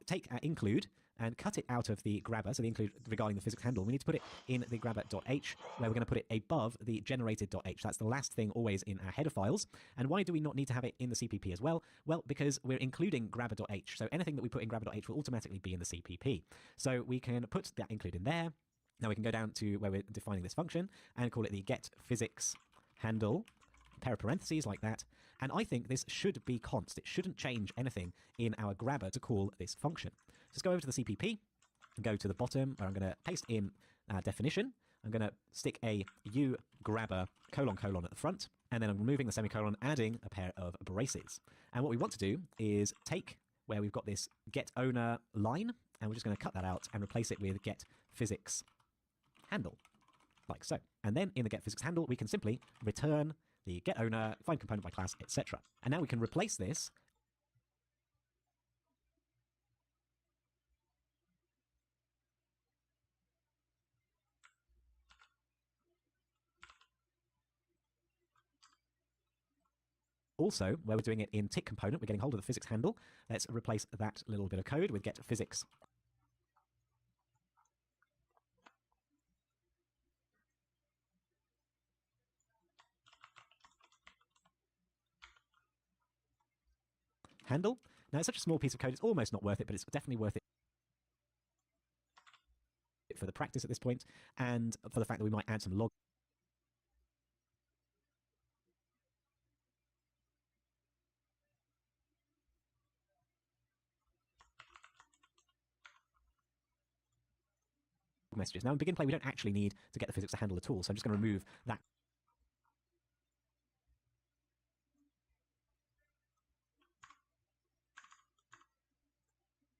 take our include and cut it out of the grabber, so the include regarding the physics handle. We need to put it in the grabber.h, where we're going to put it above the generated.h. That's the last thing always in our header files. And why do we not need to have it in the CPP as well? Well, because we're including grabber.h, so anything that we put in grabber.h will automatically be in the CPP. So we can put that include in there. Now we can go down to where we're defining this function and call it the get physics handle, pair of parentheses like that. And I think this should be const. It shouldn't change anything in our grabber to call this function. Just go over to the CPP and go to the bottom where I'm going to paste in our definition. I'm going to stick a uGrabber : at the front, and then I'm removing the semicolon, adding a pair of braces. And what we want to do is take where we've got this get owner line, and we're just going to cut that out and replace it with get physics handle, like so. And then in the get physics handle, we can simply return the get owner, find component by class, etc. And now we can replace this also, where we're doing it in tick component, we're getting hold of the physics handle. Let's replace that little bit of code with get physics handle. Now, it's such a small piece of code, it's almost not worth it, but it's definitely worth it for the practice at this point, and for the fact that we might add some log messages. Now, in begin play, we don't actually need to get the physics to handle at all, so I'm just going to remove that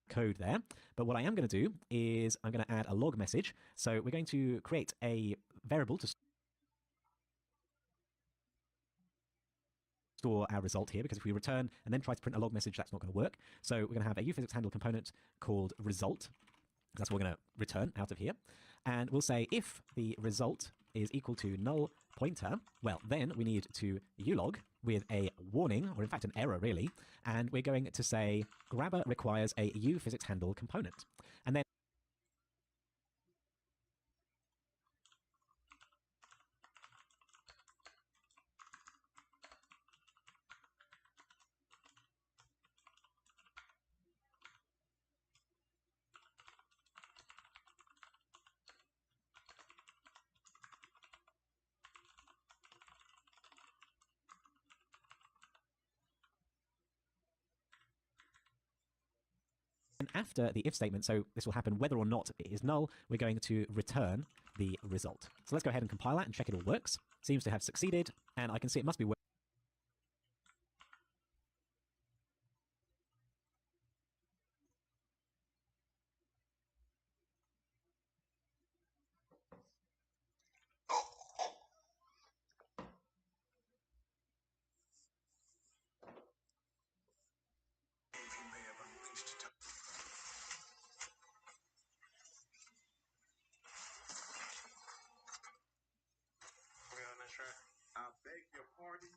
code there. But what I am going to do is I'm going to add a log message. So we're going to create a variable to store our result here, because if we return and then try to print a log message, that's not going to work. So we're going to have a uPhysics handle component called result. That's what we're going to return out of here. And we'll say if the result is equal to null pointer, well, then we need to ulog with a warning, or in fact an error really, and we're going to say grabber requires a uPhysics handle component. And then after the if statement, so this will happen whether or not it is null, we're going to return the result. So let's go ahead and compile that and check it all works. Seems to have succeeded, and I can see it must be working. I beg your pardon.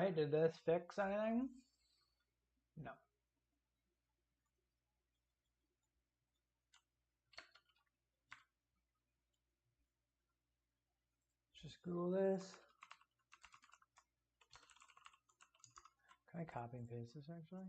Alright, did this fix anything? No. Just Google this. Can I copy and paste this actually?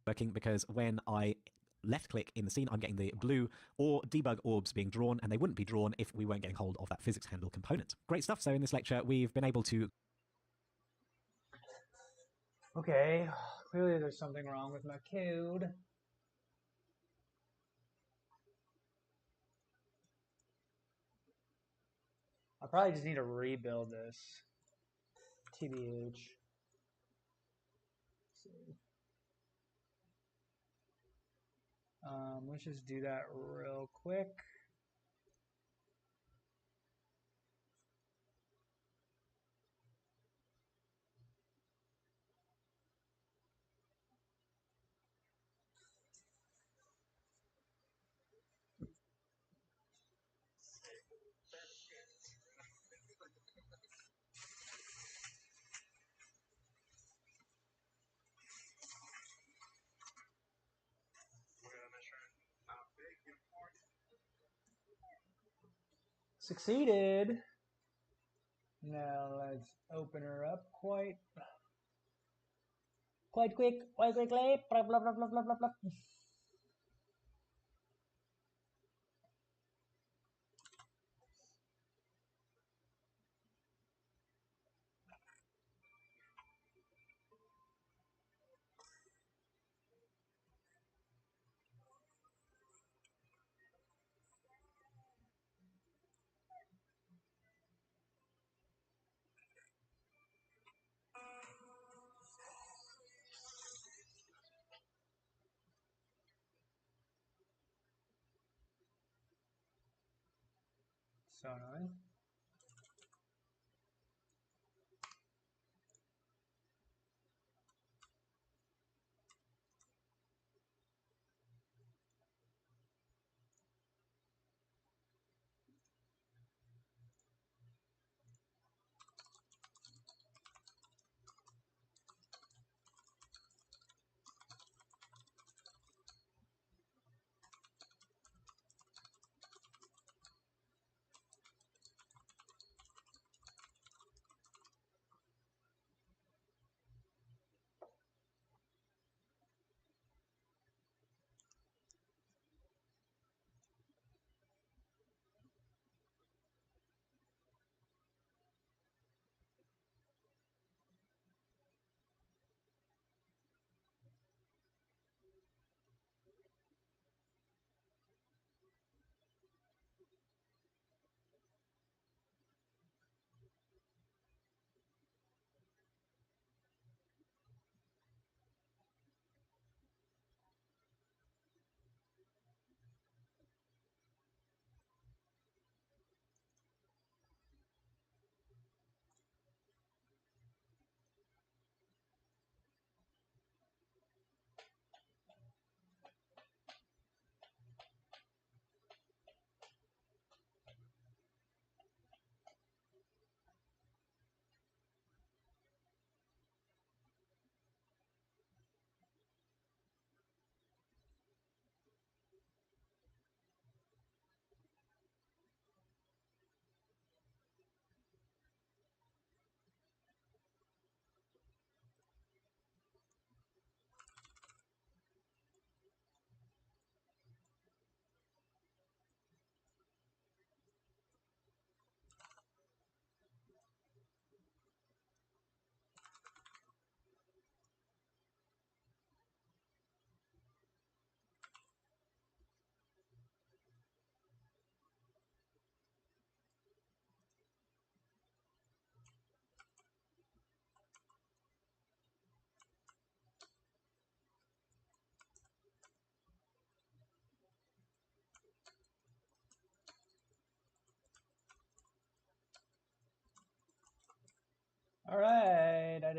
Working because when I left click in the scene, I'm getting the blue or debug orbs being drawn, and they wouldn't be drawn if we weren't getting hold of that physics handle component. Great stuff. So in this lecture, we've been able to... Okay, clearly there's something wrong with my code. I probably just need to rebuild this. TBH. Let's just do that real quick. Succeeded. Now let's open her up quite quickly. Blah, blah, blah, blah, blah, blah, blah, blah. So annoying.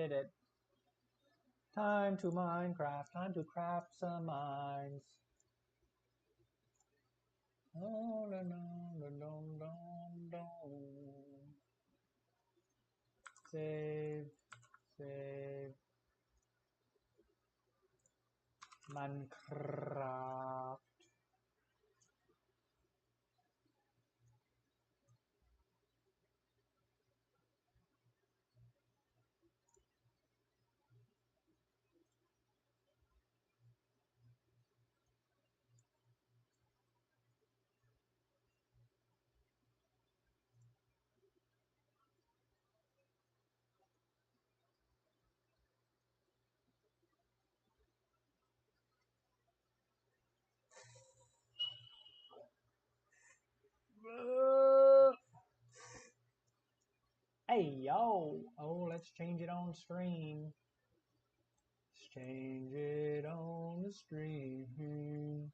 did it. Time to Minecraft. Time to craft some mines. Oh, no, no, no, no, no. Save. Save. Minecraft. Hey, yo. Oh, let's change it on stream. Let's change it on the stream.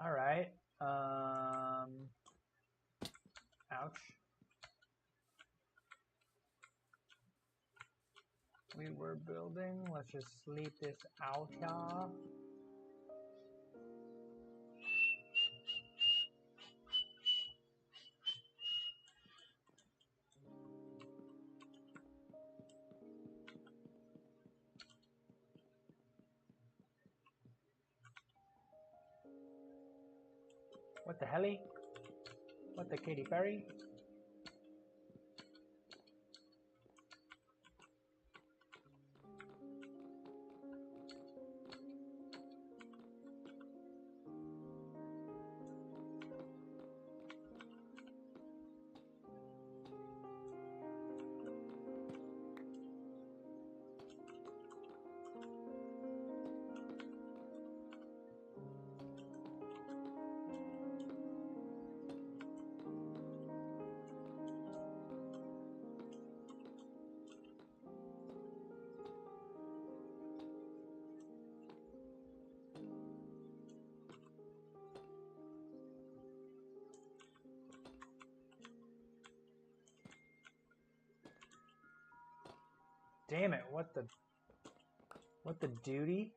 All right. Ouch. We were building. Let's just sleep this out, y'all. What the helly? What the Katy Perry? Damn it, what the duty?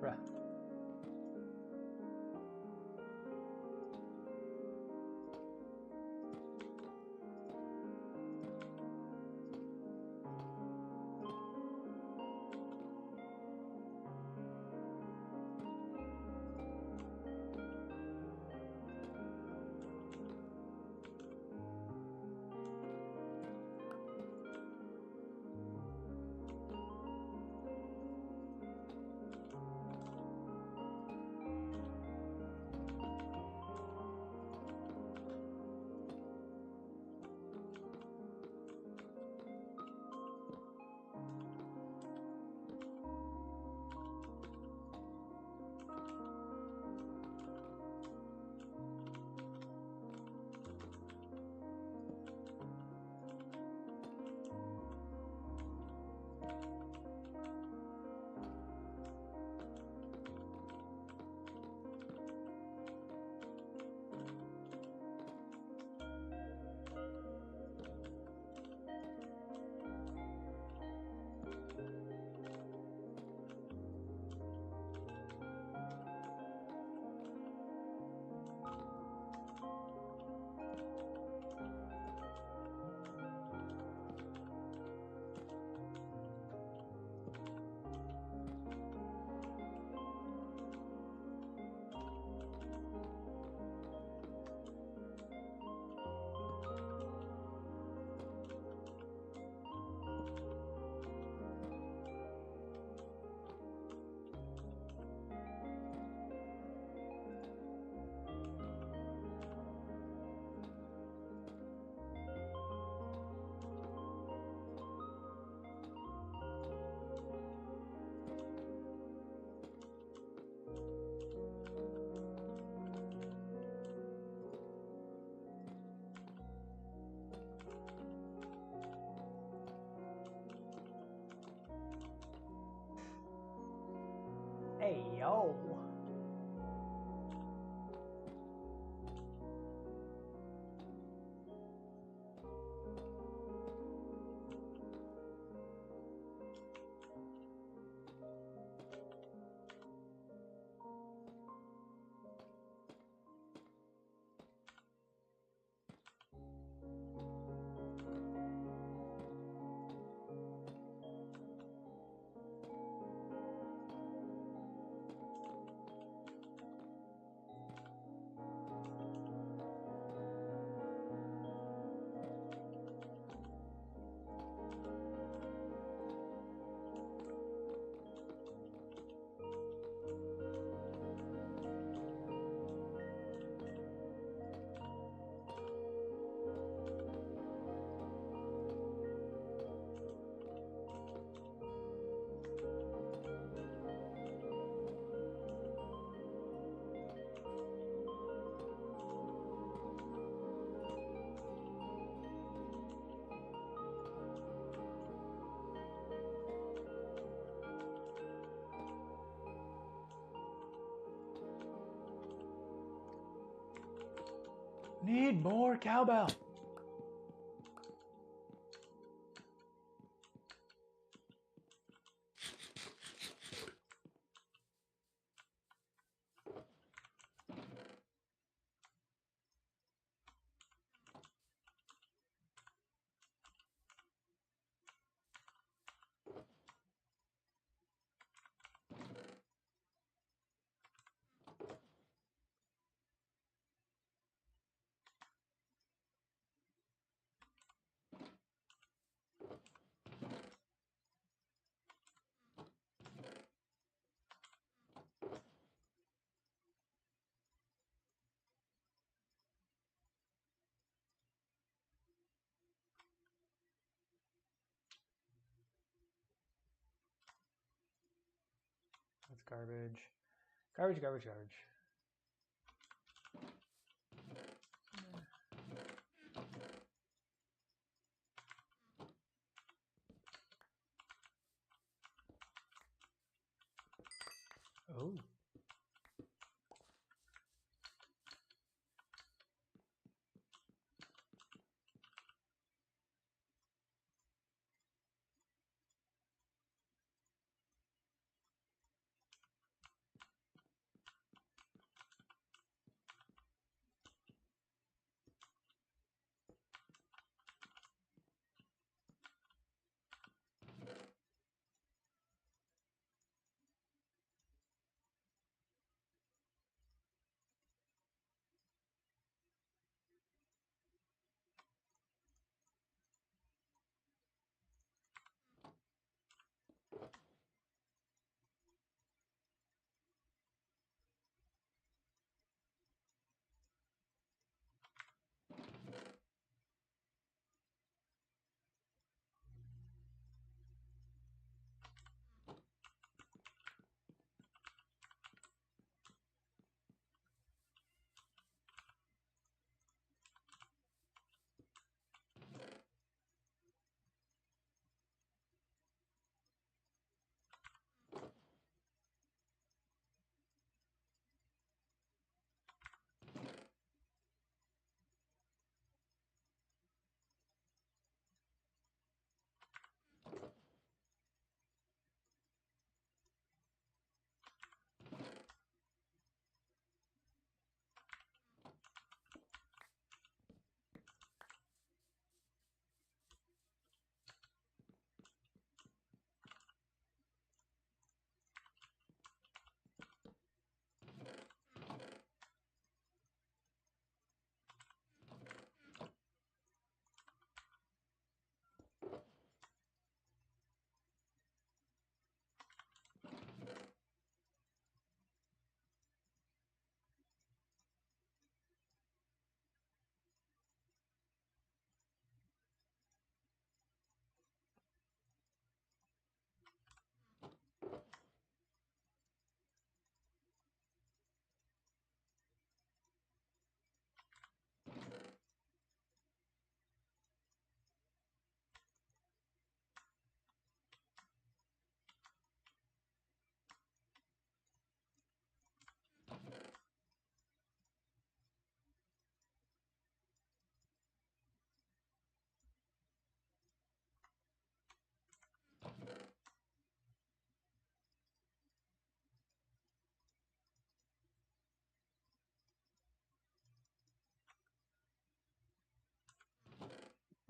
Bruh. Hey, yo. Need more cowbell. That's garbage. Garbage, garbage, garbage. Oh.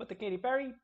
Put the Katy Perry.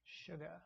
Sugar.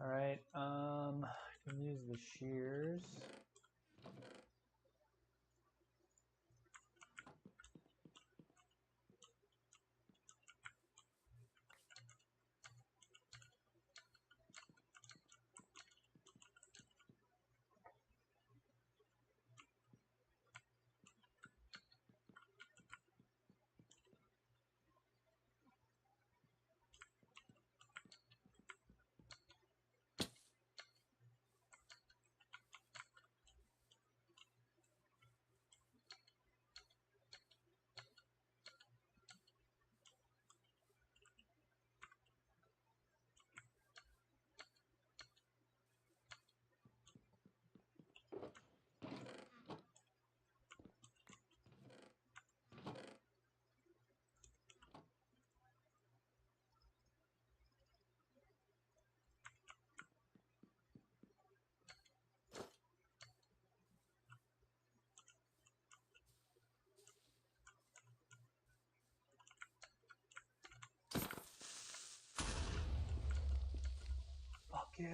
All right, I can use the shears. you.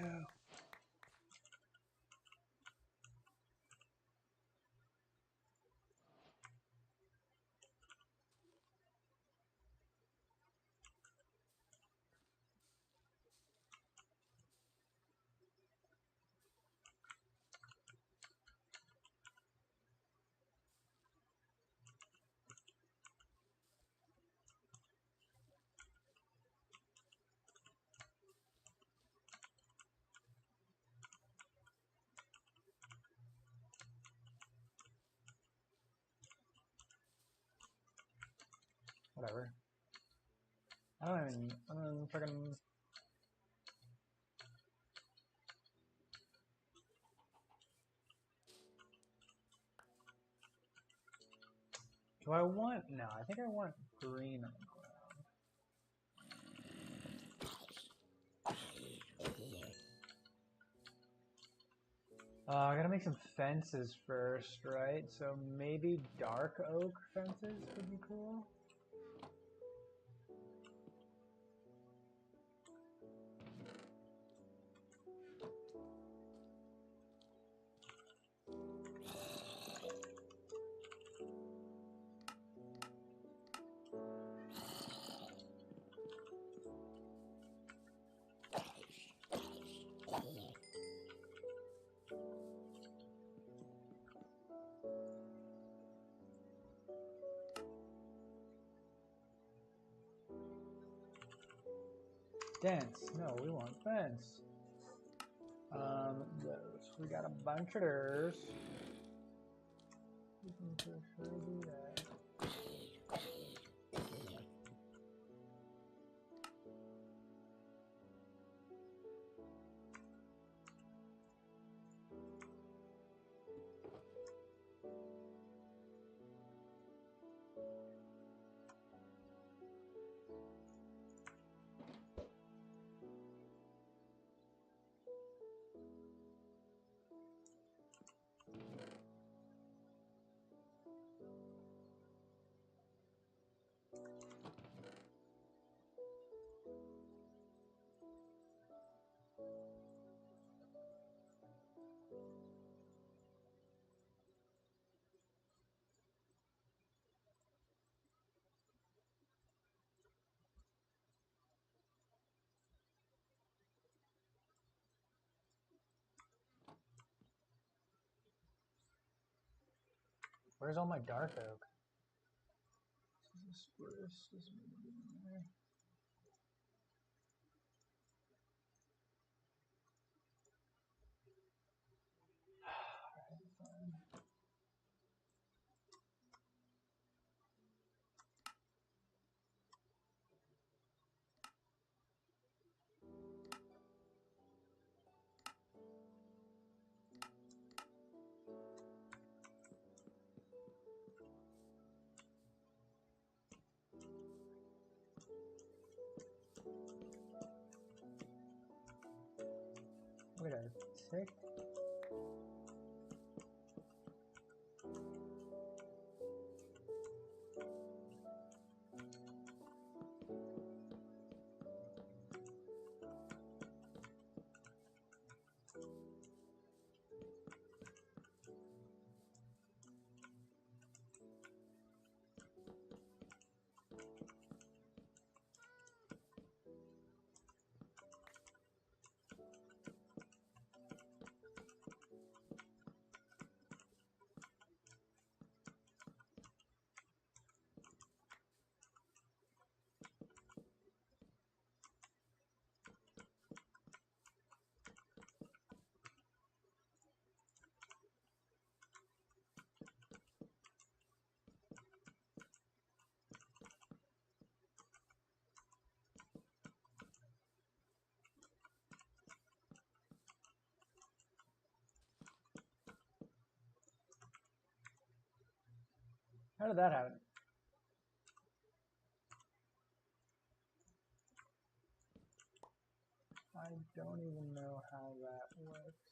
Whatever. I don't freaking. Do I want? No, I think I want green on the ground. I gotta make some fences first, right? So maybe dark oak fences would be cool. Dense. No, we want fence. Those. We got a bunch of those. We can for sure do that. Where's all my dark oak? This is spruce. This is in there. Alright, fine. Wait a tick. How did that happen? I don't even know how that works.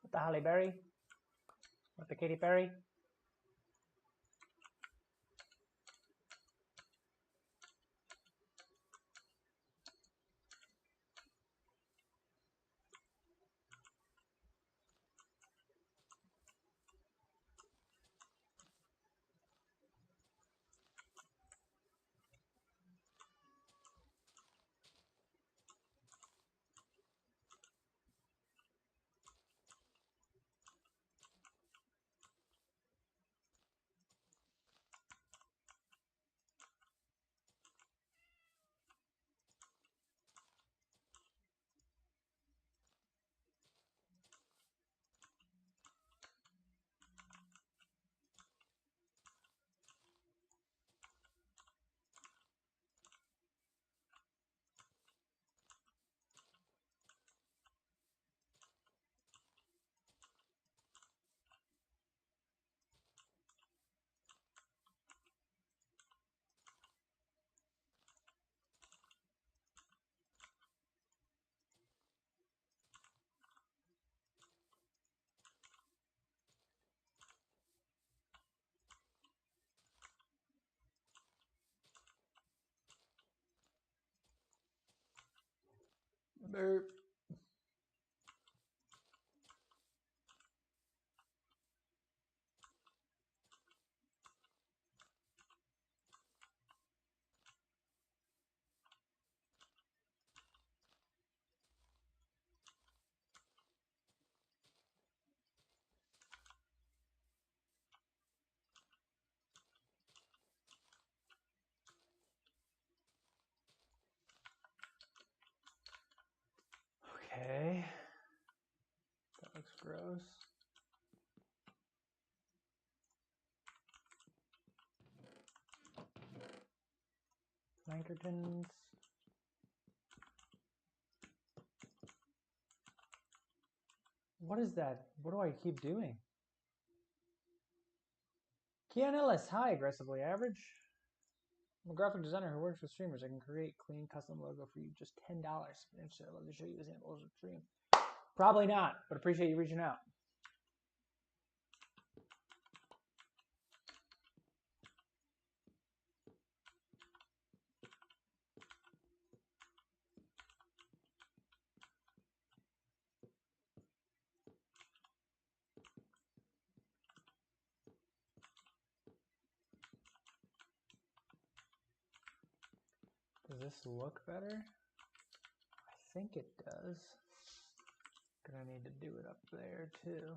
With the Halle Berry? With the Katy Perry? Burp. Okay. That looks gross. Plankertons. What is that? What do I keep doing? Keanu Ellis, hi, aggressively average. I'm a graphic designer who works with streamers. I can create clean custom logo for you, just $10. Interesting. I'd love to show you examples of stream. Probably not, but appreciate you reaching out. Does this look better? I think it does. Gonna need to do it up there too.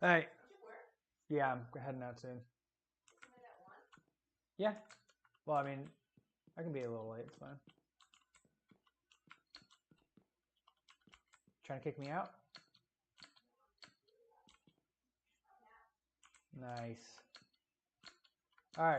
Hey. Yeah, I'm heading out soon. Yeah. Well, I mean, I can be a little late. It's fine. Trying to kick me out? Nice. All right.